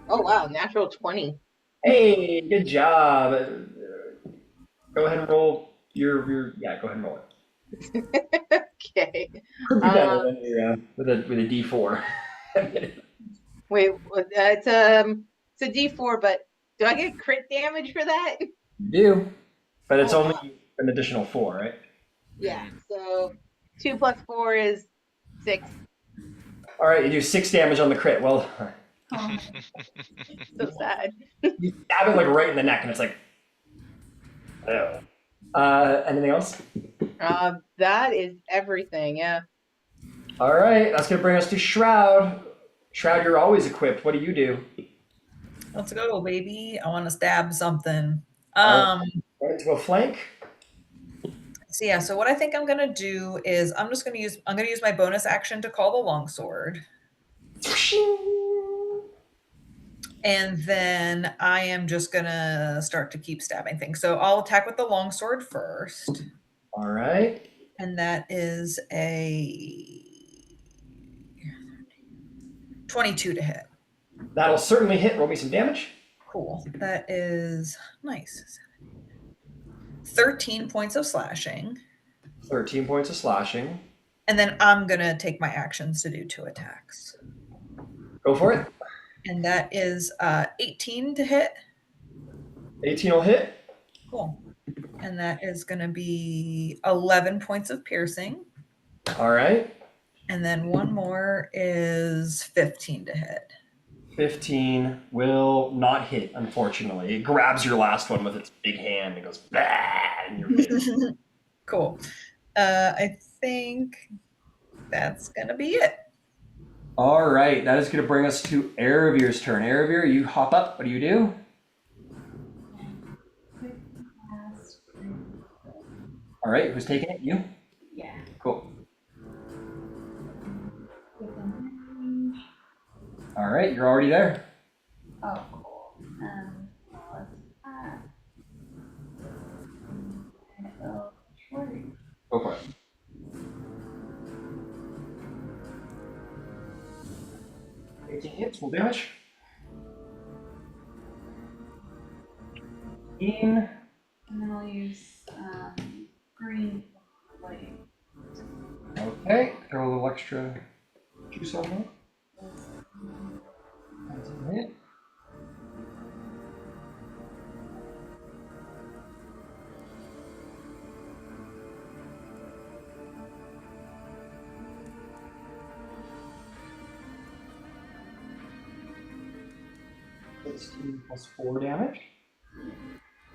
Oh wow, natural 20. Hey, good job. Go ahead and roll your yeah. Go ahead and roll it. Okay. Could be better than your, with a D4. Wait, it's a D4, but do I get crit damage for that? You do, but it's Oh, only wow. an additional 4, right? Yeah. So 2 plus 4 is 6. All right, you do 6 damage on the crit. Well, Oh, So sad. you stab it like right in the neck, and it's like, oh. Anything else? That is everything. Yeah. All right, that's gonna bring us to Shroud. Shroud, you're always equipped. What do? Let's go, baby. I want to stab something. Right into a flank. So yeah, so what I think I'm gonna do is I'm gonna use my bonus action to call the longsword. And then I am just gonna start to keep stabbing things. So I'll attack with the longsword first. All right. And that is a 22 to hit. That'll certainly hit. Roll me some damage. Cool. That is nice. 13 points of slashing. 13 points of slashing. And then I'm gonna take my actions to do 2 attacks. Go for it. And that is 18 to hit. 18 will hit. Cool. And that is going to be 11 points of piercing. All right. And then one more is 15 to hit. 15 will not hit, unfortunately. It grabs your last one with its big hand and goes, bah, in your face. Cool. I think that's going to be it. All right, that is going to bring us to Aravir's turn. Aravir, you hop up. What do you do? Quick cast. All right, who's taking it? You? Yeah. Cool. Within range. All right, you're already there. Oh, cool. Let's attack. And go short. Go for it. 18 hits, full damage. 15. And then I'll use green light. Okay, throw a little extra juice on that. That's a hit. Plus 4 damage.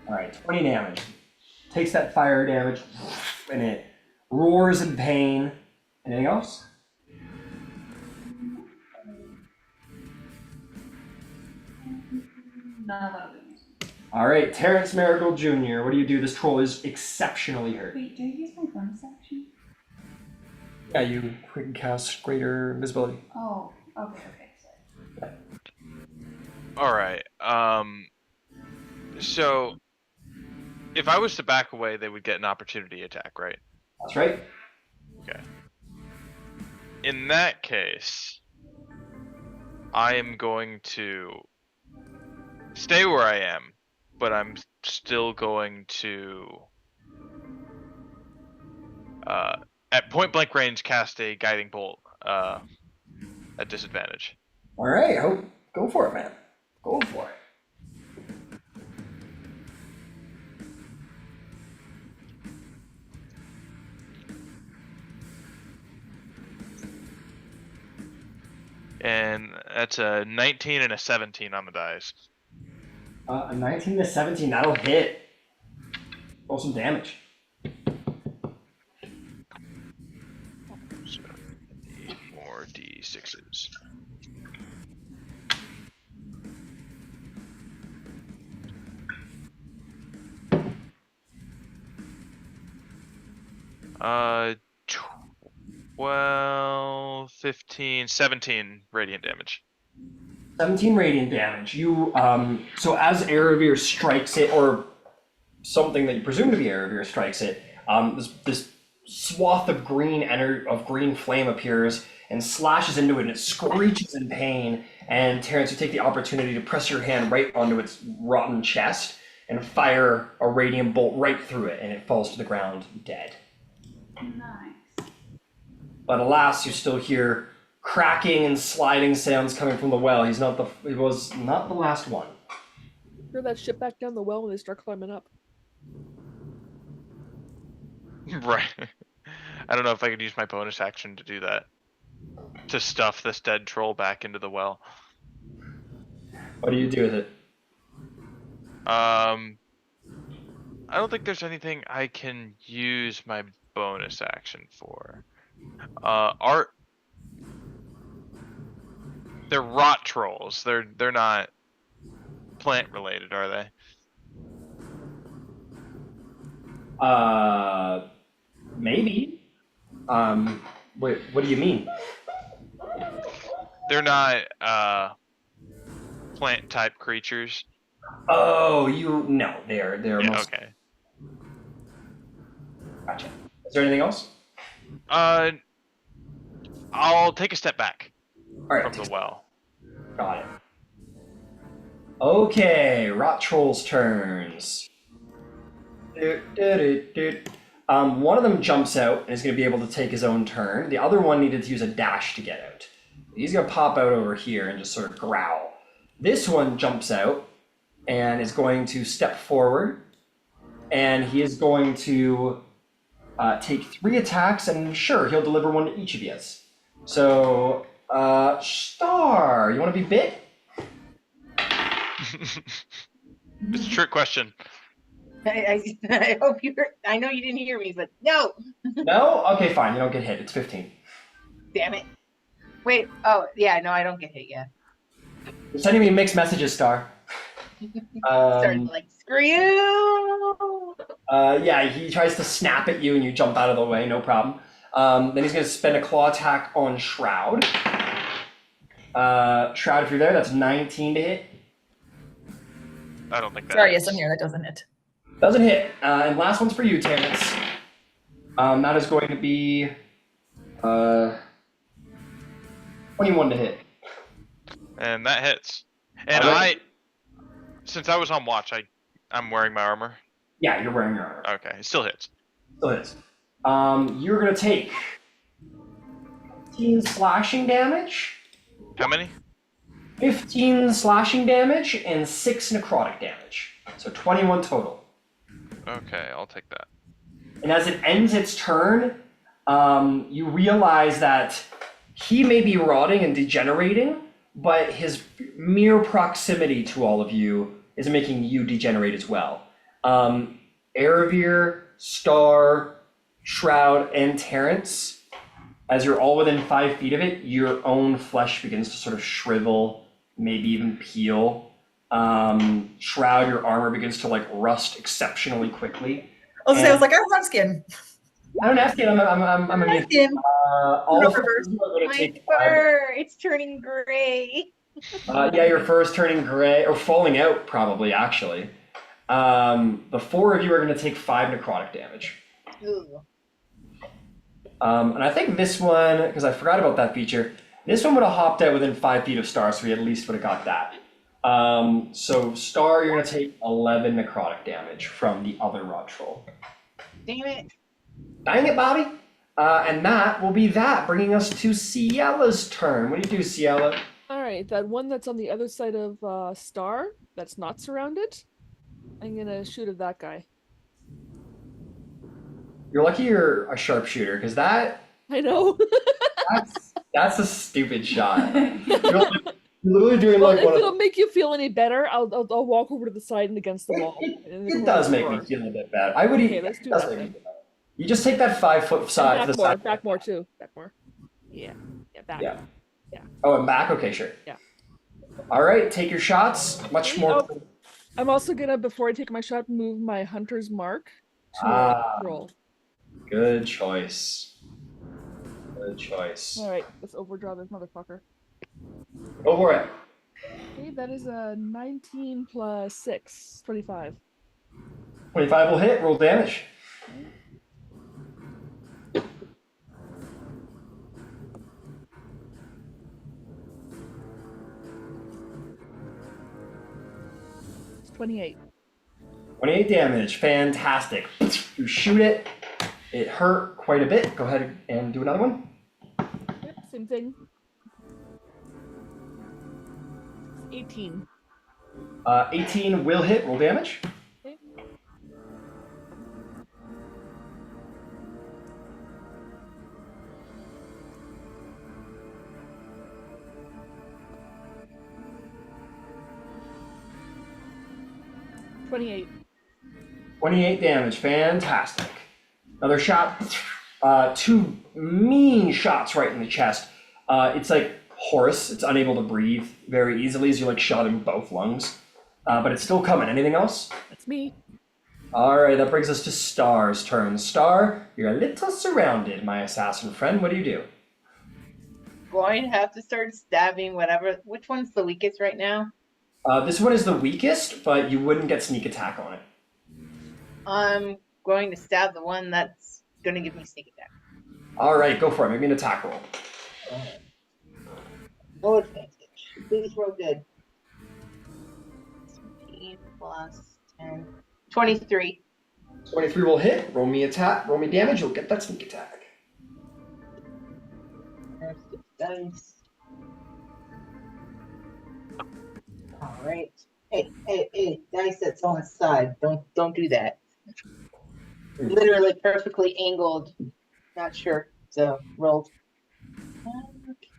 All right, 20 damage. Takes that fire damage and it roars in pain. Anything else? None of that other things. All right, Terrence Marigold Jr., what do you do? This troll is exceptionally hurt. Wait, do I use my bonus action? Yeah, you quick cast greater invisibility. Oh, okay, sorry. All right. So if I was to back away, they would get an opportunity attack, right? That's right. Okay. In that case, I am going to stay where I am, but I'm still going to at point blank range cast a guiding bolt at disadvantage. All right, go for it, man. Go for it. And that's a 19 and a 17 on the dice. A 19 to 17, that'll hit. Roll some damage. So 8 more d6s. Uh, 12, 15, 17 radiant damage. 17 radiant damage. You so as Aravir strikes it, or something that you presume to be Aravir strikes it, this swath of green flame appears and slashes into it, and it screeches in pain. And Terrence, you take the opportunity to press your hand right onto its rotten chest and fire a radiant bolt right through it, and it falls to the ground dead. Nice. But alas, you still hear cracking and sliding sounds coming from the well. He was not the last one. Throw that shit back down the well when they start climbing up. Right. I don't know if I could use my bonus action to do that. To stuff this dead troll back into the well. What do you do with it? I don't think there's anything I can use my bonus action for. They're rot trolls. They're not plant related, are they? Maybe. Wait, what do you mean? They're not plant type creatures. Oh, no, they're Yeah, most. okay. Gotcha. Is there anything else? I'll take a step back All right. from the well. Got it. Okay, Rot Troll's turns. One of them jumps out and is going to be able to take his own turn. The other one needed to use a dash to get out. He's going to pop out over here and just sort of growl. This one jumps out and is going to step forward, and he is going to take 3 attacks, and sure, he'll deliver one to each of you. So, Star, you want to be big? It's a trick question. I hope you heard. I know you didn't hear me, but no. No? Okay, fine. You don't get hit. It's 15. Damn it. Wait. Oh, yeah. No, I don't get hit yet. You're sending me mixed messages, Star. Started like, screw you. Yeah, he tries to snap at you and you jump out of the way, no problem. Then he's going to spend a claw attack on Shroud. Shroud, if you're there, that's 19 to hit. I don't think that. Sorry, hits. yes, I'm here. That doesn't hit. Doesn't hit. And last one's for you, Terrence. That is going to be 21 to hit. And that hits. And Alright. since I was on watch, I'm wearing my armor. Yeah, you're wearing your armor. Okay, it still hits. Still hits. You're going to take 15 slashing damage. How many? 15 slashing damage and 6 necrotic damage. So 21 total. Okay, I'll take that. And as it ends its turn, you realize that he may be rotting and degenerating, but his mere proximity to all of you is making you degenerate as well. Erebir, Star, Shroud, and Terrence, as you're all within 5 feet of it, your own flesh begins to sort of shrivel, maybe even peel. Shroud, your armor begins to like rust exceptionally quickly. I was like, I have rough skin. I don't ask it. I'm a Rough skin. all No of reverse. you are going to My take fur, it's turning gray. yeah, your fur is turning gray or falling out, probably actually. The 4 of you are going to take 5 necrotic damage. Ugh. And I think this one, because I forgot about that feature, this one would have hopped out within 5 feet of Star, so we at least would have got that. So Star, you're going to take 11 necrotic damage from the other rod troll. Damn it. Dang it, Bobby! And that will be that, bringing us to Ciella's turn. What do you do, Ciella? All right, that one that's on the other side of Star, that's not surrounded. I'm gonna shoot at that guy. You're lucky you're a sharpshooter, because I know. that's a stupid shot. You're literally doing Well, like if one of it'll make you feel any better, I'll walk over to the side and against the wall. It does make me feel a bit bad. I would Okay, let's do that then. You just take that 5 foot side to the side. Back more too. Back more. Yeah, back. Yeah. Yeah. Oh, and back? Okay, sure. Yeah. All right, take your shots. Much more. Oh, I'm also gonna, before I take my shot, move my hunter's mark to roll. Good choice. Good choice. All right, let's overdraw this motherfucker. Go for it. Okay, that is a 19 plus 6, 25. 25 will hit. Roll damage. It's 28. 28 damage. Fantastic. You shoot it. It hurt quite a bit. Go ahead and do another one. Yep, same thing. 18. 18 will hit. Roll damage. Okay. $28. 28 damage. Fantastic. Another shot. 2 mean shots right in the chest. It's like hoarse. It's unable to breathe very easily as you like shot in both lungs. But it's still coming. Anything else? That's me. All right, that brings us to Star's turn. Star, you're a little surrounded, my assassin friend. What do you do? Going to have to start stabbing whatever. Which one's the weakest right now? This one is the weakest, but you wouldn't get sneak attack on it. I'm going to stab the one that's going to give me sneak attack. All right, go for it. Maybe an attack roll. No advantage. Please roll good. 17 plus 10. 23. 23 will hit. Roll me attack. Roll me damage. You'll get that sneak attack. There's 6 dice. All right. Hey, dice that's on the side. Don't do that. Literally perfectly angled. Not sure. So rolled. Okay.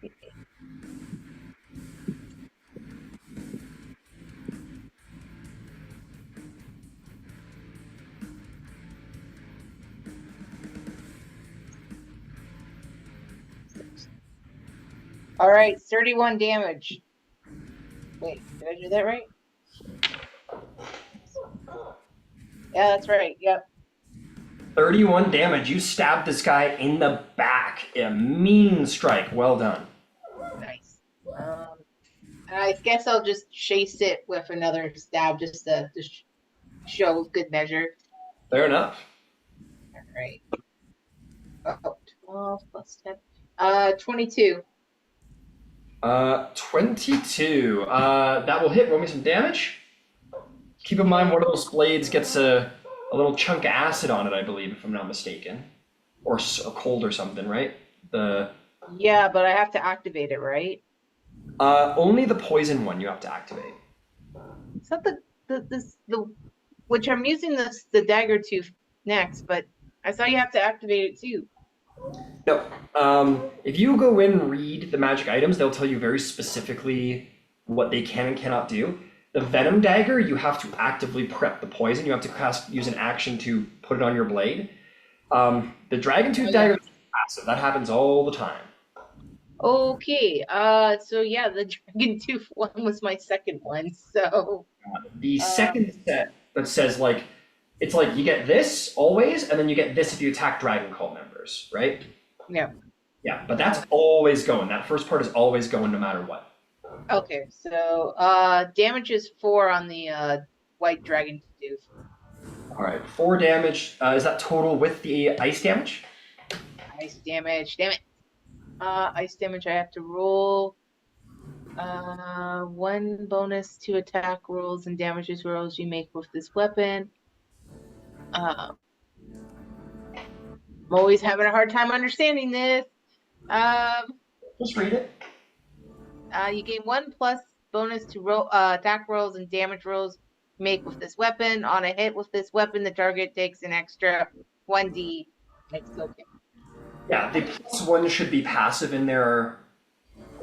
All right, 31 damage. Wait, did I do that right? Yeah, that's right. Yep. 31 damage. You stabbed this guy in the back. A mean strike. Well done. Nice. I guess I'll just chase it with another stab just to show good measure. Fair enough. All right. Oh, 12 plus 10. 22. 22. That will hit. Roll me some damage. Keep in mind, one of those blades gets a little chunk of acid on it, I believe, if I'm not mistaken. Or cold or something, right? Yeah, but I have to activate it, right? Only the poison one you have to activate. It's not the which I'm using the dagger to next, but I saw you have to activate it too. No. If you go in and read the magic items, they'll tell you very specifically what they can and cannot do. The venom dagger, you have to actively prep the poison. You have to use an action to put it on your blade. The dragon tooth dagger is passive. That happens all the time. Okay. So yeah, the dragon tooth one was my second one. So the second set that says like it's like you get this always, and then you get this if you attack dragon cult members, right? Yeah. Yeah, but that's always going. That first part is always going no matter what. Okay, so damage is 4 on the white dragon tooth. All right, 4 damage. Is that total with the ice damage? Ice damage, damn it. Ice damage I have to roll 1 bonus to attack rolls and damages rolls you make with this weapon. I'm always having a hard time understanding this. Just read it. You gain 1 plus bonus to roll attack rolls and damage rolls you make with this weapon. On a hit with this weapon, the target takes an extra 1d. It's okay. Yeah, the +1 should be passive in there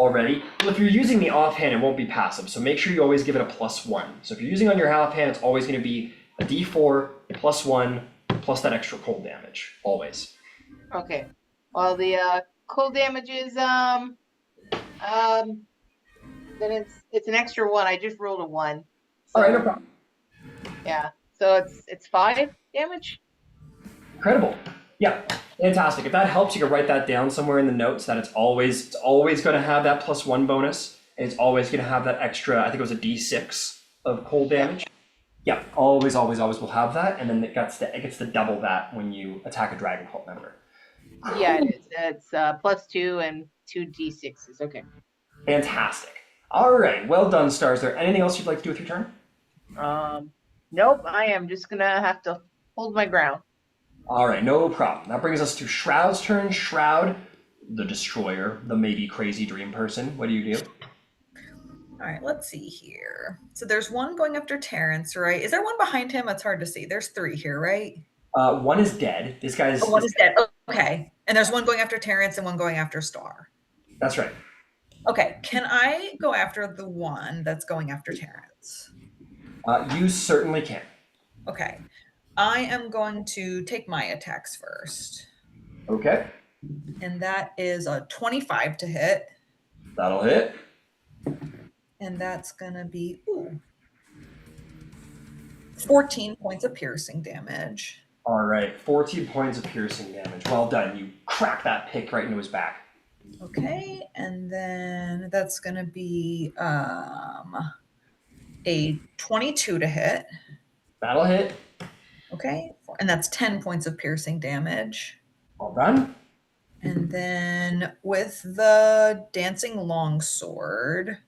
already. Well, if you're using the offhand, it won't be passive. So make sure you always give it a +1. So if you're using on your offhand, it's always going to be a d4 +1 plus that extra cold damage. Always. Okay. Well, the cold damage is then it's an extra 1. I just rolled a 1. So, All right, no problem. Yeah. So it's 5 damage. Incredible. Yeah, fantastic. If that helps, you can write that down somewhere in the notes that it's always going to have that +1 bonus, and it's always going to have that extra. I think it was a d6 of cold damage. Yeah, always will have that, and then it gets to double that when you attack a dragon cult member. Yeah, it is. It's +2 and 2 d6s. Okay. Fantastic. All right, well done, Stars. Is there anything else you'd like to do with your turn? Nope. I am just gonna have to hold my ground. All right, no problem. That brings us to Shroud's turn. Shroud, the destroyer, the maybe crazy dream person. What do you do? All right, let's see here. So there's one going after Terrence, right? Is there one behind him? It's hard to see. There's 3 here, right? One is dead. This guy's. One is dead. Okay. And there's one going after Terrence and one going after Star. That's right. Okay. Can I go after the one that's going after Terrence? You certainly can. Okay. I am going to take my attacks first. Okay. And that is a 25 to hit. That'll hit. And that's going to be 14 points of piercing damage. All right, 14 points of piercing damage. Well done. You crack that pick right into his back. Okay, and then that's going to be a 22 to hit. That'll hit. Okay, and that's 10 points of piercing damage. All done. And then with the dancing longsword,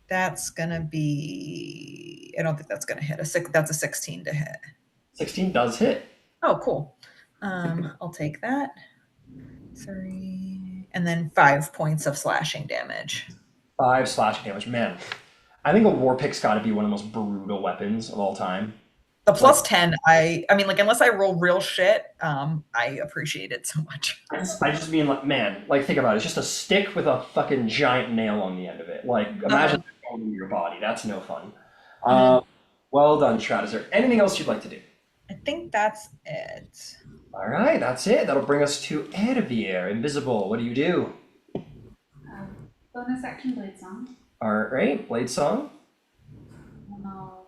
that's going to be, I don't think that's going to hit. That's a 16 to hit. 16 does hit. Oh, cool. I'll take that. 3, and then 5 points of slashing damage. 5 slashing damage. Man, I think a war pick's got to be one of the most brutal weapons of all time. The plus 10, I mean, like, unless I roll real shit, I appreciate it so much. I just mean, like, man, like, think about it. It's just a stick with a fucking giant nail on the end of it. Like, imagine that going into your body. That's no fun. Well done, Shroud. Is there anything else you'd like to do? I think that's it. All right, that's it. That'll bring us to Edivir, invisible. What do you do? Bonus action blade song. Alright, Blade Song. No.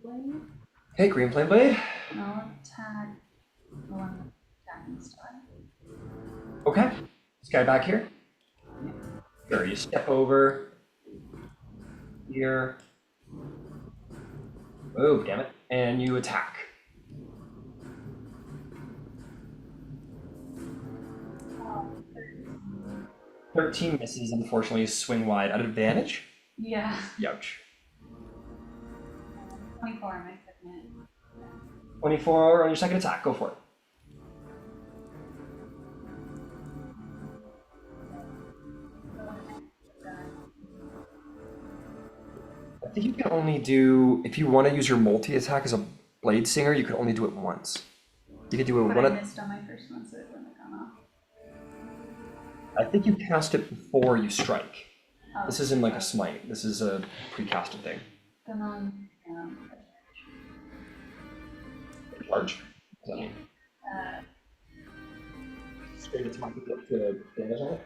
Blade. Okay, Green Flame Blade. No attack. The one with attacking style. Okay. This guy back here. Sure, you step over here. Oh, damn it. And you attack. Oh, 13 misses, unfortunately, swing wide. At advantage? yeah. Youch. 24 on my second. 24 on your second attack. Go for it. I think you can only do, if you want to use your multi-attack as a Blade Singer, you can only do it once. You can do it But one. I missed on my first one, so it wouldn't have gone off. I think you cast it before you strike. Oh, This isn't like a smite. This is a pre-casted thing. Then on Large. What does that mean? uh, Straight attack to get the damage on it?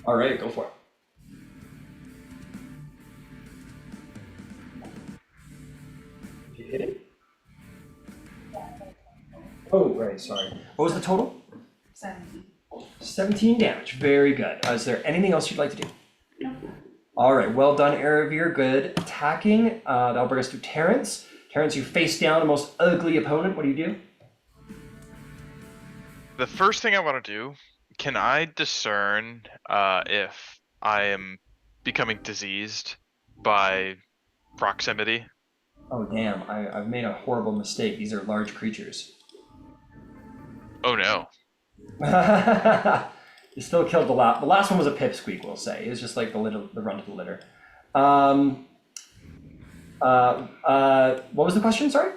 Alright, go for it. Did you hit it? Oh, right, sorry. What was the total? 17. 17 damage. Very good. Is there anything else you'd like to do? Nope. Alright, well done, Aravir. Good attacking. That'll bring us to Terrence. Terrence, you face down a most ugly opponent. What do you do? The first thing I want to do, can I discern if I am becoming diseased by proximity? Oh, damn. I've made a horrible mistake. These are large creatures. Oh no. You still killed the last. The last one was a pipsqueak, we'll say. It was just like the run to the litter. What was the question? Sorry.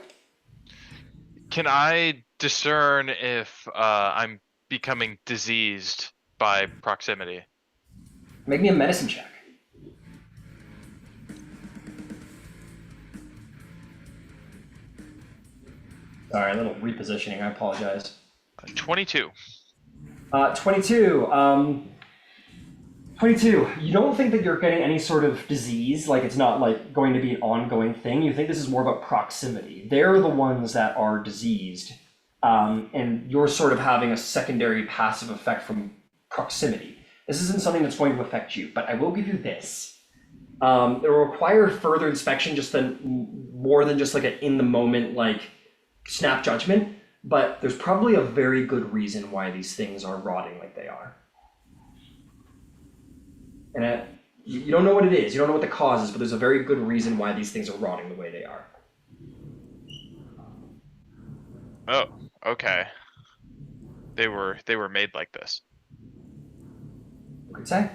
Can I discern if I'm becoming diseased by proximity? Make me a medicine check. Sorry, a little repositioning. I apologize. 22. 22. 22. You don't think that you're getting any sort of disease, like it's not like going to be an ongoing thing. You think this is more about proximity. They're the ones that are diseased, and you're sort of having a secondary passive effect from proximity. This isn't something that's going to affect you, but I will give you this. It will require further inspection, just more than just like an in the moment like snap judgment. But there's probably a very good reason why these things are rotting like they are. And you don't know what it is, you don't know what the cause is, but there's a very good reason why these things are rotting the way they are. Oh, okay. They were made like this. You could say.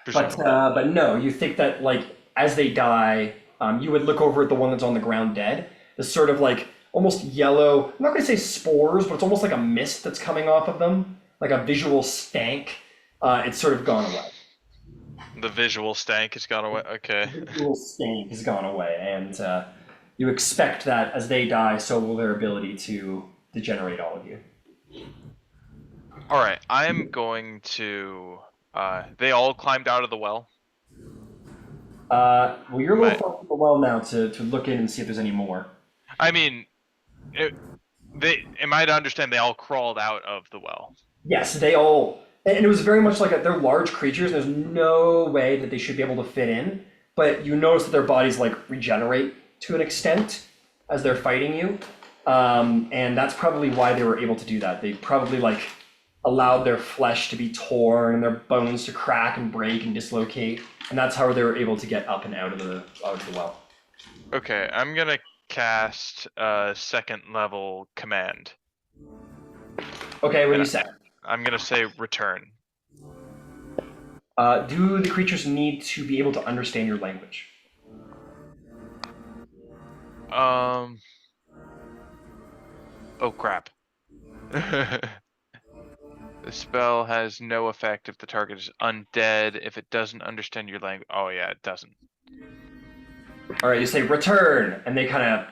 Presumably. But no, you think that like as they die, you would look over at the one that's on the ground dead. This sort of like almost yellow, I'm not going to say spores, but it's almost like a mist that's coming off of them, like a visual stank. It's sort of gone away. The visual stank has gone away. Okay. The visual stank has gone away, and you expect that as they die, so will their ability to degenerate all of you. All right. I am going to. They all climbed out of the well. Well, you're a little far from the well now to look in and see if there's any more. I mean, am I to understand they all crawled out of the well? Yes, they all, and it was very much like they're large creatures, and there's no way that they should be able to fit in, but you notice that their bodies like regenerate to an extent as they're fighting you, and that's probably why they were able to do that. They probably like allowed their flesh to be torn and their bones to crack and break and dislocate, and that's how they were able to get up and out of the well. Okay, I'm gonna cast second level command. Okay, what do you say? I'm gonna say return. Do the creatures need to be able to understand your language? Oh crap. The spell has no effect if the target is undead. If it doesn't understand your language, oh yeah, it doesn't. All right, you say return, and they kind of,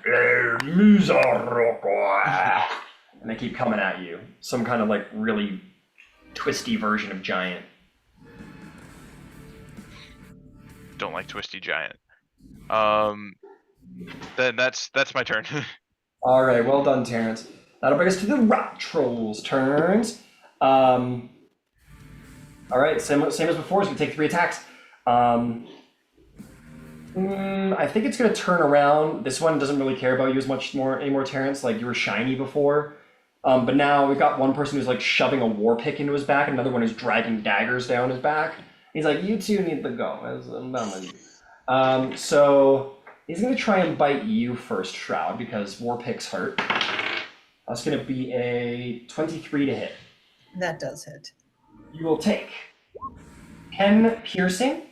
and they keep coming at you. Some kind of like really twisty version of giant. Don't like twisty giant. Then that's my turn. All right, well done, Terrence. That'll bring us to the rock trolls' turns. All right, same as before. It's gonna take 3 attacks. I think it's gonna turn around. This one doesn't really care about you as much anymore, Terrence. Like you were shiny before, but now we've got one person who's like shoving a war pick into his back, another one who's dragging daggers down his back. He's like, "You two need to go." I'm done with you. So he's gonna try and bite you first, Shroud, because war picks hurt. That's gonna be a 23 to hit. That does hit. You will take 10 piercing,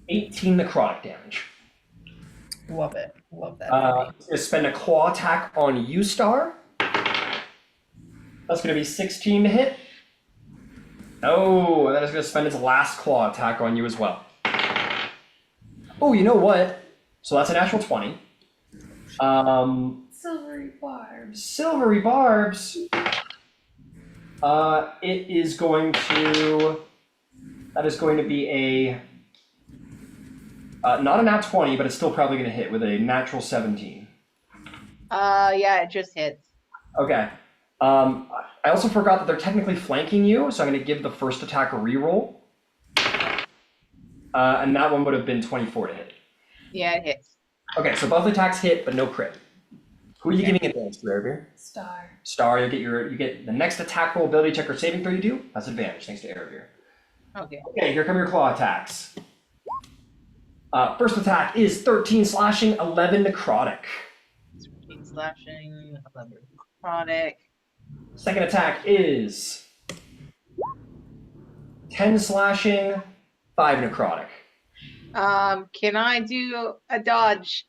18 necrotic damage. Love it. Love that. He's gonna spend a claw attack on you, Star. That's gonna be 16 to hit. Oh, and then it's gonna spend its last claw attack on you as well. Oh, you know what? So that's a natural 20. Silvery barbs. Silvery barbs. It is going to. That is going to be a. Not a nat 20, but it's still probably going to hit with a natural 17. Yeah, it just hits. Okay. I also forgot that they're technically flanking you, so I'm going to give the first attack a reroll. And that one would have been 24 to hit. Yeah, it hits. Okay, so both attacks hit, but no crit. Who are you giving advantage to, Erebir? Star. Star, you get the next attack roll, ability check, or saving throw you do. That's advantage, thanks to Erebir. Okay. Okay, here come your claw attacks. First attack is 13 slashing, 11 necrotic. 13 slashing, 11 necrotic. Second attack is 10 slashing, 5 necrotic. Can I do a dodge?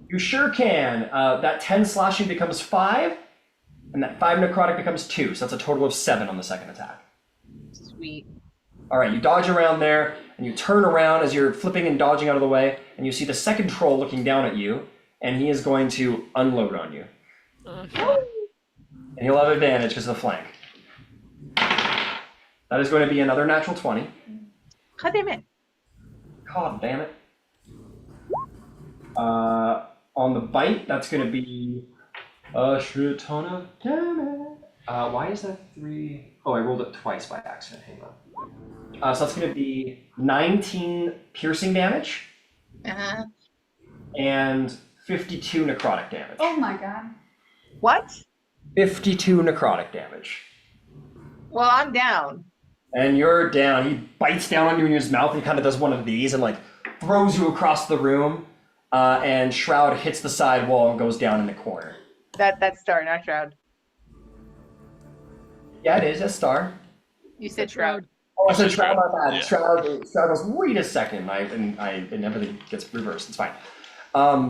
You sure can. That 10 slashing becomes 5, and that 5 necrotic becomes 2, so that's a total of 7 on the second attack. Sweet. All right, you dodge around there, and you turn around as you're flipping and dodging out of the way, and you see the second troll looking down at you, and he is going to unload on you. And he'll have advantage because of the flank. That is going to be another natural 20. God damn it. God damn it. On the bite, that's going to be a shit ton of damage. Why is that 3? Oh, I rolled it twice by accident. Hang on. So that's going to be 19 piercing damage Uh-huh. and 52 necrotic damage. Oh my god. What? 52 necrotic damage. Well, I'm down. And you're down. He bites down on you in his mouth and kind of does one of these and like throws you across the room. And Shroud hits the side wall and goes down in the corner. That's Star, not Shroud. Yeah, it is a star. You said Shroud. Oh, I said Shroud. My bad. Yeah. Shroud goes, wait a second. And everything gets reversed. It's fine.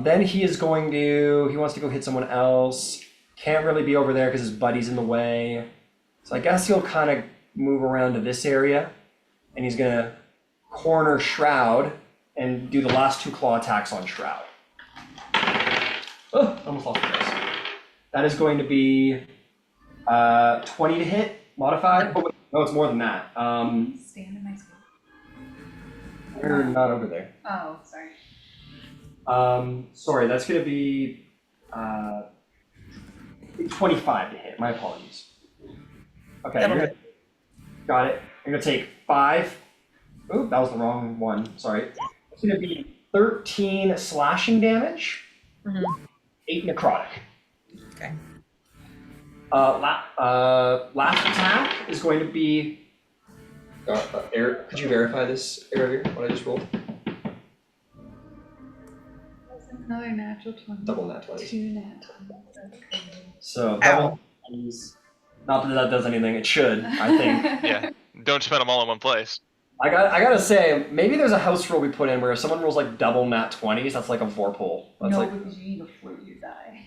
Then he wants to go hit someone else. Can't really be over there because his buddy's in the way. So I guess he'll kind of move around to this area. And he's going to corner Shroud and do the last 2 claw attacks on Shroud. Oh, almost lost the dice. That is going to be 20 to hit, modified. Oh, wait, no, it's more than that. Stand in my school. You're not over there. Oh, sorry. Sorry, that's going to be 25 to hit. My apologies. Okay, That'll you're gonna, got it. You're going to take 5. Oop, that was the wrong one. Sorry. It's going to be 13 slashing damage, 8 necrotic. Okay. Last attack is going to be. Could you verify this, Erebir, what I just rolled? Another natural 20. Double nat 20. 2 nat 20. That's crazy. So double. Not that that does anything. It should, I think. Yeah. Don't spend them all in one place. I gotta say, maybe there's a house rule we put in where if someone rolls like double nat 20s, that's like a vorpal. That's No, like, because you need a flute, you die.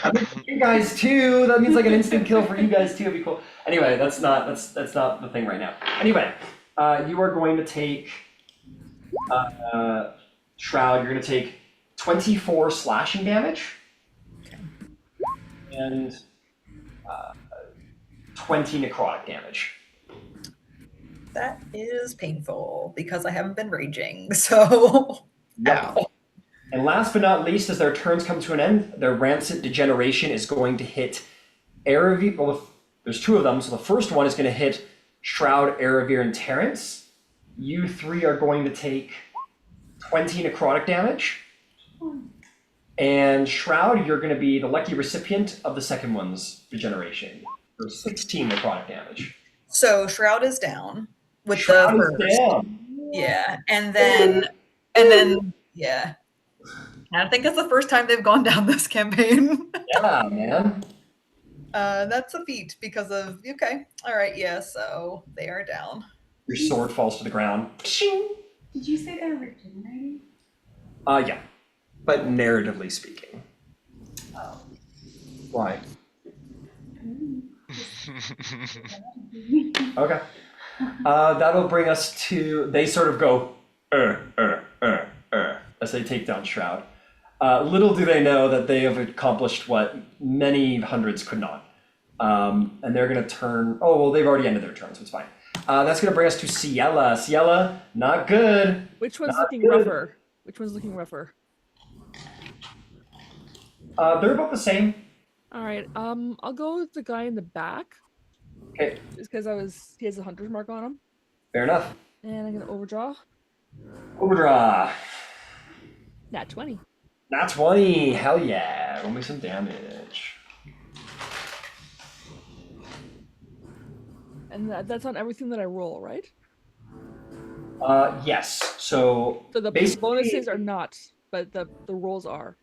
I mean, for you guys too. That means like an instant kill for you guys too. It'd be cool. Anyway, that's not the thing right now. Anyway, you are going to take Shroud, you're going to take 24 slashing damage. Okay. And 20 necrotic damage. That is painful because I haven't been raging, so. Yep. And last but not least, as their turns come to an end, their Rancid Degeneration is going to hit Erebir. Well, there's two of them, so the first one is going to hit Shroud, Erebir, and Terrence. You three are going to take 20 necrotic damage. And Shroud, you're going to be the lucky recipient of the second one's degeneration for 16 necrotic damage. So Shroud is down with Shroud the is first. down. Yeah, and then yeah. And I think it's the first time they've gone down this campaign. Yeah, man. That's a feat because of okay. All right, yeah. So they are down. Your sword falls to the ground. Did you say they're regenerating? Yeah, but narratively speaking. Oh. Why? Okay. That'll bring us to, they sort of go, as they take down Shroud. Little do they know that they have accomplished what many hundreds could not. And they're going to turn, oh, well, they've already ended their turn, so it's fine. That's going to bring us to Ciela. Ciela, not good. Which one's Not looking good. rougher? Which one's looking rougher? They're about the same. All right. I'll go with the guy in the back. Okay, Just because he has a hunter's mark on him. fair enough. And I'm gonna overdraw. Overdraw. Nat 20. Nat 20. Hell yeah. Roll me some damage. And that's on everything that I roll, right? Yes. So So the basically, bonuses are not, but the rolls are.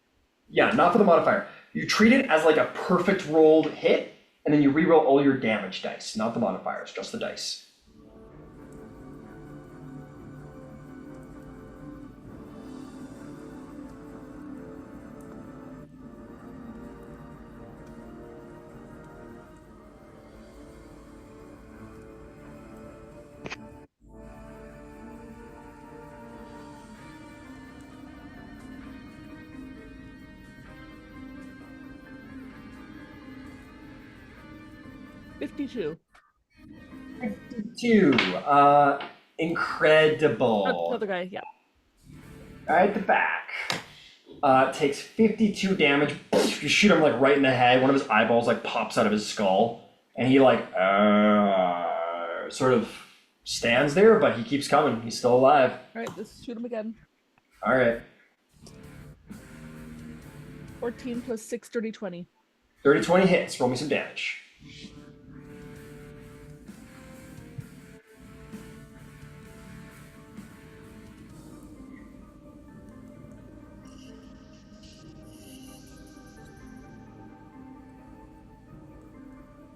yeah, not for the modifier. You treat it as like a perfect rolled hit, and then you reroll all your damage dice, not the modifiers, just the dice. $52. 52. Incredible. Another guy, yeah. Right at the back. Takes 52 damage. You shoot him like right in the head. One of his eyeballs like pops out of his skull, and he like sort of stands there, but he keeps coming. He's still alive. All right, let's shoot him again. All right. 14 plus 6, 30, 20. 30, 20 hits. Roll me some damage.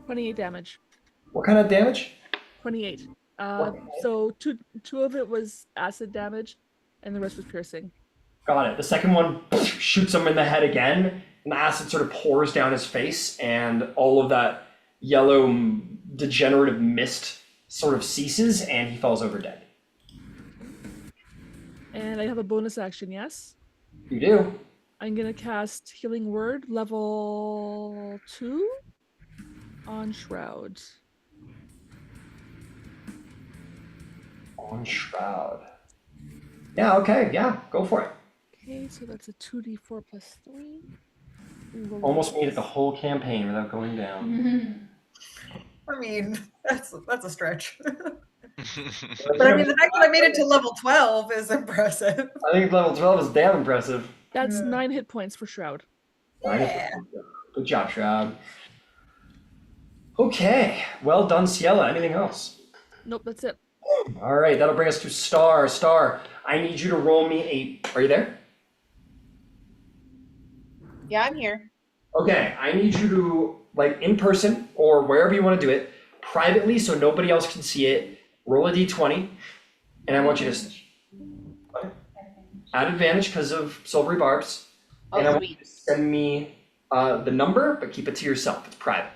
$28 damage. What kind of damage? 28. What? So two of it was acid damage, and the rest was piercing. Got it. The second one shoots him in the head again, and the acid sort of pours down his face, and all of that yellow degenerative mist sort of ceases, and he falls over dead. And I have a bonus action, yes? You do. I'm going to cast Healing Word, level 2, on Shroud. On Shroud. Yeah, okay, yeah, go for it. Okay, so that's a 2d4 plus 3. Almost made it the whole campaign without going down. I mean, that's a stretch. But I mean, the fact that I made it to level 12 is impressive. I think level 12 is damn impressive. That's 9 hit points for Shroud. Yeah. Good job, Shroud. Okay, well done, Ciela. Anything else? Nope, that's it. All right, that'll bring us to Star. Star, I need you to roll me a... Are you there? Yeah, I'm here. Okay, I need you to, like, in person or wherever you want to do it, privately so nobody else can see it, roll a d20, and I want you to add advantage because of silvery barbs, and I want you to send me the number, but keep it to yourself. It's private.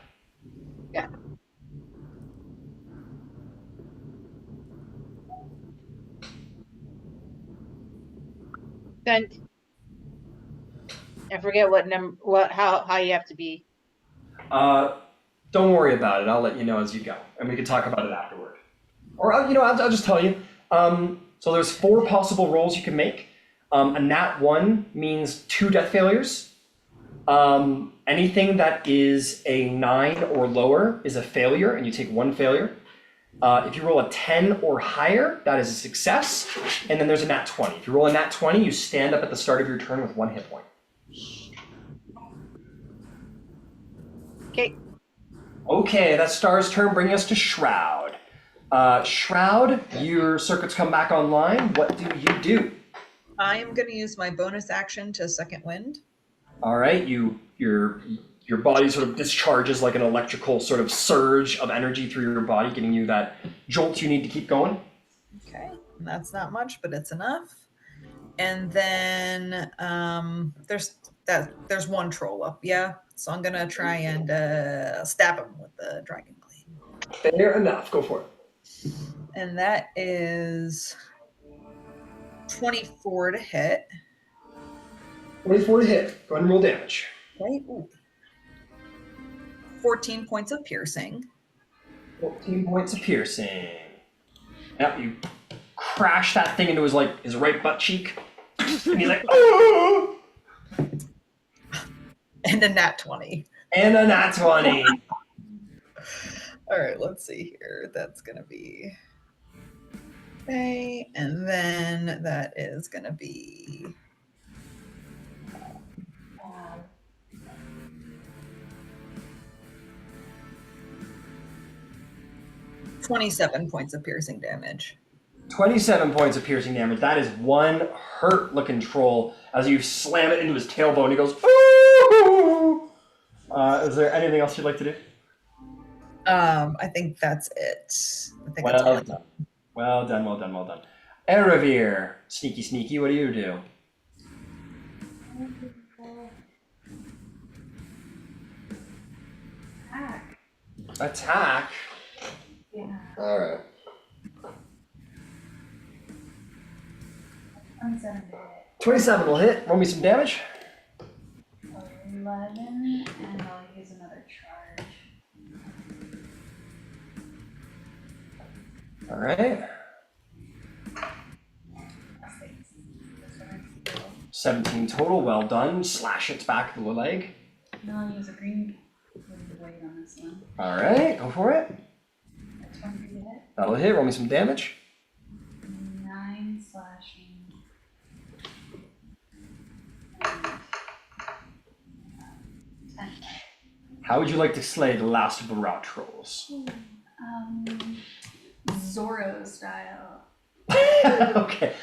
Yeah. Sent. I forget how you have to be. Don't worry about it. I'll let you know as you go, and we can talk about it afterward. Or I'll just tell you. So there's 4 possible rolls you can make. A nat 1 means 2 death failures. Anything that is a 9 or lower is a failure, and you take 1 failure. If you roll a 10 or higher, that is a success. And then there's a nat 20. If you roll a nat 20, you stand up at the start of your turn with 1 hit point. Okay. Okay, that's Star's turn, bringing us to Shroud. Shroud, your circuits come back online. What do you do? I am going to use my bonus action to second wind. All right, your body sort of discharges like an electrical sort of surge of energy through your body, giving you that jolt you need to keep going. Okay, and that's not much, but it's enough. And then there's 1 troll up, yeah. So I'm gonna try and stab him with the dragon blade. Fair enough. Go for it. And that is 24 to hit. 24 to hit. Go ahead and roll damage. Okay. Ooh. 14 points of piercing. 14 points of piercing. Yep, you crash that thing into his right butt cheek. And he's like, oh! And a nat 20. And a nat 20. All right, let's see here. That's gonna be okay, and then that is gonna be 27 points of piercing damage. 27 points of piercing damage. That is 1 hurt-looking troll as you slam it into his tailbone. He goes, ooh! Is there anything else you'd like to do? I think that's it. I think that's all I done. Well done. Eravir, sneaky, what do you do? Attack? Yeah. Alright. 27 to hit. 27 will hit. Roll me some damage. 11, and I'll use another charge. Alright. 17 total, well done. Slash its back of the leg. And I'll use a green blade on this one. Alright, go for it. 23 to hit. That'll hit. Roll me some damage. 9 slashing. And 10. How would you like to slay the last of the rot trolls? Zorro style. Okay.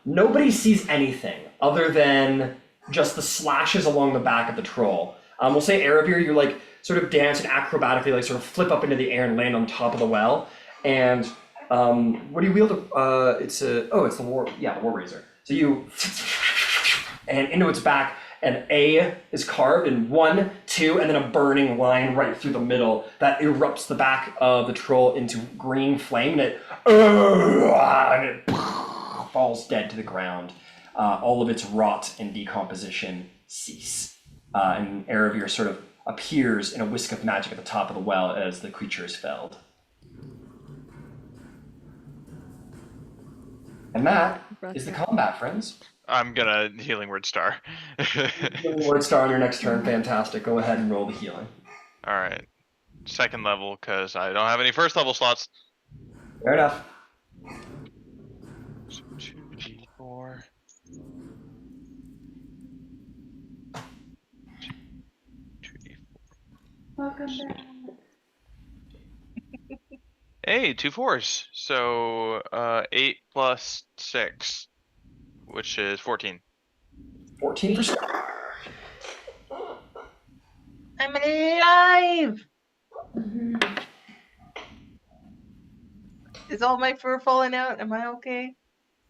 Nobody sees anything other than just the slashes along the back of the troll. We'll say Eravir, you like sort of dance and acrobatically like sort of flip up into the air and land on top of the well. And what do you wield? It's the war razor. So you and into its back, an A is carved in 1, 2, and then a burning line right through the middle that erupts the back of the troll into green flame, and it falls dead to the ground. All of its rot and decomposition cease. And Eravir sort of appears in a whisk of magic at the top of the well as the creature is felled. And that is the combat, friends. I'm gonna Healing Word Star. Healing Word Star on your next turn, fantastic. Go ahead and roll the healing. Alright. 2nd level, because I don't have any 1st level slots. Fair enough. So 2d4. 2d4. Welcome back. Hey, 2 4s. So 8 plus 6, which is 14. 14 for Star. I'm alive! Is all my fur falling out? Am I okay?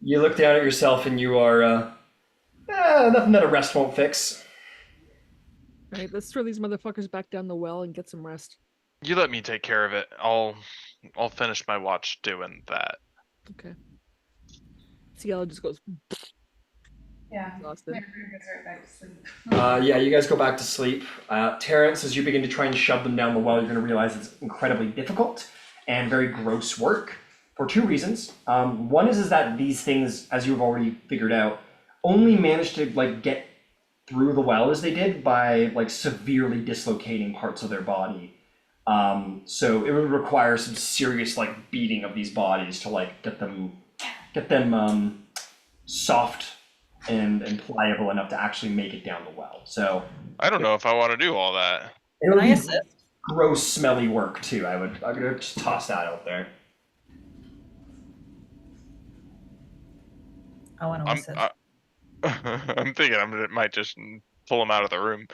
You look down at yourself and you are, nothing that a rest won't fix. Alright, let's throw these motherfuckers back down the well and get some rest. You let me take care of it. I'll finish my watch doing that. Okay. Ciela just goes. Yeah. Exhausted. Everybody goes right back to sleep. Yeah, you guys go back to sleep. Terrence, as you begin to try and shove them down the well, you're going to realize it's incredibly difficult and very gross work for two reasons. One is that these things, as you've already figured out, only manage to like get through the well as they did by like severely dislocating parts of their body. So it would require some serious like beating of these bodies to like get them soft and pliable enough to actually make it down the well. So I don't know if I want to do all that. it Can would I be assist? gross, smelly work too. I'm gonna just toss that out there. I want to assist. I'm thinking might just pull him out of the room.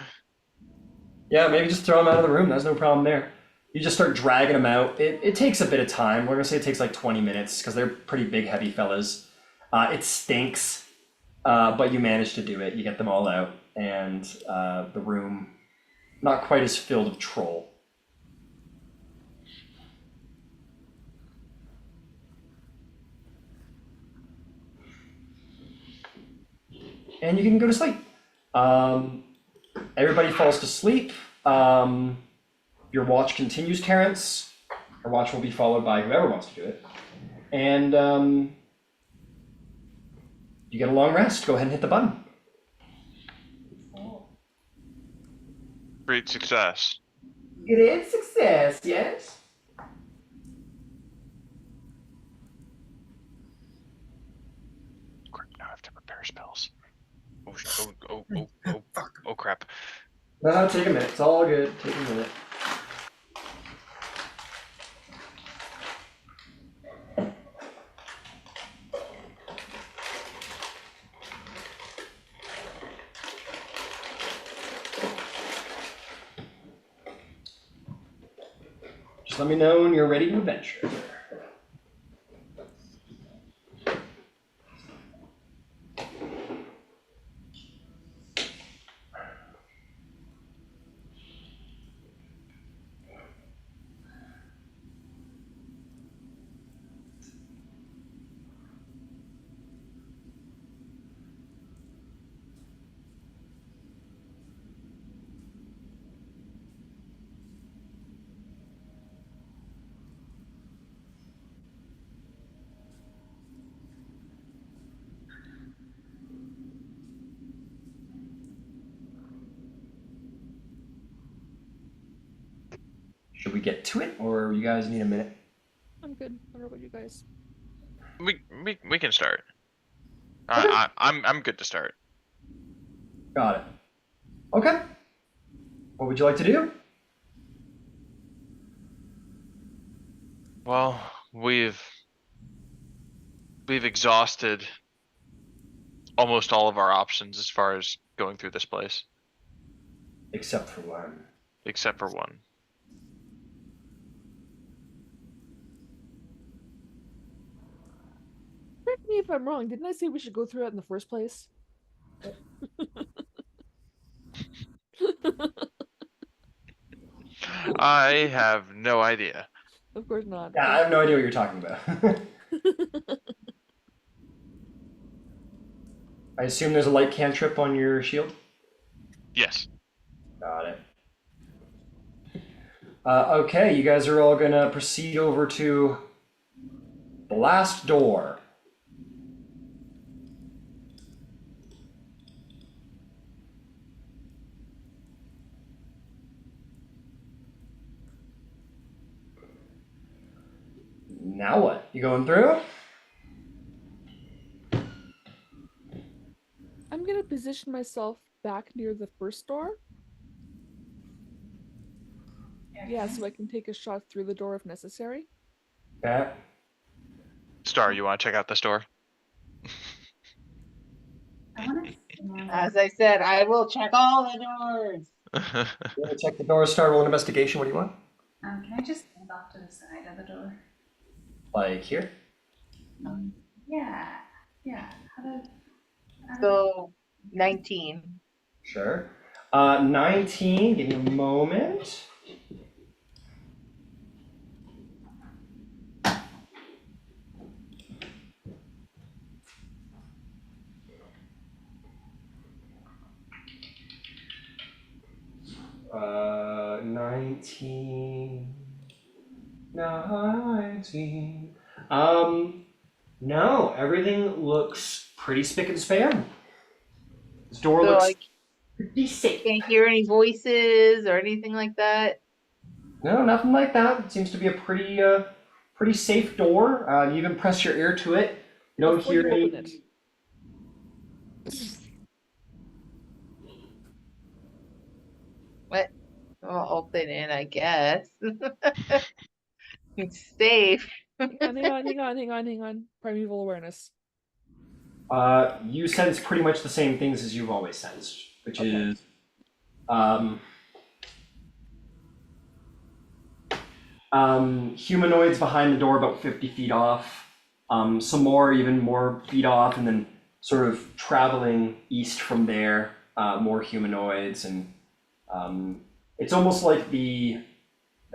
Yeah, maybe just throw them out of the room. There's no problem there. You just start dragging them out. It takes a bit of time. We're gonna say it takes like 20 minutes because they're pretty big, heavy fellas. It stinks, but you manage to do it. You get them all out, and the room not quite as filled with troll. And you can go to sleep. Everybody falls to sleep. Your watch continues, Terrence. Your watch will be followed by whoever wants to do it. And you get a long rest. Go ahead and hit the button. Great success. Great success, yes. Crap, now I have to prepare spells. Oh crap. No, take a minute. It's all good. Take a minute. Just let me know when you're ready to adventure. Should we get to it, or you guys need a minute? I'm good. I don't know about you guys. We can start. Okay. I'm good to start. Got it. Okay. What would you like to do? Well, we've exhausted almost all of our options as far as going through this place, Except for one. except for one. Correct me if I'm wrong. Didn't I say we should go through it in the first place? I have no idea. Of course not. Yeah, I have no idea what you're talking about. I assume there's a light cantrip on your shield? Yes. Got it. Okay, you guys are all gonna proceed over to the last door. Now what? You going through? I'm gonna position myself back near the first door. Yeah, so I can take a shot through the door if necessary. Okay. Star, you want to check out this door? I want to. As I said, I will check all the doors. You want to check the door, start roll an investigation? What do you want? Can I just stand off to the side of the door? Like here? Yeah. How do So 19. Sure. 19, give me a moment. 19. No, everything looks pretty spick and span. This door So looks I pretty safe. can't hear any voices or anything like that. No, nothing like that. It seems to be a pretty safe door. You even press your ear to it. You don't Before hear you any. open it. What? I'll open it, I guess. It's safe. Hang on. Primeval awareness. You sense pretty much the same things as you've always sensed, which Okay. is humanoids behind the door about 50 feet off, some more, even more feet off, and then sort of traveling east from there, more humanoids, and it's almost like the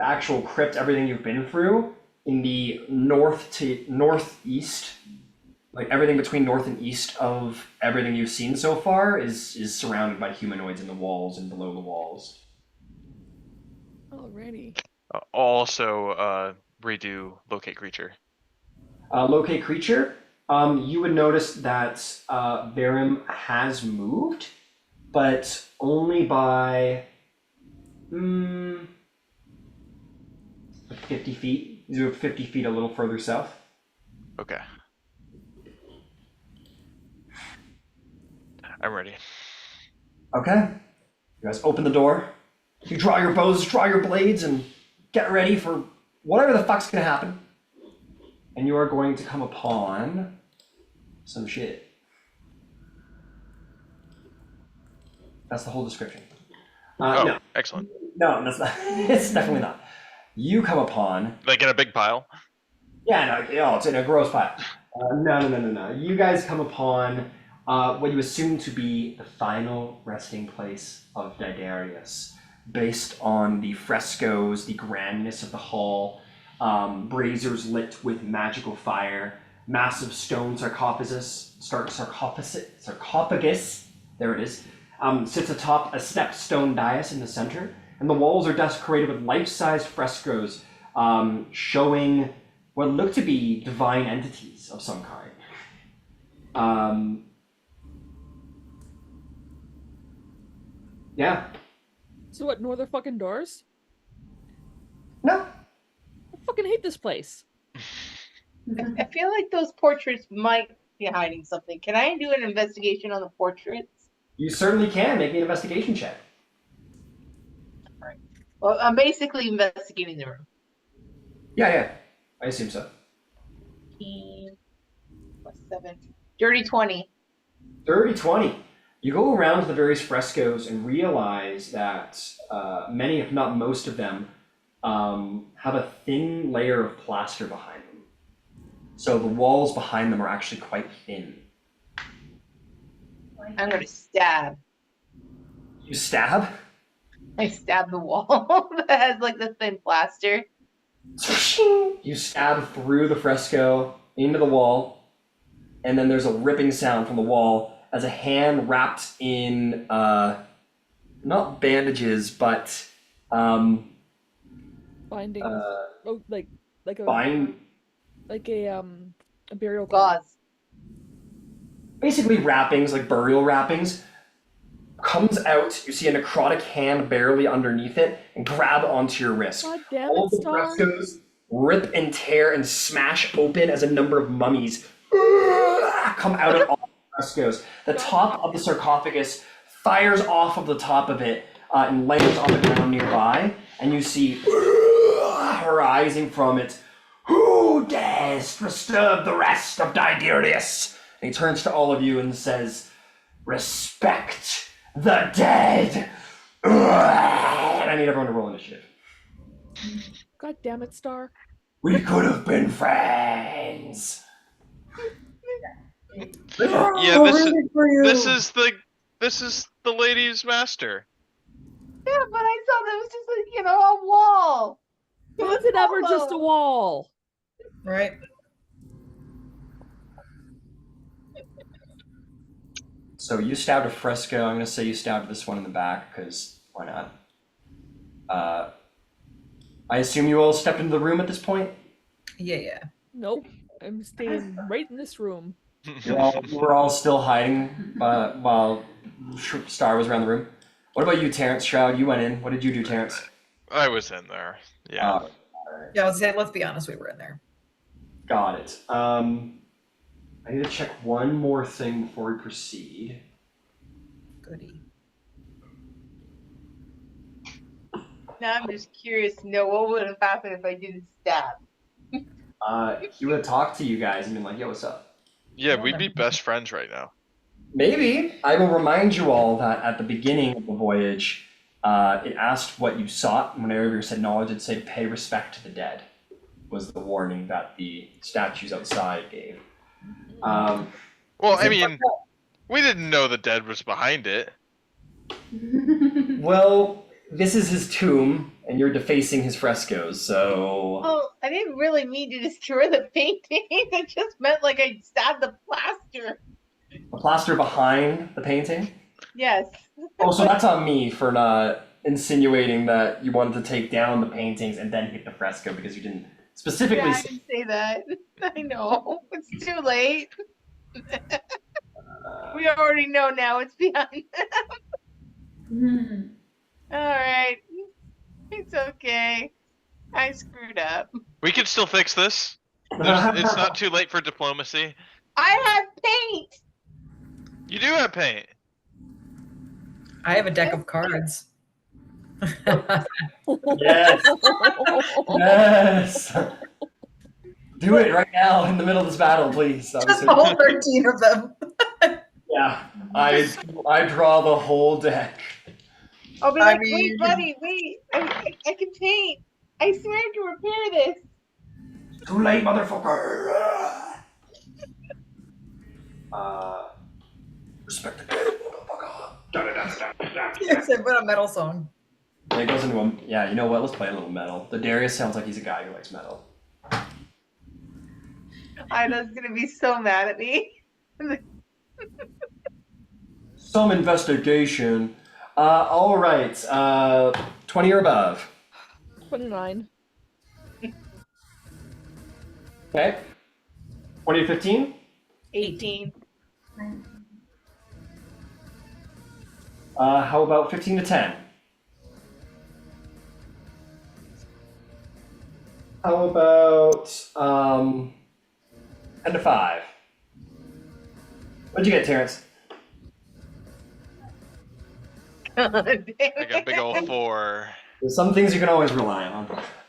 actual crypt, everything you've been through, in the north to northeast, like everything between north and east of everything you've seen so far is surrounded by humanoids in the walls and below the walls. Alrighty. Also, redo locate creature. Locate creature. You would notice that Verum has moved, but only by 50 feet. He's moved 50 feet a little further south. Okay. I'm ready. Okay. You guys open the door. You draw your bows, draw your blades, and get ready for whatever the fuck's gonna happen. And you are going to come upon some shit. That's the whole description. No, excellent. no, that's not. It's definitely not. You come upon. Like in a big pile? Yeah, no, it's in a gross pile. No. You guys come upon what you assume to be the final resting place of Daedarius, based on the frescoes, the grandness of the hall, braziers lit with magical fire, massive stone sarcophagus, there it is, sits atop a stepped stone dais in the center, and the walls are decorated with life-size frescoes showing what look to be divine entities of some kind. Yeah. So what, no other fucking doors? No. I fucking hate this place. I feel like those portraits might be hiding something. Can I do an investigation on the portraits? You certainly can. Make me an investigation check. Right. Well, I'm basically investigating the room. Yeah. I assume so. 15 plus 7. Dirty 20. Dirty 20. You go around to the various frescoes and realize that many, if not most of them, have a thin layer of plaster behind them. So the walls behind them are actually quite thin. I'm going to stab. You stab? I stab the wall that has like the thin plaster. You stab through the fresco into the wall, and then there's a ripping sound from the wall as a hand wrapped in not bandages, but Binding. Like a a burial cloth. Gauze. Basically wrappings, like burial wrappings, comes out. You see a necrotic hand barely underneath it and grab onto your wrist. God damn All it, the Star. frescoes rip and tear and smash open as a number of mummies come out of all the frescoes. The top of the sarcophagus fires off of the top of it and lands on the ground nearby, and you see arising from it, "Who dares disturb the rest of Daedarius?" And he turns to all of you and says, "Respect the dead." And I need everyone to roll initiative. God damn it, Star. We could have been friends. Yeah, this is the lady's master. Yeah, but I saw that it was just like, a wall. How is it ever just a wall? Right. So you stabbed a fresco. I'm going to say you stabbed this one in the back, because why not? I assume you all stepped into the room at this point? Yeah. Nope. I'm staying right in this room. You were all still hiding while Star was around the room. What about you, Terrence Shroud? You went in. What did you do, Terrence? I was in there. Yeah. All right. Yeah, I was saying, let's be honest, we were in there. Got it. I need to check one more thing before we proceed. Goody. Now I'm just curious to know what would have happened if I didn't stab. He would have talked to you guys and been like, yo, what's up? Yeah, we'd be best friends right now. Maybe. I will remind you all that at the beginning of the voyage, it asked what you sought. Whenever you said knowledge, it'd say pay respect to the dead, was the warning that the statues outside gave. Well, I mean, we didn't know the dead was behind it. Well, this is his tomb, and you're defacing his frescoes, so... Oh, I didn't really mean to destroy the painting. It just meant like I stabbed the plaster. The plaster behind the painting? Yes. Oh, so that's on me for not insinuating that you wanted to take down the paintings and then hit the fresco because you didn't specifically Yeah, I didn't say that. I know. It's too late. We already know now it's behind them. Alright. It's okay. I screwed up. We can still fix this. It's not too late for diplomacy. I have paint! You do have paint. I have a deck of cards. Yes. Yes. Do it right now in the middle of this battle, please. Just all 13 of them. Yeah. I draw the whole deck. I'll be like, wait, buddy, wait. I can paint. I swear I can repair this. Too late, motherfucker. Respect the dead, motherfucker. Yes, I put a metal song. And it goes into a... Yeah, you know what? Let's play a little metal. The Darius sounds like he's a guy who likes metal. Ida's gonna be so mad at me. Some investigation. All right. 20 or above. 29. Okay. 20 to 15? 18. How about 15 to 10? How about 10 to 5? What'd you get, Terrence? God damn I got a it. big old 4. There's some things you can always rely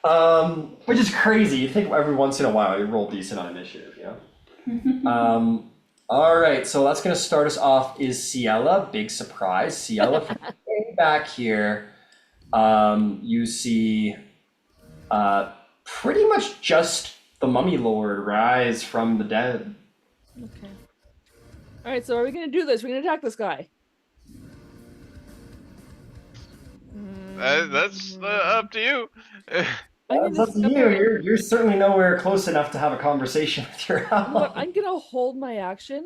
on. Which is crazy. You think every once in a while you roll decent on initiative, you know? Alright, so that's gonna start us off is Ciela. Big surprise. Ciela, from back here, you see pretty much just the Mummy Lord rise from the dead. Okay. Alright, so are we gonna do this? We're gonna attack this guy. That's up to you. That's up to you. You're certainly nowhere close enough to have a conversation with your ally. But I'm gonna hold my action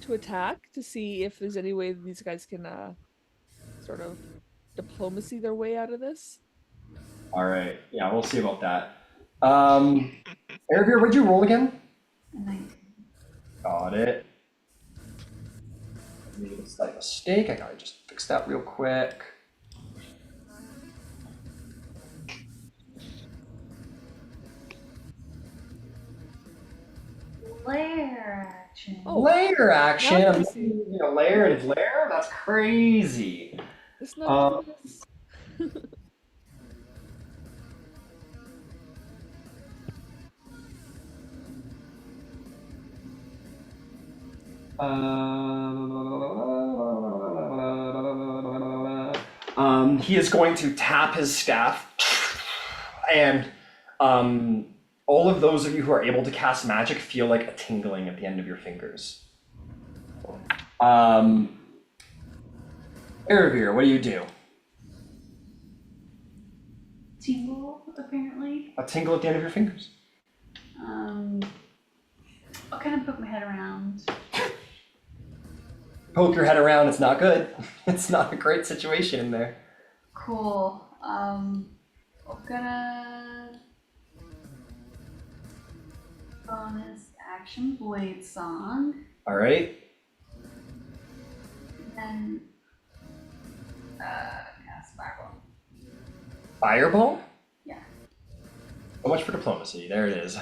to attack to see if there's any way these guys can sort of diplomacy their way out of this. All right. Yeah, we'll see about that. Erevir, what'd you roll again? 19. Got it. Made a slight mistake. I gotta just fix that real quick. Layer action. Oh, Layer action. now I I'm see. using a layer and layer. That's crazy. It's not this. He is going to tap his staff, and all of those of you who are able to cast magic feel like a tingling at the end of your fingers. Erevir, what do you do? Tingle, apparently. A tingle at the end of your fingers. I'll kind of poke my head around. Poke your head around, it's not good. It's not a great situation in there. Cool. I'm gonna bonus action blade song, All right. and cast fireball. Fireball? Yeah. So much for diplomacy. There it is.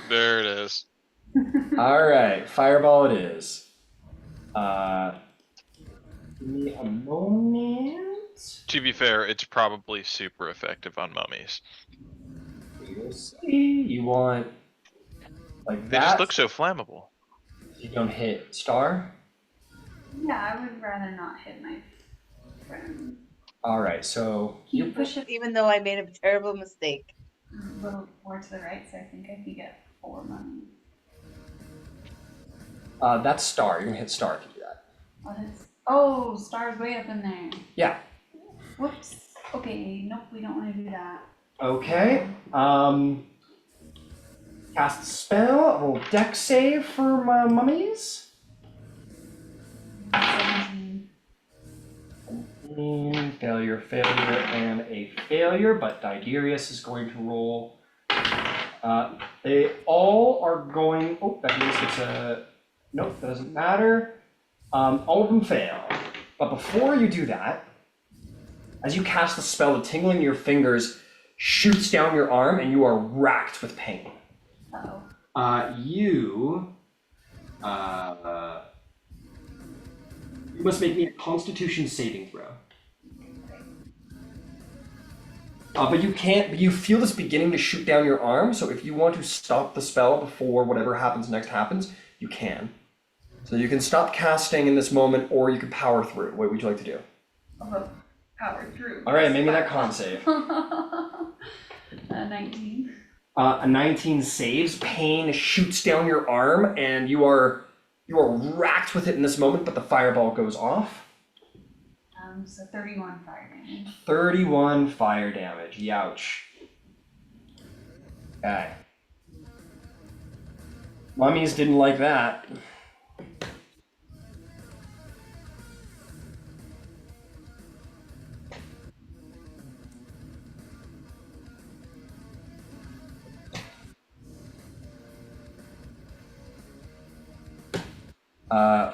There it is. All right, fireball it is. Give me a moment. To be fair, it's probably super effective on mummies. We will see. You want like They that? just look so flammable. You don't hit star. Yeah, I would rather not hit my friend. All right, so Can you push it Even though I made a terrible mistake. a little more to the right, so I think I can get 4 money. That's star. You're gonna hit star if you do that. Oh, star's way up in there. Yeah. Whoops. Okay, nope, we don't want to do that. Okay. Cast spell. Roll dex save for my mummies. 17. Failure, and a failure, but Diderius is going to roll. They all are going. Oh, that means it's a. Nope, that doesn't matter. All of them fail. But before you do that, as you cast the spell, the tingling in your fingers shoots down your arm, and you are racked with pain. Uh-oh. You must make me a Constitution saving throw. But you can't. You feel this beginning to shoot down your arm. So if you want to stop the spell before whatever happens next happens, you can. So you can stop casting in this moment, or you can power through. What would you like to do? I'll power through. All right, make me that con save. 19. A 19 saves. Pain shoots down your arm, and you are racked with it in this moment. But the fireball goes off. So 31 fire damage. 31 fire damage. Youch. Okay. Mummies didn't like that.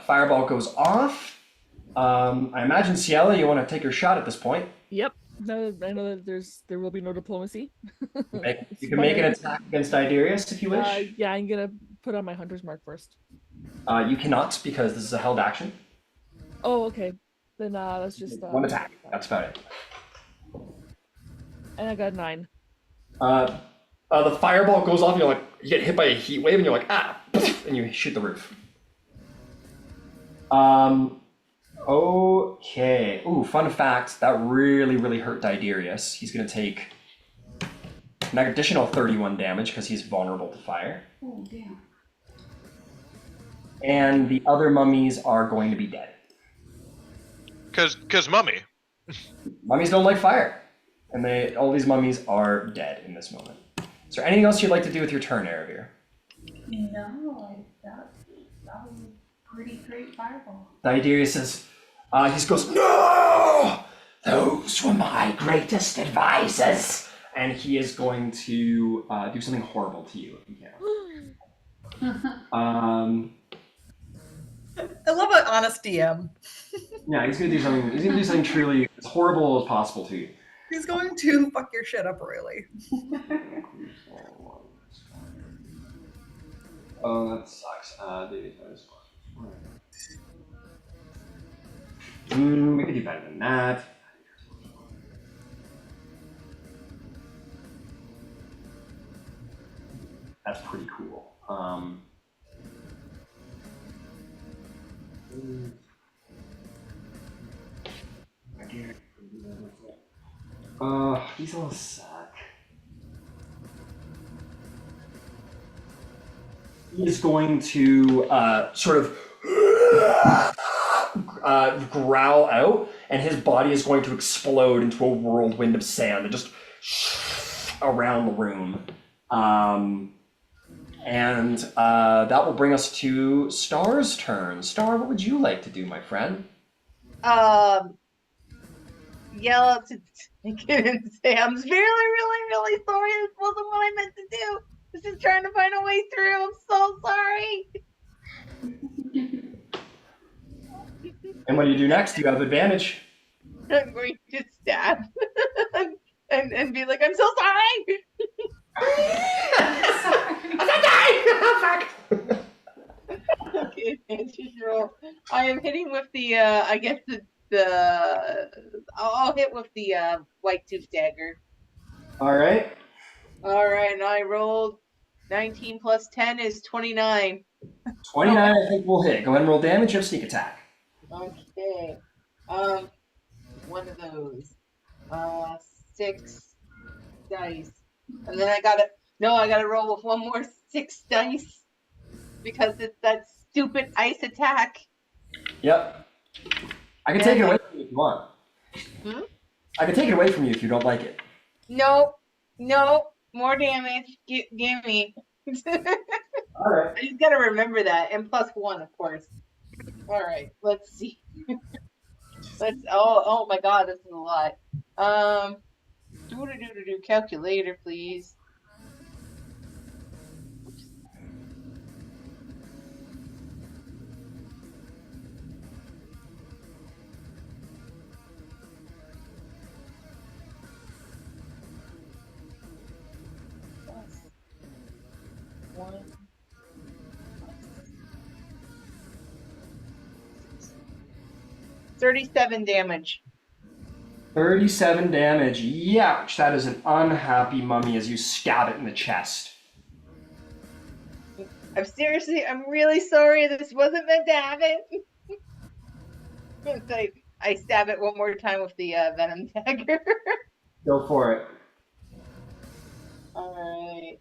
Fireball goes off. I imagine Ciela, you want to take your shot at this point. Yep. No, I know that there will be no diplomacy. You can make an attack against Iderius if you wish. Yeah, I'm gonna put on my hunter's mark first. You cannot because this is a held action. Oh, okay. Then let's just One attack. That's about it. And I got 9. The fireball goes off, and you get hit by a heat wave, and you're like, ah, and you shoot the roof. Okay. Ooh, fun fact, that really, really hurt Diderius. He's gonna take an additional 31 damage because he's vulnerable to fire. Oh, damn. And the other mummies are going to be dead. Cause mummy. Mummies don't like fire. And all these mummies are dead in this moment. Is there anything else you'd like to do with your turn, Erebir? No, that was a pretty great fireball. Diderius says, he just goes, no! Those were my greatest advisors. And he is going to do something horrible to you if he can. I love an honest DM. Yeah, he's gonna do something. He's gonna do something truly as horrible as possible to you. He's going to fuck your shit up royally. Oh, that sucks. We could do better than that. That's pretty cool. These all suck. He's going to sort of growl out, and his body is going to explode into a whirlwind of sand that just around the room. And that will bring us to Star's turn. Star, what would you like to do, my friend? yell out to Ticket and say, I'm really, really, really sorry. This wasn't what I meant to do. This is trying to find a way through. I'm so sorry. And what do you do next? You have advantage. I'm going to stab and be like, I'm so sorry. Okay, advantage roll. I am hitting with the I guess I'll hit with the white tooth dagger. Alright. Alright, and I rolled 19 plus 10 is 29. 29 I think will hit. Go ahead and roll damage. You have sneak attack. Okay. One of those. 6 dice. And then I gotta roll with one more 6 dice. Because it's that stupid ice attack. Yep. I can take it away from you if you want. I can take it away from you if you don't like it. No, more damage. Gimme. Alright. I just gotta remember that. And plus 1, of course. Alright, let's see. Oh my god, this is a lot. Calculator, please. One. 37 damage. 37 damage. Youch, that is an unhappy mummy as you stab it in the chest. I'm really sorry. This wasn't meant to happen. I stab it one more time with the venom dagger. Go for it. Alright.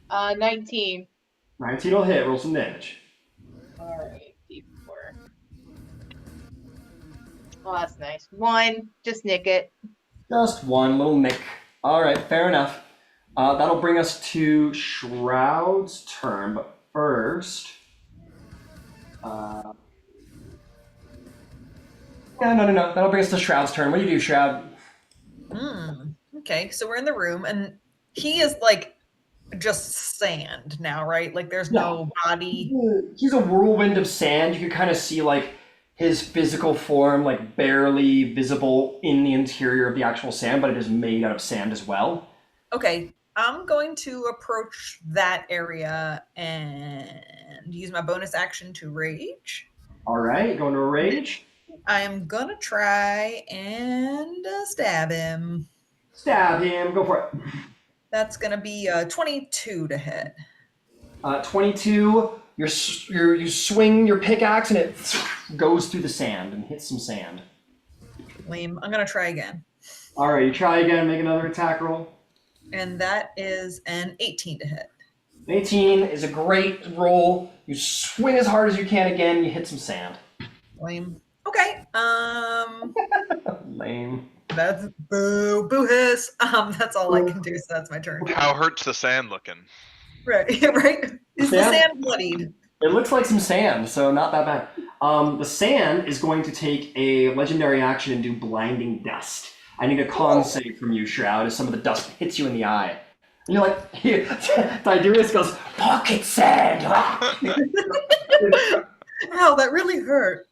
19. 19 will hit. Roll some damage. Alright, D4. Oh, that's nice. 1. Just nick it. Just one little nick. Alright, fair enough. That'll bring us to Shroud's turn, but first... No. That'll bring us to Shroud's turn. What do you do, Shroud? Okay, so we're in the room, and he is like just sand now, right? Like there's no body. He's a whirlwind of sand. You can kind of see like his physical form like barely visible in the interior of the actual sand, but it is made out of sand as well. Okay, I'm going to approach that area and use my bonus action to rage. All right, going to a rage. I am gonna try and stab him. Stab him. Go for it. That's gonna be 22 to hit. 22. You swing your pickaxe and it goes through the sand and hits some sand. Lame. I'm gonna try again. All right, you try again. Make another attack roll. And that is an 18 to hit. 18 is a great roll. You swing as hard as you can again. You hit some sand. Lame. Okay. Lame. That's boo hiss. That's all I can do. So that's my turn. How hurt's the sand looking? Right. Is the sand bloodied? It looks like some sand, so not that bad. The sand is going to take a legendary action and do blinding dust. I need a con save from you, Shroud, as some of the dust hits you in the eye. And you're like, here. Tiberius goes, pocket sand. Ow, that really hurt.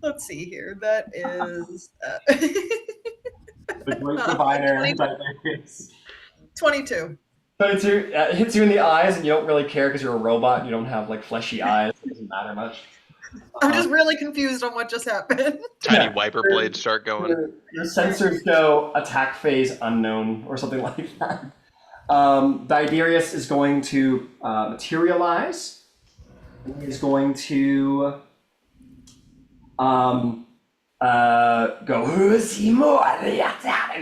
Let's see here. That is the great diviner. 22. 22. It hits you in the eyes, and you don't really care because you're a robot and you don't have like fleshy eyes. It doesn't matter much. I'm just really confused on what just happened. Tiny wiper blades start going. Your sensors go attack phase unknown or something like that. Diderius is going to materialize. He's going to go and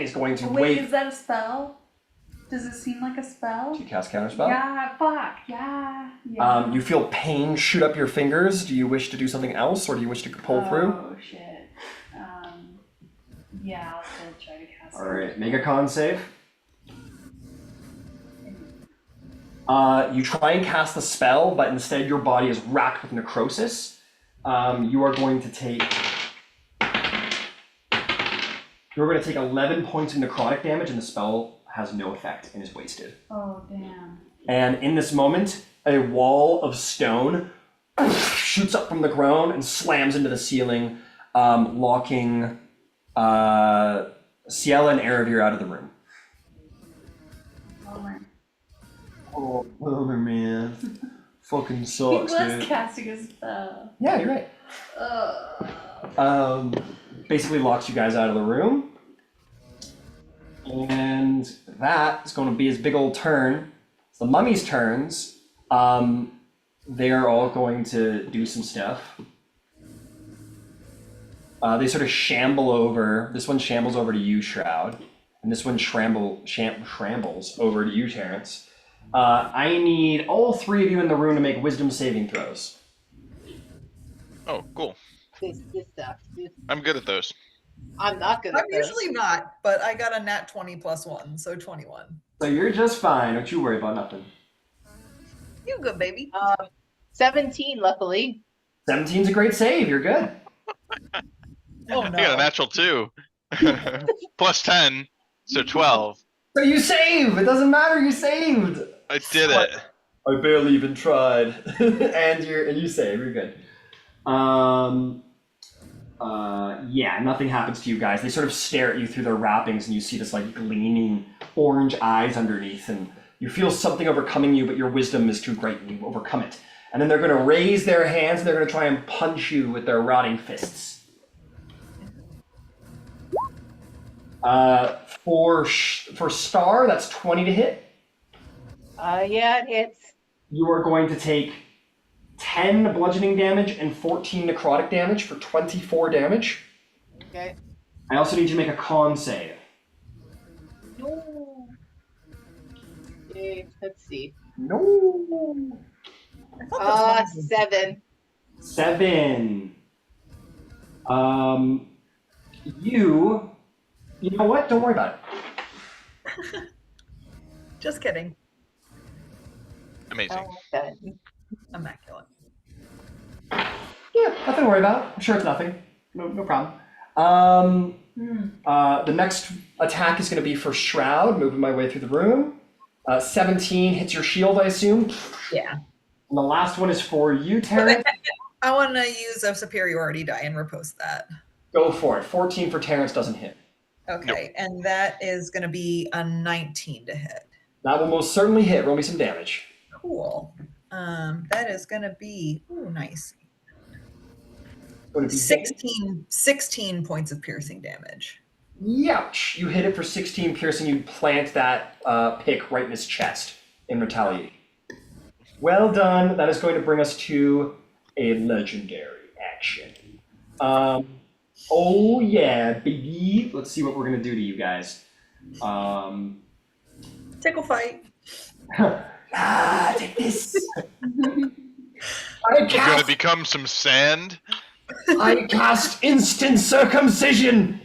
he's going to Wait, wait. is that a spell? Does it seem like a spell? Do you cast counterspell? Yeah, fuck, yeah. You feel pain shoot up your fingers. Do you wish to do something else, or do you wish to pull through? Oh, shit. Yeah, I'll still try to cast it. Alright, make a con save. You try and cast the spell, but instead your body is racked with necrosis. You are going to take 11 points of necrotic damage, and the spell has no effect and is wasted. Oh, damn. And in this moment, a wall of stone shoots up from the ground and slams into the ceiling, locking Ciela and Erebir out of the room. Bummer. Oh, man. Fucking He sucks, was dude. casting a spell. Yeah, you're right. Basically locks you guys out of the room. And that is going to be his big old turn. It's the mummies' turns. They're all going to do some stuff. They sort of shamble over. This one shambles over to you, Shroud. And this one shambles over to you, Terrence. I need all three of you in the room to make wisdom saving throws. Oh, cool. This sucks. I'm good at those. I'm not good at I'm this. usually not, but I got a nat 20 plus 1, so 21. So you're just fine. Don't you worry about nothing. You good, baby. 17, luckily. 17's a great save. You're good. Oh, I got a no. natural 2. Plus 10, so 12. So you save. It doesn't matter. You saved. I did it. I barely even tried. and you save. You're good. Yeah, nothing happens to you guys. They sort of stare at you through their wrappings, and you see this like gleaming orange eyes underneath, and you feel something overcoming you, but your wisdom is too great, and you overcome it. And then they're going to raise their hands, and they're going to try and punch you with their rotting fists. For Star, that's 20 to hit. Yeah, it hits. You are going to take 10 bludgeoning damage and 14 necrotic damage for 24 damage. Okay. I also need you to make a con save. No. Okay, let's see. No. 7. 7. You know what? Don't worry about it. Just kidding. Amazing. I like that. Immaculate. Yeah, nothing to worry about. I'm sure it's nothing. No problem. The next attack is going to be for Shroud, moving my way through the room. 17 hits your shield, I assume. Yeah. And the last one is for you, Terrence. I want to use a superiority die and riposte that. Go for it. 14 for Terrence doesn't hit. Okay, and that is going to be a 19 to hit. That will most certainly hit. Roll me some damage. Cool. That is going to be, ooh, nice. Going to be 16 points of piercing damage. Youch! You hit it for 16 piercing. You plant that pick right in his chest in retaliation. Well done. That is going to bring us to a legendary action. Oh yeah, baby. Let's see what we're gonna do to you guys. Tickle fight. Take this. You're gonna become some sand? I cast instant circumcision.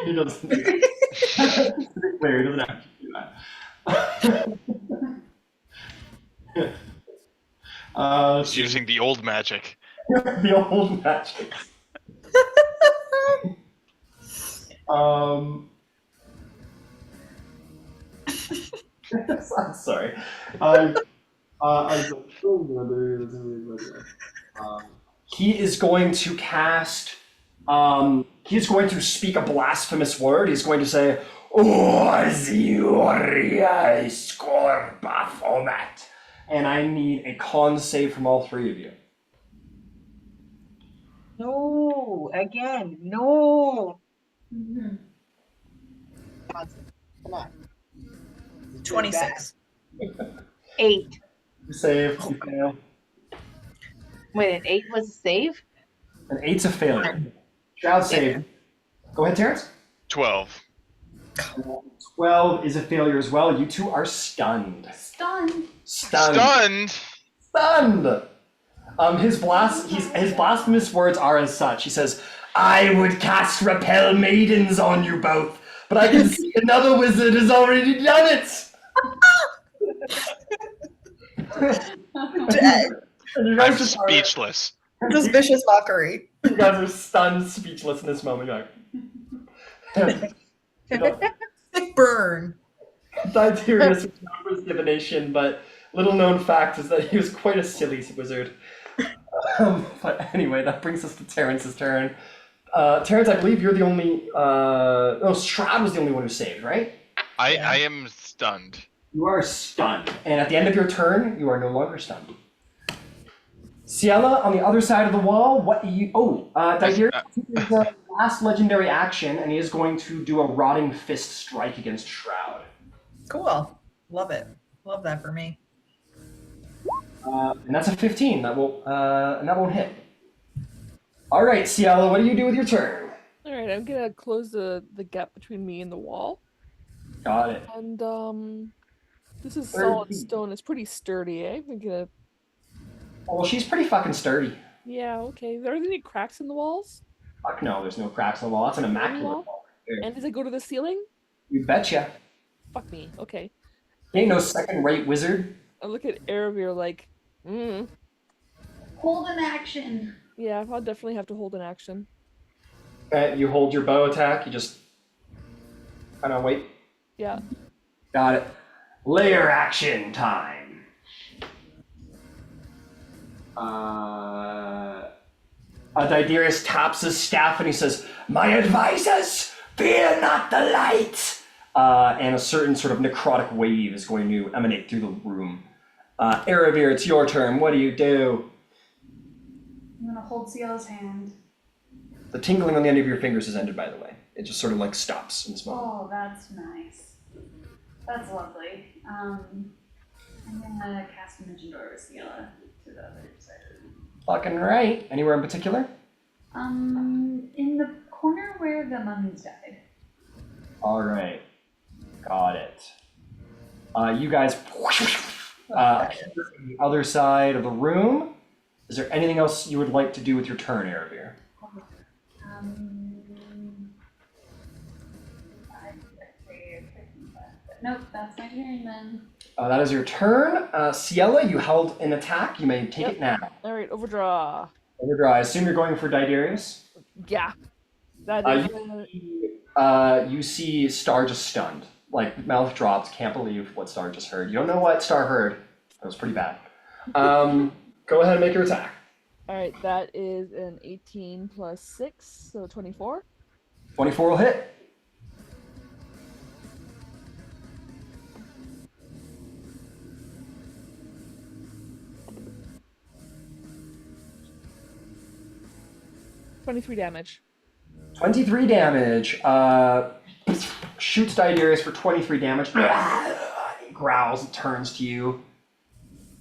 He doesn't do that. Clear, he doesn't actually do that. He's using the old magic. The old magic. I'm sorry. He is going to cast. He is going to speak a blasphemous word. He's going to say, and I need a con save from all three of you. No, again, no. Come on. 26. 8. You save, you fail. Wait, an 8 was a save? An 8's a failure. Shroud save. Go ahead, Terrence. 12. 12 is a failure as well. You two are stunned. Stunned. Stunned? Stunned! His blasphemous words are as such. He says, I would cast Repel Maidens on you both, but I can see another wizard has already done it. And you I'm guys just speechless. This is vicious mockery. You guys are stunned, speechless in this moment. You're like, Sick burn. Tiberius was known for his divination, but little known fact is that he was quite a silly wizard. But anyway, that brings us to Terrence's turn. Terrence, I believe you're the only. No, Strahd was the only one who saved, right? I am stunned. You are stunned, and at the end of your turn, you are no longer stunned. Ciela, on the other side of the wall, what do you... Tiberius is the last legendary action, and he is going to do a Rotting Fist strike against Shroud. Cool. Love it. Love that for me. And that's a 15. That won't hit. All right, Ciela, what do you do with your turn? All right, I'm gonna close the gap between me and the wall. Got it. And this is solid stone. It's pretty sturdy, eh? I'm gonna. Oh, well, she's pretty fucking sturdy. Yeah. Okay. Are there any cracks in the walls? Fuck no, there's no cracks in the wall. That's an immaculate wall. And does it go to the ceiling? You betcha. Fuck me. Okay. Ain't no second-rate wizard. I look at Erebir like, Hold an action. Yeah, I'll definitely have to hold an action. Okay, you hold your bow attack. You just kind of wait. Yeah. Got it. Layer action time. Diderius taps his staff and he says, "My advisors, fear not the light." And a certain sort of necrotic wave is going to emanate through the room. Erebir, it's your turn. What do you do? I'm gonna hold Ciela's hand. The tingling on the end of your fingers has ended, by the way. It just sort of like stops in this moment. Oh, that's nice. That's lovely. I'm gonna cast Dimension Door with Ciela to the other side. Fucking right. Anywhere in particular? In the corner where the mummies died. All right. Got it. You guys on the other side of the room. Is there anything else you would like to do with your turn, Erebir? Nope, that's my turn then. That is your turn. Ciela, you held an attack. You may take it now. All right, overdraw. Overdraw. I assume you're going for Diderius? Yeah. That is. You see Star just stunned. Like, mouth drops, can't believe what Star just heard. You don't know what Star heard. That was pretty bad. Go ahead and make your attack. All right, that is an 18 plus 6, so 24. 24 will hit. $23 damage. 23 damage. Shoots Diderius for 23 damage. He growls and turns to you.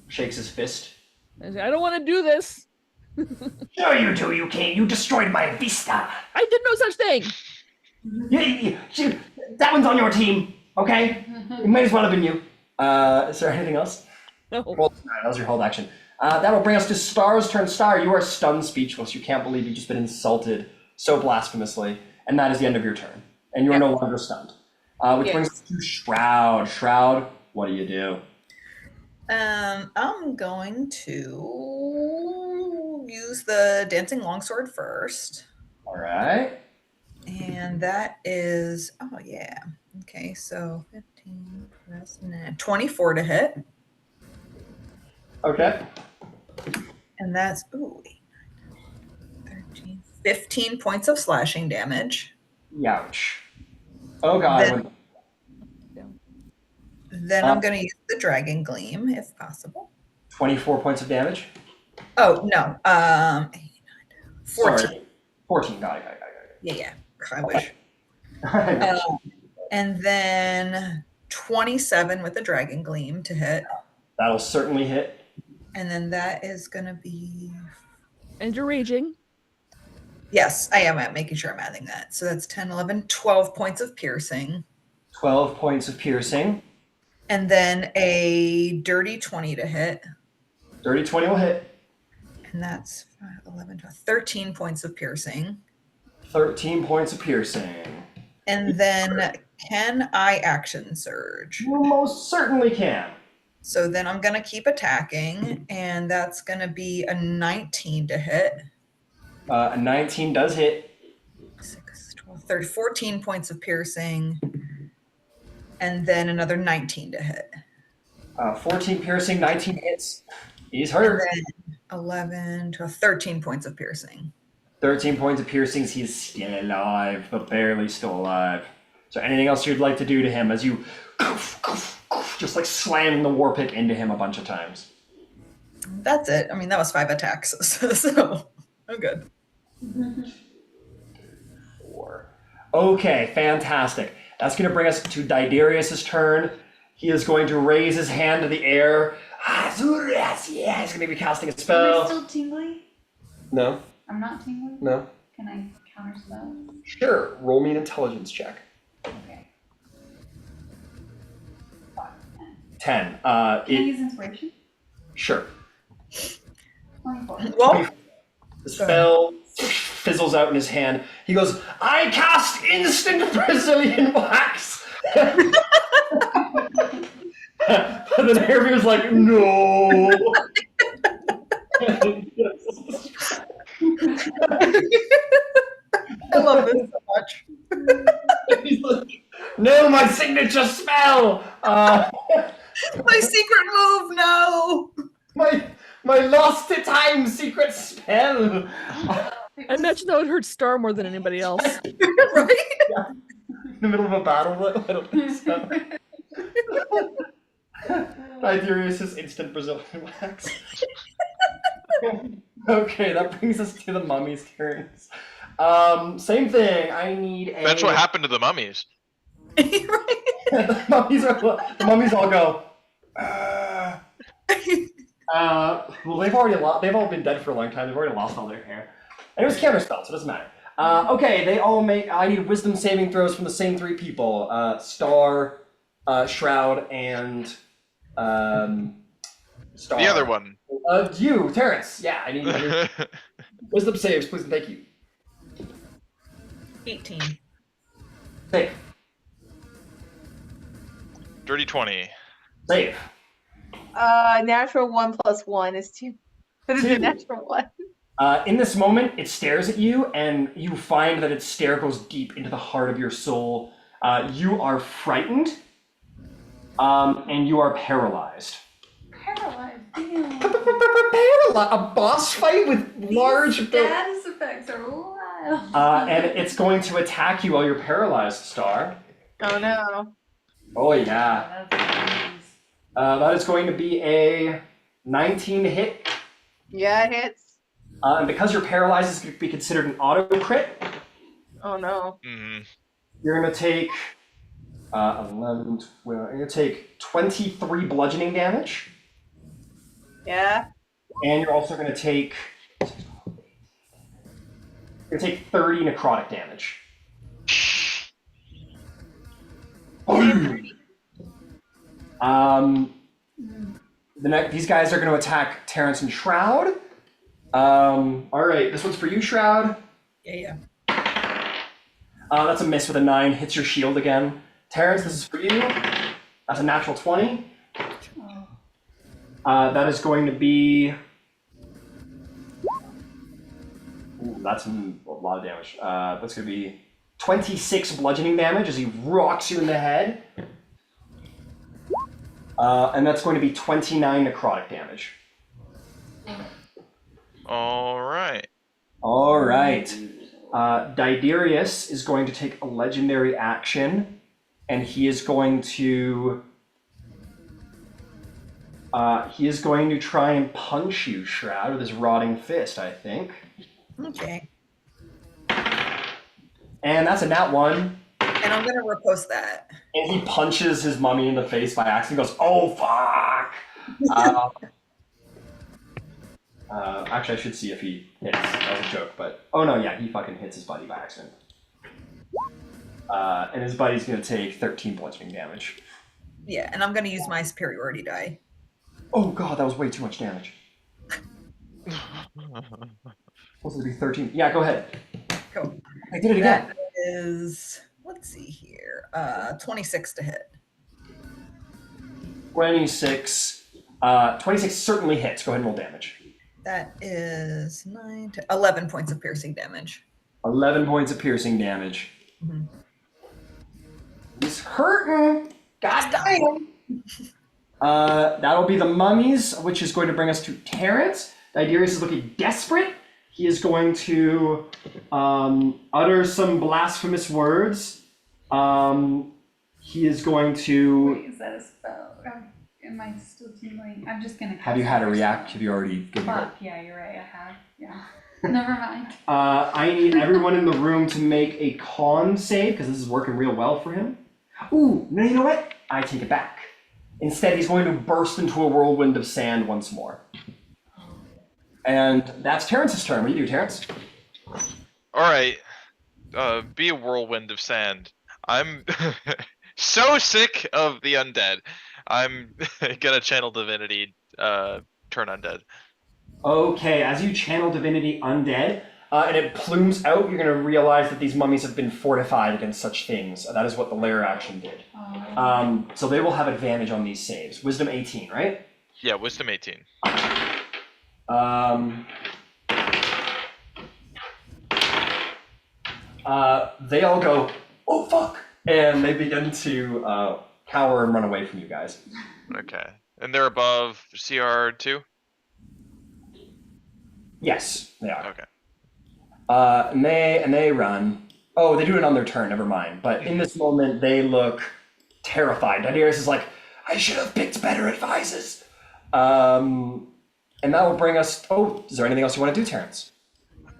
Shakes his fist. I don't want to do this. Sure you do, you king. You destroyed my vista. I did no such thing. That one's on your team, okay? It might as well have been you. Is there anything else? No. Well, that was your hold action. That'll bring us to Star's turn. Star, you are stunned speechless. You can't believe you've just been insulted so blasphemously. And that is the end of your turn. And you are no longer stunned. Which brings us to Shroud. Shroud, what do you do? I'm going to use the Dancing Longsword first. All right. And that is, oh yeah. Okay, so 15 plus 9, 24 to hit. Okay. And that's, 13, 15 points of slashing damage. Youch. Oh god. Then I'm going to use the Dragon Gleam, if possible. 24 points of damage? Oh, no. 14. Sorry. 14, got it. Yeah. I wish. And then 27 with the Dragon Gleam to hit. That'll certainly hit. And then that is going to be... And you're raging. Yes, I am making sure I'm adding that. So that's 10, 11, 12 points of piercing. 12 points of piercing. And then a dirty 20 to hit. Dirty 20 will hit. And that's 5, 11, 12, 13 points of piercing. 13 points of piercing. And then can I action surge? You most certainly can. So then I'm going to keep attacking, and that's going to be a 19 to hit. A 19 does hit. 6, 12, 30, 14 points of piercing, and then another 19 to hit. 14 piercing, 19 hits. He's hurt. And then 11, 12, 13 points of piercing. 13 points of piercings. He's still alive, but barely still alive. So anything else you'd like to do to him as you just like slam the war pick into him a bunch of times? That's it. I mean, that was 5 attacks, so I'm good. 4. Okay, fantastic. That's going to bring us to Didarius' turn. He is going to raise his hand to the air. Yeah, he's going to be casting a Am I spell. still tingly? No, I'm not tingly? no. Can I counter spell? Sure, roll me an intelligence check. Okay. 10. Can I use inspiration? Sure. 24. Well, The spell fizzles out in his hand. He goes, I cast instant Brazilian wax! And then Harvey's like, no! I love this so much. He's like, no, my signature spell! My secret move, no! My lost to time secret spell! I imagine that would hurt Star more than anybody else. Right? In the middle of a battle? I don't think so. Tiberius' instant Brazilian wax. Okay, that brings us to the mummy's turns. Same thing. I need a. That's what happened to the mummies. the mummies all go. Well, they've all been dead for a long time. They've already lost all their hair. And it was counterspell, so it doesn't matter. Okay, they all make. I need wisdom saving throws from the same 3 people: Star, Shroud, and Star. The other one. You, Terrence. Yeah, I need your wisdom saves, please, and thank you. 18. Save. Dirty 20. Save. Natural 1 plus 1 is 2. That is a 2. natural 1. In this moment, it stares at you, and you find that its stare goes deep into the heart of your soul. You are frightened, and you are paralyzed. Paralyzed. A boss fight with large. Status effects are wild. And it's going to attack you while you're paralyzed, Star. Oh no. Oh yeah. That is going to be a 19 to hit. Yeah, it hits. And because you're paralyzed, it's going to be considered an auto crit. Oh no. Mm-hmm. You're going to take 11, 12, you're going to take 23 bludgeoning damage. Yeah. And you're also going to take 30 necrotic damage. These guys are going to attack Terrence and Shroud. All right, this one's for you, Shroud. Yeah. That's a miss with a 9. Hits your shield again. Terrence, this is for you. That's a natural 20. That is going to be. Ooh, that's a lot of damage. That's going to be 26 bludgeoning damage as he rocks you in the head. And that's going to be 29 necrotic damage. All right. All right. Didarius is going to take a legendary action, and he is going to try and punch you, Shroud, with his rotting fist, I think. Okay. And that's a nat 1. And I'm gonna repost that. And he punches his mummy in the face by accident. Goes, "Oh fuck!" Actually, I should see if he hits. That was a joke, but oh no, yeah, he fucking hits his buddy by accident. And his buddy's gonna take 13 bludgeoning damage. Yeah, and I'm gonna use my superiority die. Oh god, that was way too much damage. Supposed to be 13. Yeah, go ahead. Cool. I did it again. That is, let's see here, 26 to hit. 26. 26 certainly hits. Go ahead and roll damage. That is 11 points of piercing damage. 11 points of piercing damage. Mhm. He's hurting. God damn. That'll be the mummies, which is going to bring us to Terrence. Tiberius is looking desperate. He is going to utter some blasphemous words. He is going to. Wait, is that a spell? Am I still tingling? I'm just gonna. Have you had a react? Have you already given Fuck, yeah, you're right. I have. Yeah. Never mind. I need everyone in the room to make a con save because this is working real well for him. Ooh, no, you know what? I take it back. Instead, he's going to burst into a whirlwind of sand once more. And that's Terrence's turn. What do you do, Terrence? All right. Be a whirlwind of sand. I'm so sick of the undead. I'm gonna channel divinity, turn undead. Okay, as you channel divinity undead, and it plumes out, you're going to realize that these mummies have been fortified against such things. That is what the lair action did. So they will have advantage on these saves. Wisdom 18, right? Yeah, wisdom 18. They all go, oh fuck, and they begin to cower and run away from you guys. Okay. And they're above CR2? Yes, they are. Okay. And they run. Oh, they do it on their turn, never mind. But in this moment, they look terrified. Tiberius is like, I should have picked better advisors. And that will bring us, oh, is there anything else you want to do, Terrence?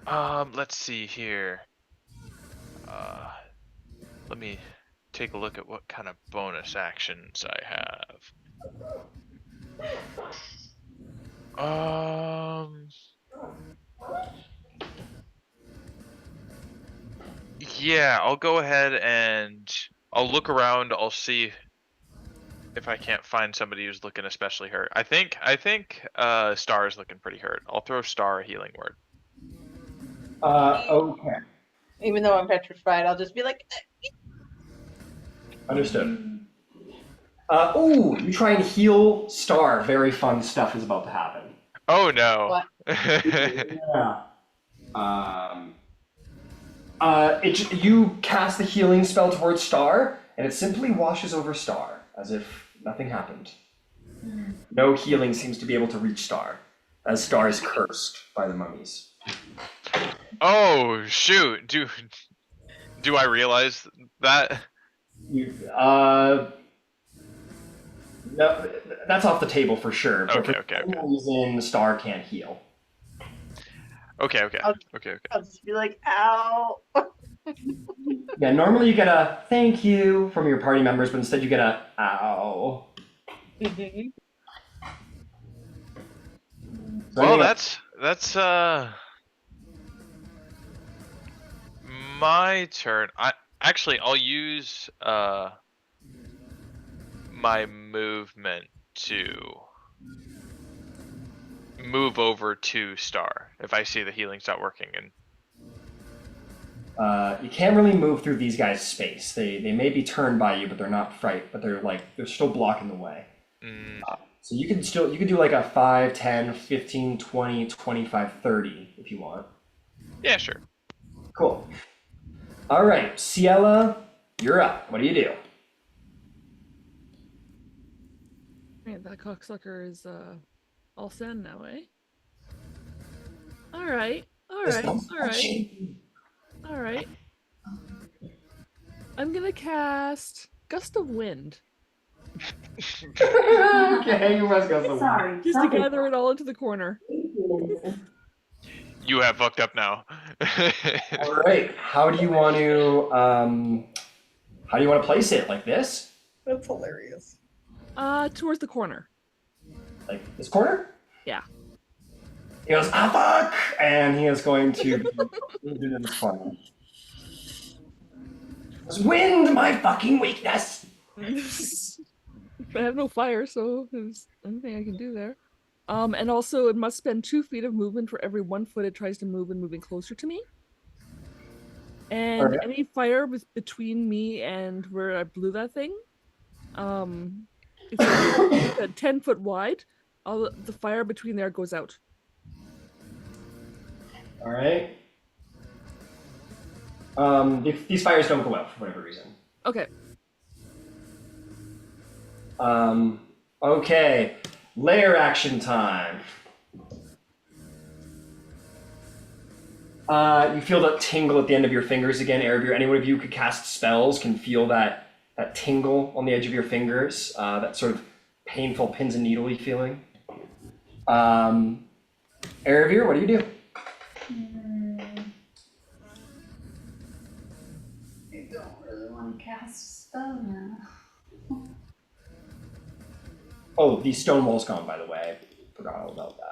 Let's see here. Let me take a look at what kind of bonus actions I have. Yeah, I'll go ahead and I'll look around. I'll see if I can't find somebody who's looking especially hurt. I think Star is looking pretty hurt. I'll throw Star a healing word. Okay. Even though I'm petrified, I'll just be like, Understood. You try and heal Star. Very fun stuff is about to happen. Oh no. What? Yeah. You cast the healing spell towards Star, and it simply washes over Star, as if nothing happened. No healing seems to be able to reach Star, as Star is cursed by the mummies. Oh shoot! Do I realize that? No, that's off the table for sure. But Okay. for some reason, Star can't heal. Okay. I'll just be like, ow. Yeah, normally you get a thank you from your party members, but instead you get a ow. Mhm. Well, that's my turn. I'll use my movement to move over to Star if I see the healing's not working. And you can't really move through these guys' space. They may be turned by you, but they're not fright. But they're still blocking the way. So you can do like a 5, 10, 15, 20, 25, 30 if you want. Yeah, sure. Cool. All right, Ciela, you're up. What do you do? Right, that cocksucker is all sand now, eh? All right. I'm gonna cast Gust of Wind. Okay, you must go somewhere. Sorry. Just to gather it all into the corner. You have fucked up now. All right, how do you want to place it? Like this? That's hilarious. Towards the corner. Like this corner? Yeah. He goes, fuck! And he is going to do this corner. Wind, my fucking weakness! I have no fire, so there's anything I can do there. And also it must spend 2 feet of movement for every 1 foot it tries to move and moving closer to me. And Alright. any fire between me and where I blew that thing, it's a 10-foot wide. All the fire between there goes out. All right. These fires don't go out for whatever reason. Okay. Okay. Layer action time. You feel that tingle at the end of your fingers again, Erebir. Any one of you who could cast spells can feel that tingle on the edge of your fingers, that sort of painful pins and needly feeling. Erebir, what do you do? I don't really want to cast a spell now. Oh, the stone wall's gone, by the way. Forgot all about that.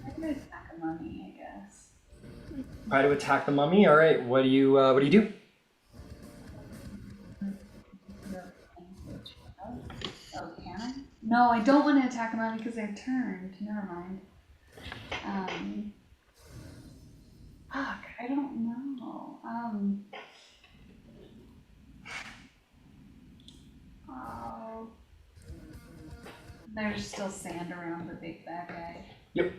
I'm gonna attack a mummy, I guess. Try to attack the mummy. All right. What do you do? Oh, can I? No, I don't want to attack a mummy because they're turned. Never mind. Fuck, I don't know. Oh. There's still sand around the big bad guy. Yep.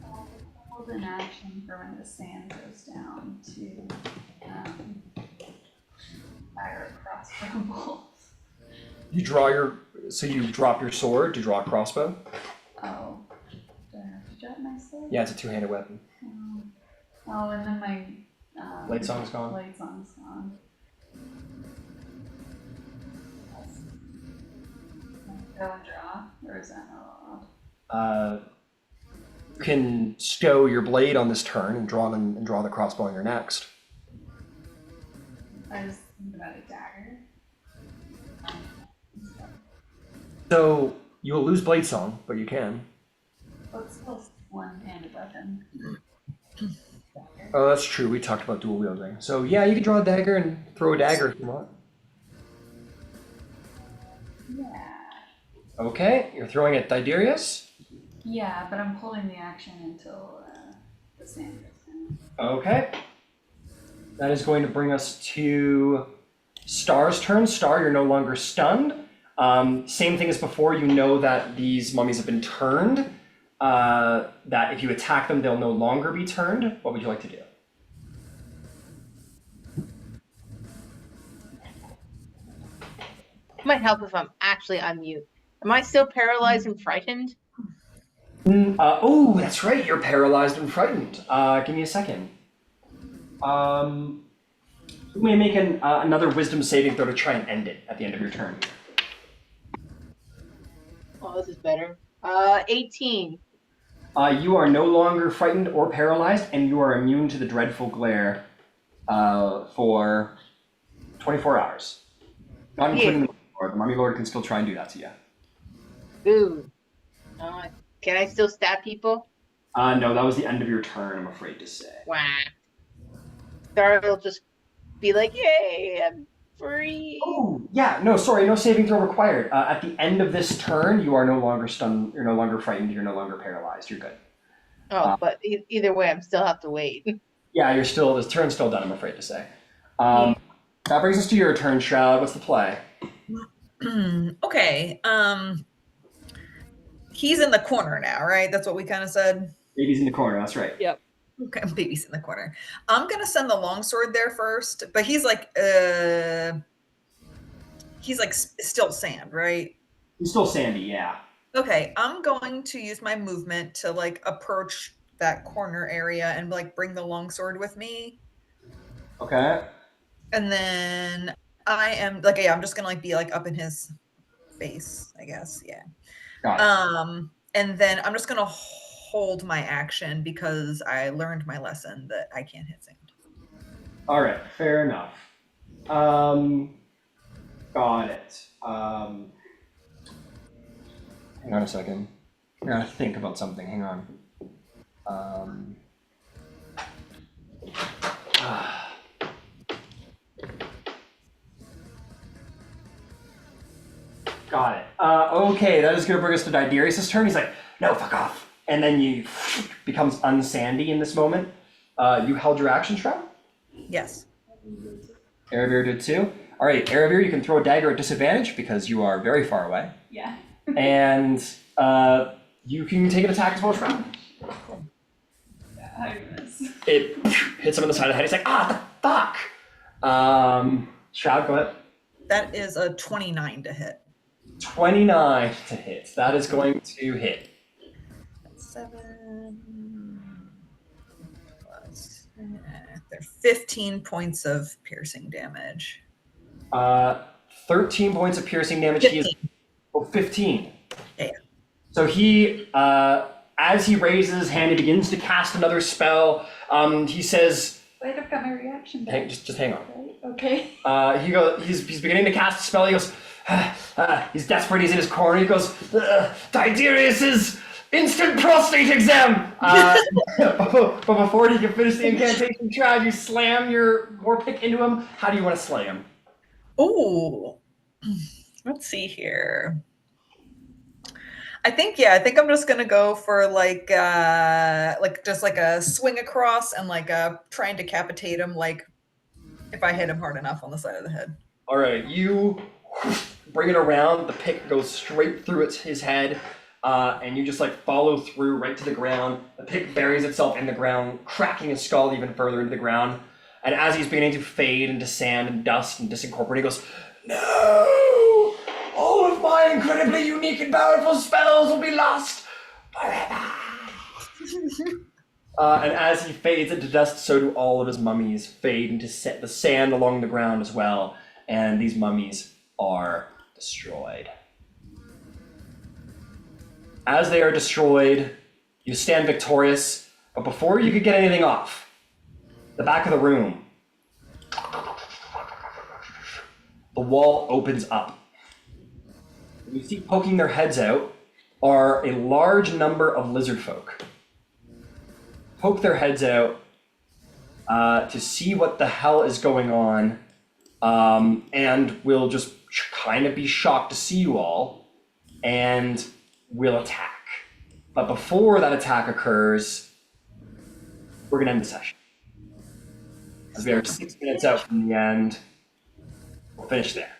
I'll hold an action for when the sand goes down to fire a crossbow bolt. You drop your sword to draw a crossbow? Oh. Do I have to drop my sword? Yeah, it's a two-handed weapon. Oh, and then my Blade song's gone. Blade song's gone. Go and draw, or is that not allowed? You can stow your blade on this turn and draw the crossbow on your next. I was thinking about a dagger. So you'll lose blade song, but you can. Well, it's still one-handed weapon. Oh, that's true. We talked about dual wielding. So yeah, you can draw a dagger and throw a dagger if you want. Yeah. Okay, you're throwing at Diderius? Yeah, but I'm holding the action until the sand goes down. Okay. That is going to bring us to Star's turn. Star, you're no longer stunned. Same thing as before, you know that these mummies have been turned. That if you attack them, they'll no longer be turned. What would you like to do? Might help if I'm actually on mute. Am I still paralyzed and frightened? Oh, that's right. You're paralyzed and frightened. Give me a second. You may make another wisdom saving throw to try and end it at the end of your turn. Oh, this is better. 18. You are no longer frightened or paralyzed, and you are immune to the dreadful glare for 24 hours. Not including the Mummy Lord. The Mummy Lord can still try and do that to you. Ooh. Can I still stab people? No, that was the end of your turn, I'm afraid to say. Wah. Dara will just be like, yay, I'm free. Oh, yeah, no, sorry, no saving throw required. At the end of this turn, you are no longer stunned, you're no longer frightened, you're no longer paralyzed, you're good. Oh, but either way, I'm still have to wait. Yeah, this turn's still done, I'm afraid to say. That brings us to your turn, Shroud. What's the play? Okay, he's in the corner now, right? That's what we kind of said? Baby's in the corner, that's right. Yep. Okay, baby's in the corner. I'm gonna send the longsword there first, but he's like still sand, right? He's still sandy, yeah. Okay, I'm going to use my movement to like approach that corner area and like bring the longsword with me. Okay. And then I'm just gonna like be like up in his face, I guess. Yeah. Got it. And then I'm just gonna hold my action because I learned my lesson that I can't hit sand. All right, fair enough. Got it. Hang on a second. I gotta think about something. Hang on. Got it. Okay, that is going to bring us to Diderius' turn. He's like, no, fuck off. And then you becomes unsandy in this moment. You held your action, Shroud? Yes. Erebir did too. All right, Erebir, you can throw a dagger at disadvantage because you are very far away. Yeah. And you can take an attack as well, Shroud. I miss. It hits him on the side of the head. He's like, the fuck. Shroud, go ahead. That is a 29 to hit. 29 to hit. That is going to hit. 7 plus. There's 15 points of piercing damage. 13 points of piercing damage. 15. He is 15. Yeah. So he, as he raises his hand, he begins to cast another spell. He says, Wait, I've got my reaction back. just hang on. Okay. He's beginning to cast a spell. He goes, he's desperate. He's in his corner. He goes, Diderius's instant prostate exam. But before he can finish the incantation, Shroud, you slam your war pick into him. How do you want to slay him? Ooh. Let's see here. I think I'm just gonna go for like just like a swing across and like try and decapitate him, like if I hit him hard enough on the side of the head. All right, you bring it around. The pick goes straight through his head, and you just like follow through right to the ground. The pick buries itself in the ground, cracking his skull even further into the ground. And as he's beginning to fade into sand and dust and disincorporate, he goes, "No! All of my incredibly unique and powerful spells will be lost forever." And as he fades into dust, so do all of his mummies fade into the sand along the ground as well. And these mummies are destroyed. As they are destroyed, you stand victorious, but before you could get anything off, the back of the room, the wall opens up. You see poking their heads out are a large number of lizard folk. Poke their heads out to see what the hell is going on, and will just kind of be shocked to see you all, and will attack. But before that attack occurs, we're going to end the session. As we are 6 minutes out from the end, we'll finish there.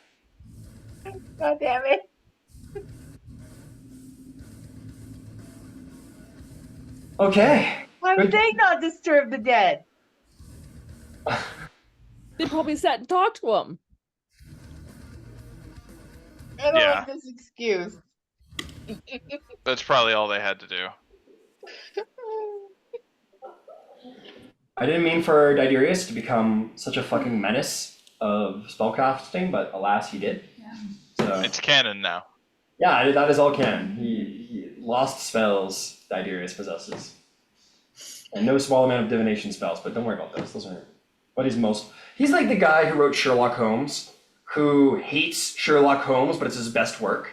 God damn it. Okay. Why would they not disturb the dead? They probably sat and talked to him. I don't like this excuse. That's probably all they had to do. I didn't mean for Diderius to become such a fucking menace of spellcasting, but alas, he did. Yeah. So, It's canon now. yeah, that is all canon. He lost spells Diderius possesses. And no small amount of divination spells, but don't worry about those. Those aren't what he's most... He's like the guy who wrote Sherlock Holmes, who hates Sherlock Holmes, but it's his best work.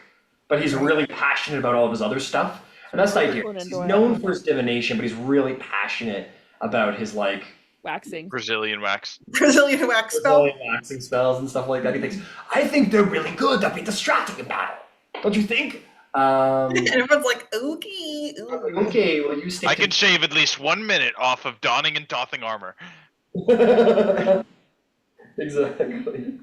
But he's really passionate about all of his other stuff. And that's Diderius. He's known for his divination, but he's really passionate about his, like... Waxing. Brazilian wax. Brazilian wax spell. Brazilian waxing spells and stuff like that. He thinks, I think they're really good. They'll be distracting in battle. Don't you think? And everyone's like, okay. Okay, well, you stick I to... can shave at least 1 minute off of donning and doffing armor. Exactly.